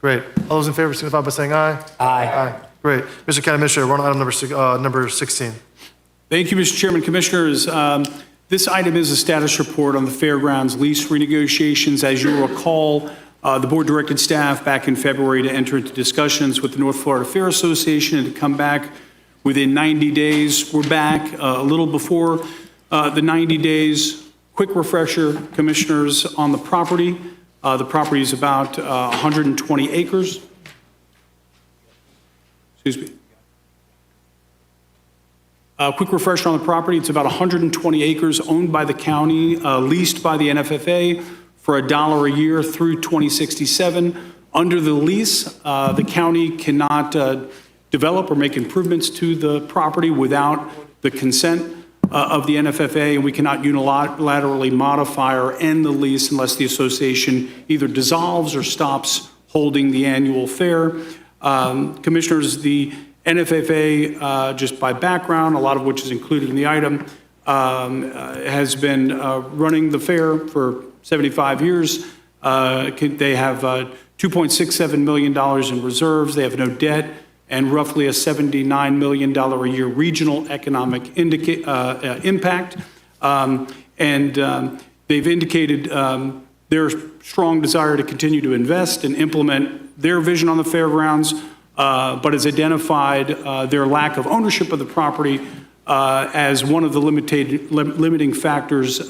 Great. All those in favor signify by saying aye. Aye. Great. Mr. County Administrator, we're on item number 16. Thank you, Mr. Chairman. Commissioners, this item is a status report on the Fairgrounds lease renegotiations. As you'll recall, the board directed staff back in February to enter into discussions with the North Florida Fair Association and to come back within 90 days. We're back a little before the 90 days. Quick refresher, Commissioners, on the property. The property is about 120 acres. Excuse me. Quick refresher on the property. It's about 120 acres owned by the county, leased by the NFFA for $1 a year through 2067. Under the lease, the county cannot develop or make improvements to the property without the consent of the NFFA, and we cannot unilaterally modify or end the lease unless the association either dissolves or stops holding the annual fair. Commissioners, the NFFA, just by background, a lot of which is included in the item, has been running the fair for 75 years. They have $2.67 million in reserves. They have no debt and roughly a $79 million a year regional economic impact. They've indicated their strong desire to continue to invest and implement their vision on the fairgrounds, but has identified their lack of ownership of the property as one of the limiting factors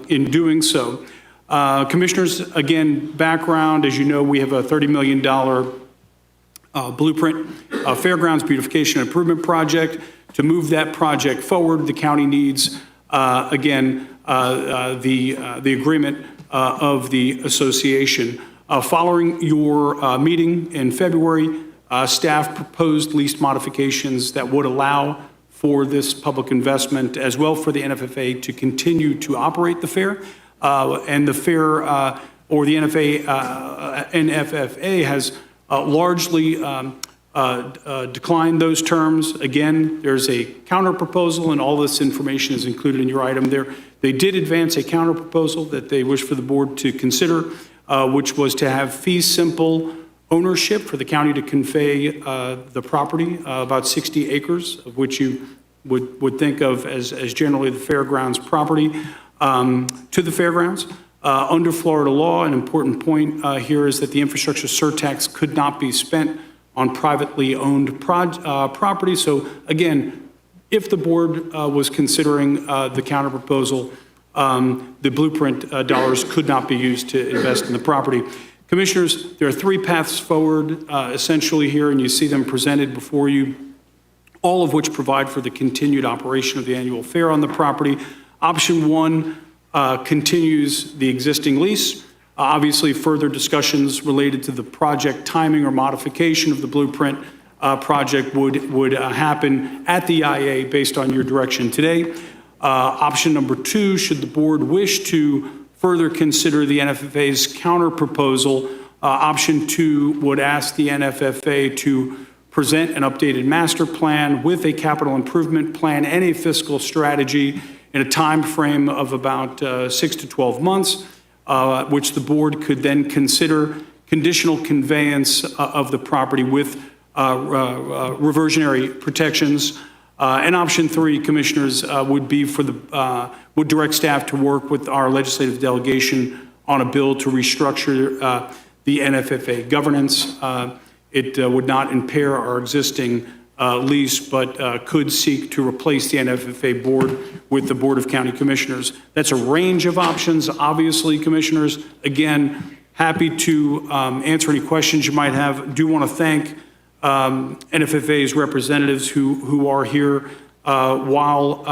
in doing so. Commissioners, again, background, as you know, we have a $30 million blueprint, Fairgrounds Beautification and Improvement Project. To move that project forward, the county needs, again, the agreement of the association. Following your meeting in February, staff proposed lease modifications that would allow for this public investment, as well for the NFFA to continue to operate the fair. And the fair, or the NFFA has largely declined those terms. Again, there's a counter proposal, and all this information is included in your item there. They did advance a counter proposal that they wish for the board to consider, which was to have fee simple ownership for the county to convey the property, about 60 acres, of which you would think of as generally the fairgrounds property, to the fairgrounds. Under Florida law, an important point here is that the infrastructure surtax could not be spent on privately owned property. So again, if the board was considering the counter proposal, the blueprint dollars could not be used to invest in the property. Commissioners, there are three paths forward essentially here, and you see them presented before you, all of which provide for the continued operation of the annual fair on the property. Option one continues the existing lease. Obviously, further discussions related to the project timing or modification of the blueprint project would happen at the IA based on your direction today. Option number two, should the board wish to further consider the NFFA's counter proposal, option two would ask the NFFA to present an updated master plan with a capital improvement plan and a fiscal strategy in a time frame of about 6 to 12 months, which the board could then consider conditional conveyance of the property with reversionary protections. And option three, commissioners, would be for the would direct staff to work with our legislative delegation on a bill to restructure the NFFA governance. It would not impair our existing lease, but could seek to replace the NFFA board with the Board of County Commissioners. That's a range of options, obviously, commissioners. Again, happy to answer any questions you might have. Do want to thank NFFA's representatives who are here while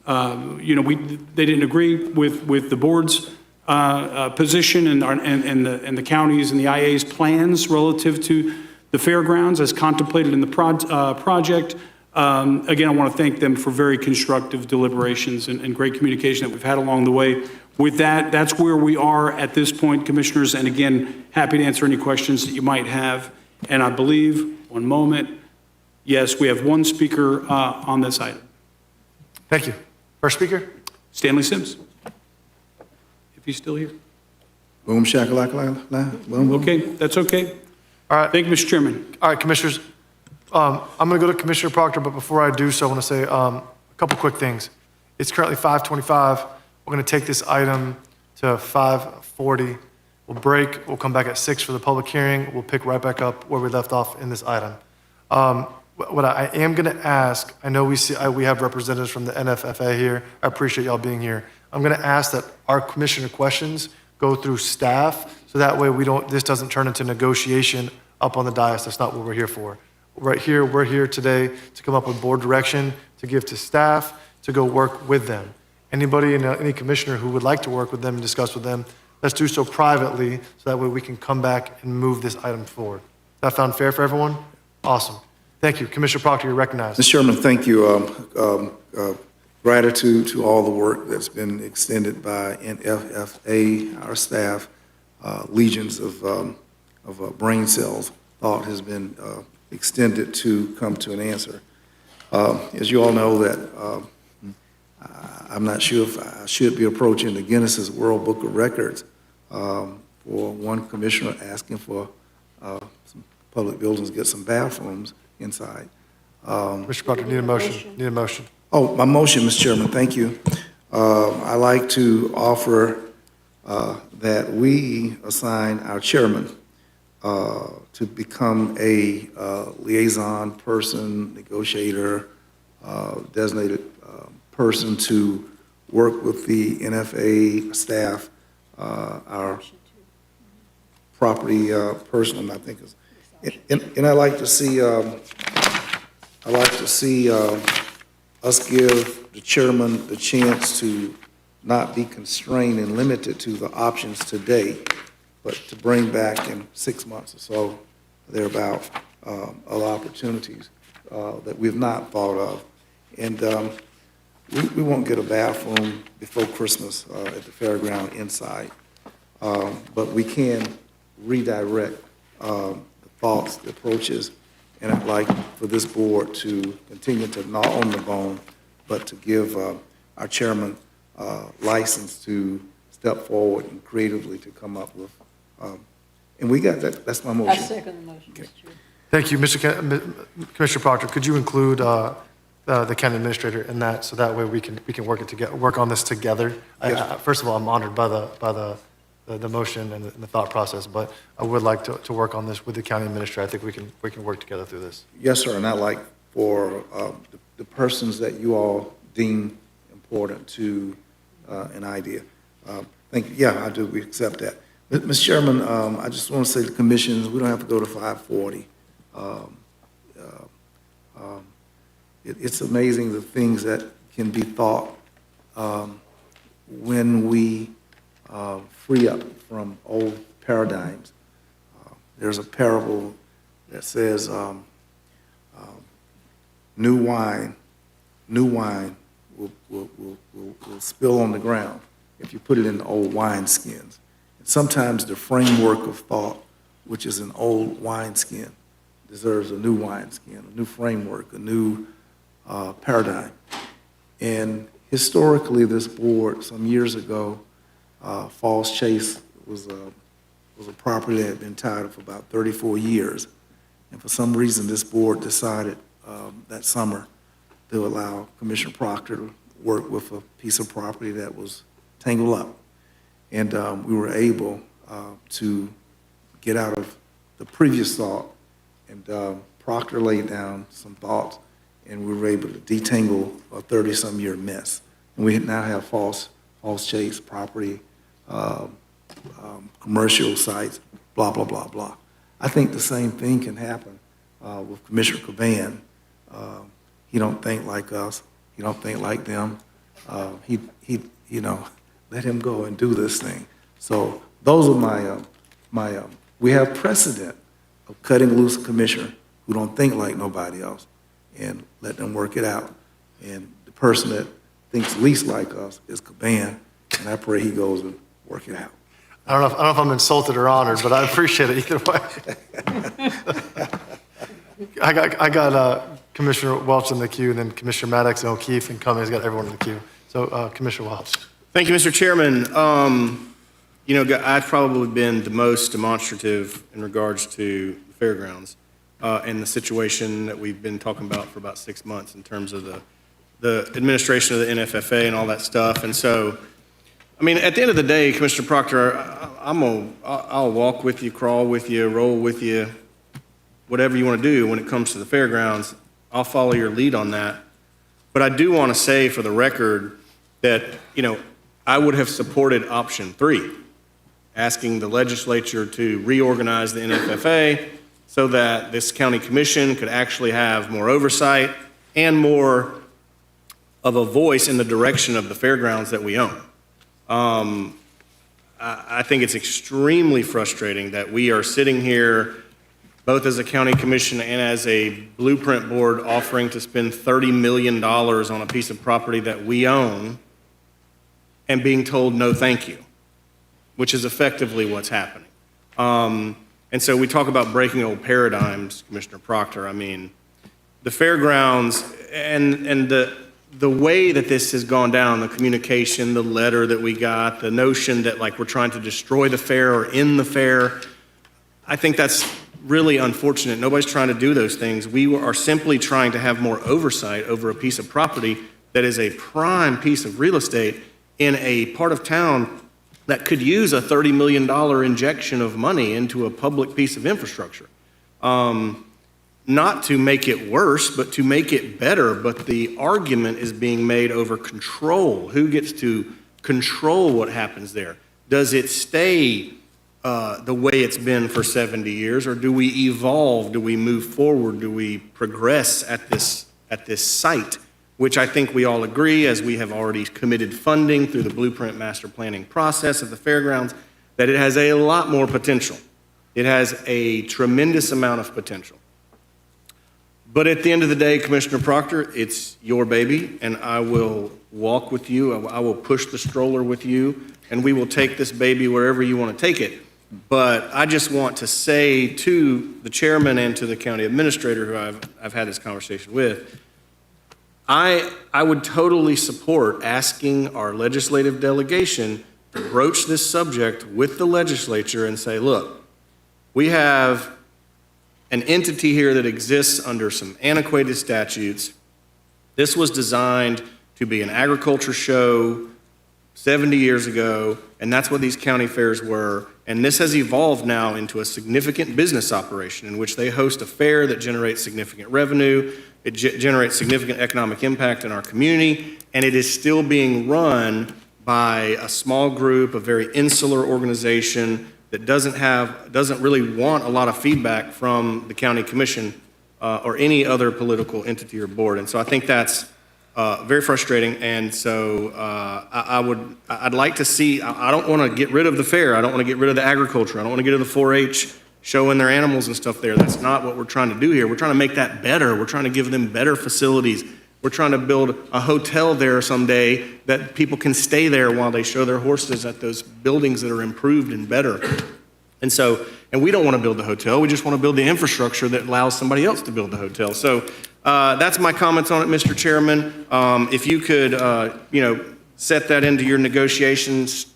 they didn't agree with the board's position and the counties and the IA's plans relative to the fairgrounds as contemplated in the project. Again, I want to thank them for very constructive deliberations and great communication that we've had along the way. With that, that's where we are at this point, commissioners. And again, happy to answer any questions that you might have. And I believe, one moment, yes, we have one speaker on this item. Thank you. First speaker? Stanley Sims, if he's still here. Boom, shakalaka, boom, boom. Okay, that's okay. All right. Thank you, Mr. Chairman. All right, commissioners. I'm going to go to Commissioner Proctor, but before I do so, I want to say a couple quick things. It's currently 5:25. We're going to take this item to 5:40. We'll break. We'll come back at 6 for the public hearing. We'll pick right back up where we left off in this item. What I am going to ask, I know we have representatives from the NFFA here. I appreciate y'all being here. I'm going to ask that our commissioner questions go through staff, so that way this doesn't turn into negotiation up on the dais. That's not what we're here for. Right here, we're here today to come up with board direction, to give to staff, to go work with them. Anybody, any commissioner who would like to work with them and discuss with them, let's do so privately, so that way we can come back and move this item forward. That sound fair for everyone? Awesome. Thank you. Commissioner Proctor, you're recognized. Mr. Chairman, thank you. Gratitude to all the work that's been extended by NFFA, our staff. Legions of brain cells thought has been extended to come to an answer. As you all know, that I'm not sure if I should be approaching the Guinness's World Book of Records for one commissioner asking for some public buildings to get some bathrooms inside. Mr. Proctor, need a motion. Need a motion. Oh, my motion, Mr. Chairman, thank you. I'd like to offer that we assign our chairman to become a liaison person, negotiator, designated person to work with the NFA staff, our property person, I think is, and I'd like to see, us give the chairman the chance to not be constrained and limited to the options today, but to bring back in 6 months or so, thereabout, other opportunities that we've not thought of. And we won't get a bathroom before Christmas at the fairground inside, but we can redirect the thoughts, the approaches, and I'd like for this board to continue to gnaw on the bone, but to give our chairman license to step forward and creatively to come up with, and we got that, that's my motion. I second the motion, Mr. Chair. Thank you, Commissioner Proctor. Could you include the county administrator in that, so that way we can work on this together? Yes. First of all, I'm honored by the motion and the thought process, but I would like to work on this with the county administrator. I think we can work together through this. Yes, sir, and I'd like for the persons that you all deem important to an idea. Yeah, I do, we accept that. Mr. Chairman, I just want to say to the commission, we don't have to go to 540. It's amazing the things that can be thought when we free up from old paradigms. There's a parable that says, new wine will spill on the ground if you put it in the old wineskins. And sometimes the framework of thought, which is an old wineskin, deserves a new wineskin, a new framework, a new paradigm. And historically, this board, some years ago, Falls Chase was a property that had been tied up for about 34 years. And for some reason, this board decided that summer to allow Commissioner Proctor to work with a piece of property that was tangled up. And we were able to get out of the previous thought, and Proctor laid down some thoughts, and we were able to detangle a 30-some-year mess. And we now have Falls Chase property, commercial sites, blah, blah, blah, blah. I think the same thing can happen with Commissioner Caban. He don't think like us. He don't think like them. Let him go and do this thing. So those are my we have precedent of cutting loose a commissioner who don't think like nobody else and let them work it out. And the person that thinks least like us is Caban, and I pray he goes and work it out. I don't know if I'm insulted or honored, but I appreciate it either way. I got Commissioner Welch in the queue, and then Commissioner Maddox and O'Keefe and Cummings got everyone in the queue. So Commissioner Welch. Thank you, Mr. Chairman. I've probably been the most demonstrative in regards to the fairgrounds and the situation that we've been talking about for about 6 months in terms of the administration of the NFFA and all that stuff. And so, at the end of the day, Commissioner Proctor, I'll walk with you, crawl with you, roll with you, whatever you want to do when it comes to the fairgrounds. I'll follow your lead on that. But I do want to say for the record that, I would have supported option 3, asking the legislature to reorganize the NFFA so that this county commission could actually have more oversight and more of a voice in the direction of the fairgrounds that we own. I think it's extremely frustrating that we are sitting here, both as a county commission and as a blueprint board, offering to spend $30 million on a piece of property that we own and being told no thank you, which is effectively what's happening. And so we talk about breaking old paradigms, Commissioner Proctor. The fairgrounds and the way that this has gone down, the communication, the letter that we got, the notion that we're trying to destroy the fair or end the fair, I think that's really unfortunate. Nobody's trying to do those things. We are simply trying to have more oversight over a piece of property that is a prime piece of real estate in a part of town that could use a $30 million injection of money into a public piece of infrastructure. Not to make it worse, but to make it better. But the argument is being made over control. Who gets to control what happens there? Does it stay the way it's been for 70 years, or do we evolve? Do we move forward? Do we progress at this site? Which I think we all agree, as we have already committed funding through the blueprint master planning process of the fairgrounds, that it has a lot more potential. It has a tremendous amount of potential. But at the end of the day, Commissioner Proctor, it's your baby, and I will walk with you. I will push the stroller with you, and we will take this baby wherever you want to take it. But I just want to say to the chairman and to the county administrator who I've had this conversation with, I would totally support asking our legislative delegation to broach this subject with the legislature and say, look, we have an entity here that exists under some antiquated statutes. This was designed to be an agriculture show 70 years ago, and that's what these county fairs were. And this has evolved now into a significant business operation in which they host a fair that generates significant revenue. It generates significant economic impact in our community, and it is still being run by a small group, a very insular organization that doesn't really want a lot of feedback from the county commission or any other political entity or board. And so I think that's very frustrating. And so I'd like to see, I don't want to get rid of the fair. I don't want to get rid of the agriculture. I don't want to get rid of the 4-H showing their animals and stuff there. That's not what we're trying to do here. We're trying to make that better. We're trying to give them better facilities. We're trying to build a hotel there someday that people can stay there while they show their horses at those buildings that are improved and better. And so, and we don't want to build the hotel. We just want to build the infrastructure that allows somebody else to build the hotel. So that's my comments on it, Mr. Chairman. If you could, set that into your negotiations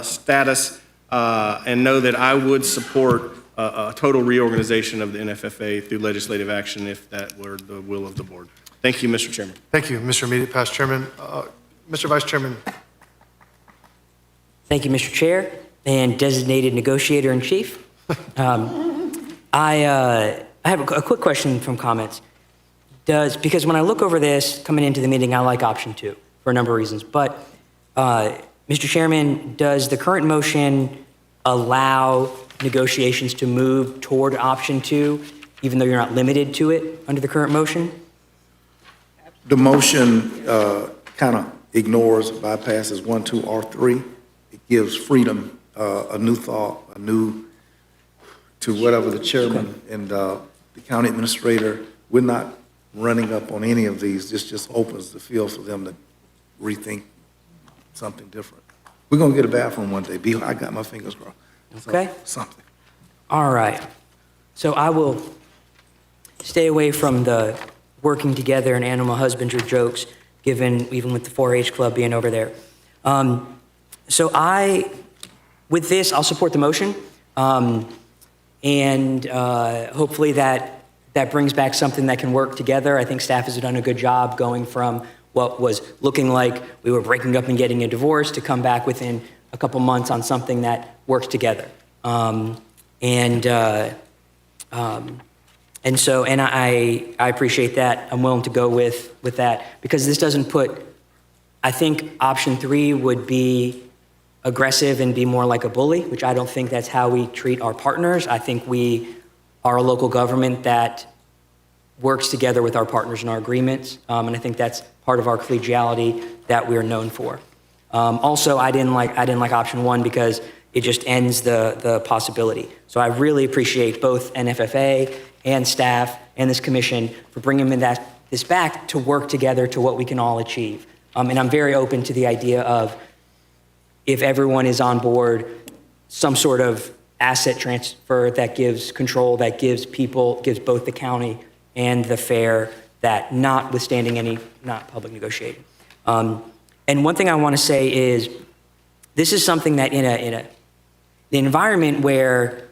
status and know that I would support a total reorganization of the NFFA through legislative action if that were the will of the board. Thank you, Mr. Chairman. Thank you, Mr. Immediate Past Chairman. Mr. Vice Chairman. Thank you, Mr. Chair and designated negotiator in chief. I have a quick question from comments. Because when I look over this coming into the meeting, I like option 2 for a number of reasons. But Mr. Chairman, does the current motion allow negotiations to move toward option 2, even though you're not limited to it under the current motion? The motion kind of ignores, bypasses 1, 2, or 3. It gives freedom, a new thought, to whatever the chairman and the county administrator. We're not running up on any of these. This just opens the field for them to rethink something different. We're going to get a bathroom one day. I got my fingers crossed. Okay. Something. All right. So I will stay away from the working together and animal husbandry jokes, given even with the 4-H club being over there. With this, I'll support the motion. Hopefully that brings back something that can work together. I think staff has done a good job going from what was looking like we were breaking up and getting a divorce to come back within a couple months on something that works together. I appreciate that. I'm willing to go with that because this doesn't I think option 3 would be aggressive and be more like a bully, which I don't think that's how we treat our partners. I think we are a local government that works together with our partners in our agreements, and I think that's part of our collegiality that we're known for. Also, I didn't like option 1 because it just ends the possibility. So I really appreciate both NFFA and staff and this commission for bringing this back to work together to what we can all achieve. And I'm very open to the idea of, if everyone is on board, some sort of asset transfer that gives control, that gives both the county and the fair, that notwithstanding any not public negotiating. And one thing I want to say is, this is something that in the environment where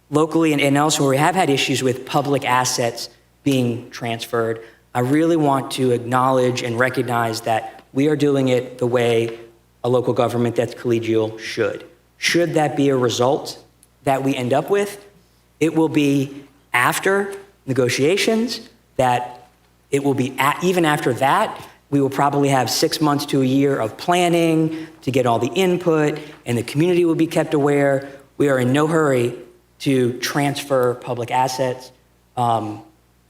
locally and elsewhere we have had issues with public assets being transferred, I really want to acknowledge and recognize that we are doing it the way a local government that's collegial should. Should that be a result that we end up with, it will be after negotiations, that it will be even after that, we will probably have 6 months to a year of planning to get all the input, and the community will be kept aware. We are in no hurry to transfer public assets.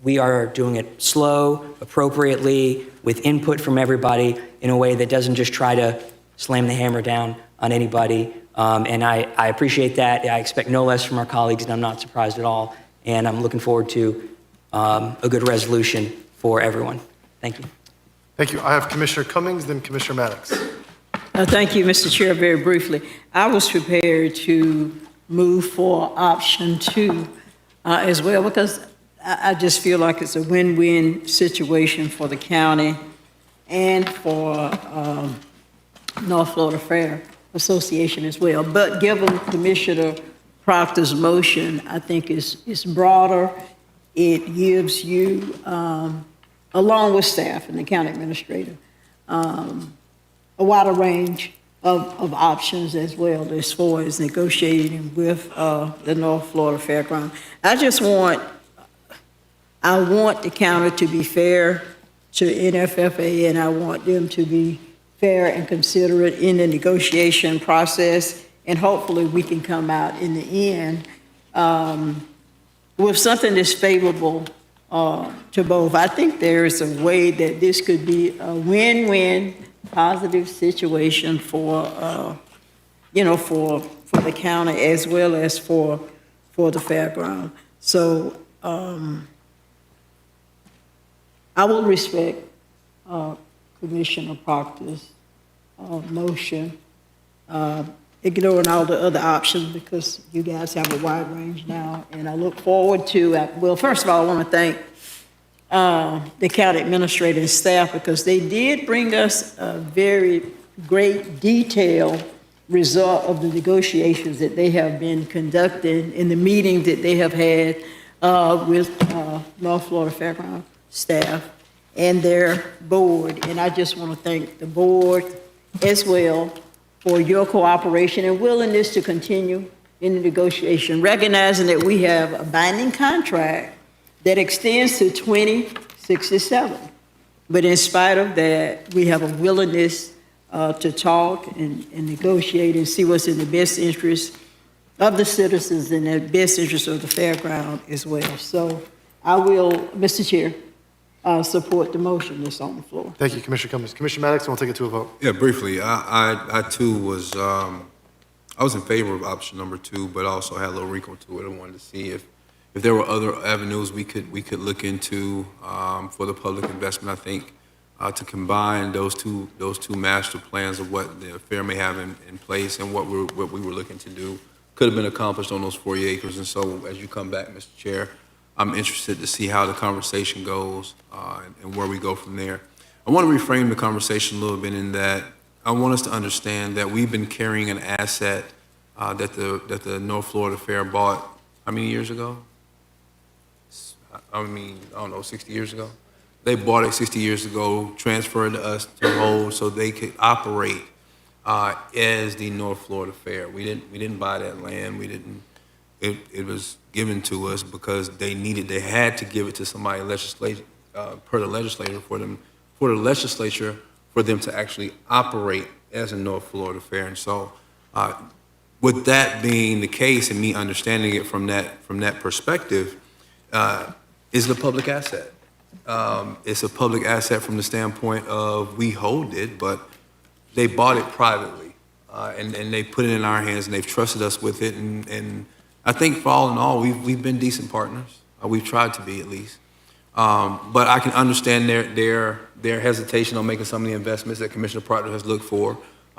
We are doing it slow, appropriately, with input from everybody in a way that doesn't just try to slam the hammer down on anybody. And I appreciate that. I expect no less from our colleagues, and I'm not surprised at all. And I'm looking forward to a good resolution for everyone. Thank you. Thank you. I have Commissioner Cummings, then Commissioner Maddox. Thank you, Mr. Chair. Very briefly, I was prepared to move for option 2 as well, because I just feel like it's a win-win situation for the county and for North Florida Fair Association as well. But given Commissioner Proctor's motion, I think it's broader. It gives you, along with staff and the county administrator, a wider range of options as well as far as negotiating with the North Florida Fairgrounds. I want the county to be fair to NFFA, and I want them to be fair and considerate in the negotiation process, and hopefully we can come out in the end with something that's favorable to both. I think there is a way that this could be a win-win positive situation for, for the county as well as for the fairground. So I will respect Commissioner Proctor's motion, ignoring all the other options because you guys have a wide range now. And I look forward to, well, first of all, I want to thank the county administrator and staff because they did bring us a very great detailed result of the negotiations that they have been conducting in the meetings that they have had with North Florida Fairgrounds staff and their board. And I just want to thank the board as well for your cooperation and willingness to continue in the negotiation, recognizing that we have a binding contract that extends to 2067. But in spite of that, we have a willingness to talk and negotiate and see what's in the best interest of the citizens and the best interest of the fairground as well. So I will, Mr. Chair, support the motion that's on the floor. Thank you, Commissioner Cummings. Commissioner Maddox, and we'll take it to a vote. Yeah, briefly, I too was, I was in favor of option number 2, but also had a little wrinkle to it. I wanted to see if there were other avenues we could look into for the public investment. I think to combine those two master plans of what the fair may have in place and what we were looking to do could have been accomplished on those 40 acres. And so as you come back, Mr. Chair, I'm interested to see how the conversation goes and where we go from there. I want to reframe the conversation a little bit in that I want us to understand that we've been carrying an asset that the North Florida Fair bought how many years ago? I don't know, 60 years ago? They bought it 60 years ago, transferred to us to hold so they could operate as the North Florida Fair. We didn't buy that land. We didn't. It was given to us because they had to give it to somebody per the legislature for them to actually operate as a North Florida Fair. And so with that being the case and me understanding it from that perspective, is it a public asset? It's a public asset from the standpoint of we hold it, but they bought it privately and they put it in our hands and they've trusted us with it. And I think for all in all, we've been decent partners. We've tried to be at least. But I can understand their hesitation on making some of the investments that Commissioner Proctor has looked for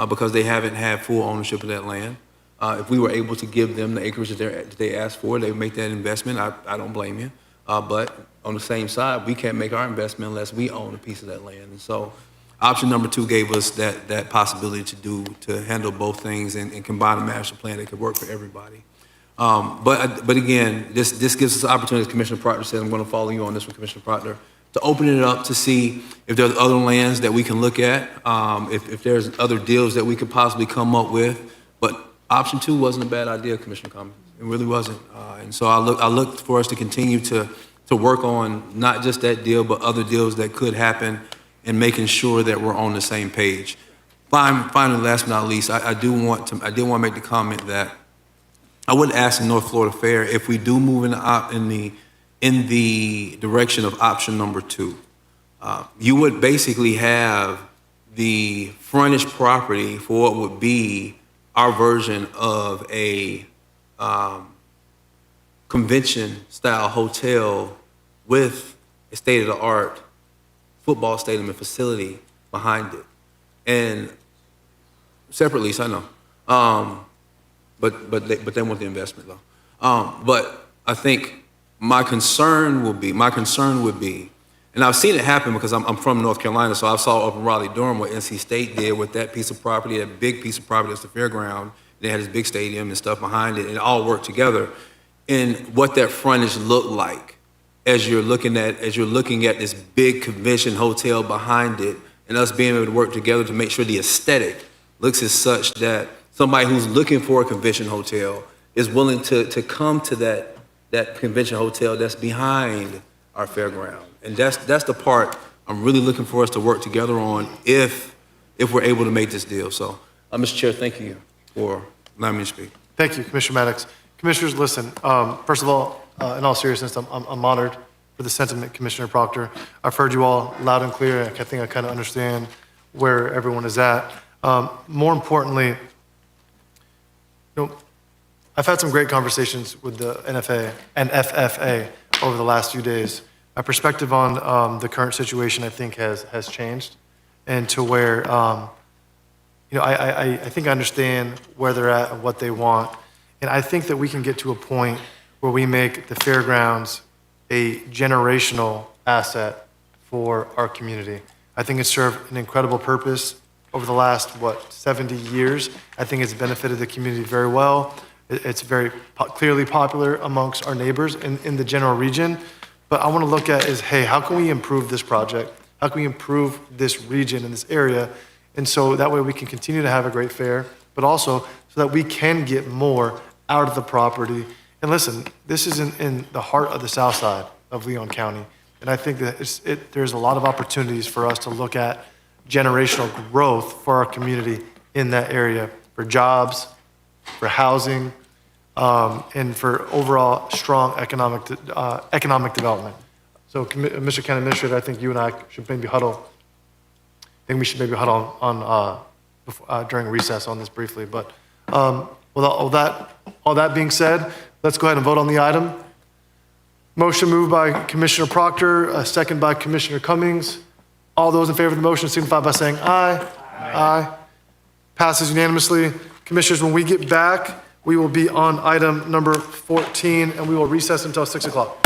because they haven't had full ownership of that land. If we were able to give them the acreage that they asked for, they would make that investment. I don't blame you. But on the same side, we can't make our investment unless we own a piece of that land. And so option number 2 gave us that possibility to handle both things and combine a master plan that could work for everybody. But again, this gives us an opportunity, as Commissioner Proctor said, I'm going to follow you on this one, Commissioner Proctor, to open it up to see if there's other lands that we can look at, if there's other deals that we could possibly come up with. But option 2 wasn't a bad idea, Commissioner Cummings. It really wasn't. And so I look for us to continue to work on not just that deal, but other deals that could happen and making sure that we're on the same page. Finally, last but not least, I did want to make the comment that I would ask the North Florida Fair if we do move in the direction of option number 2. You would basically have the frontage property for what would be our version of a convention-style hotel with a state-of-the-art football stadium and facility behind it. And separate lease, I know. But they want the investment though. But I think my concern would be, and I've seen it happen because I'm from North Carolina, so I saw up in Raleigh-Durham what NC State did with that piece of property, that big piece of property, that's the fairground. They had this big stadium and stuff behind it, and it all worked together. And what that frontage looked like as you're looking at this big convention hotel behind it, and us being able to work together to make sure the aesthetic looks as such that somebody who's looking for a convention hotel is willing to come to that convention hotel that's behind our fairground. And that's the part I'm really looking for us to work together on if we're able to make this deal. So, Mr. Chair, thank you for allowing me to speak. Thank you, Commissioner Maddox. Commissioners, listen, first of all, in all seriousness, I'm honored for the sentiment, Commissioner Proctor. I've heard you all loud and clear. I think I kind of understand where everyone is at. More importantly, I've had some great conversations with the NFA and FFA over the last few days. My perspective on the current situation, I think, has changed, and to where, I think I understand where they're at and what they want. And I think that we can get to a point where we make the fairgrounds a generational asset for our community. I think it's served an incredible purpose over the last, 70 years. I think it's benefited the community very well. It's very clearly popular amongst our neighbors in the general region. But I want to look at is, hey, how can we improve this project? How can we improve this region and this area? And so that way we can continue to have a great fair, but also so that we can get more out of the property. And listen, this is in the heart of the south side of Leon County. And I think that there's a lot of opportunities for us to look at generational growth for our community in that area, for jobs, for housing, and for overall strong economic development. So, Mr. County Administrator, I think you and I should maybe huddle. I think we should maybe huddle on during recess on this briefly. But with all that being said, let's go ahead and vote on the item. Motion moved by Commissioner Proctor, a second by Commissioner Cummings. All those in favor of the motion signify by saying aye. Aye. Passes unanimously. Commissioners, when we get back, we will be on item number 14, and we will recess until 6 o'clock.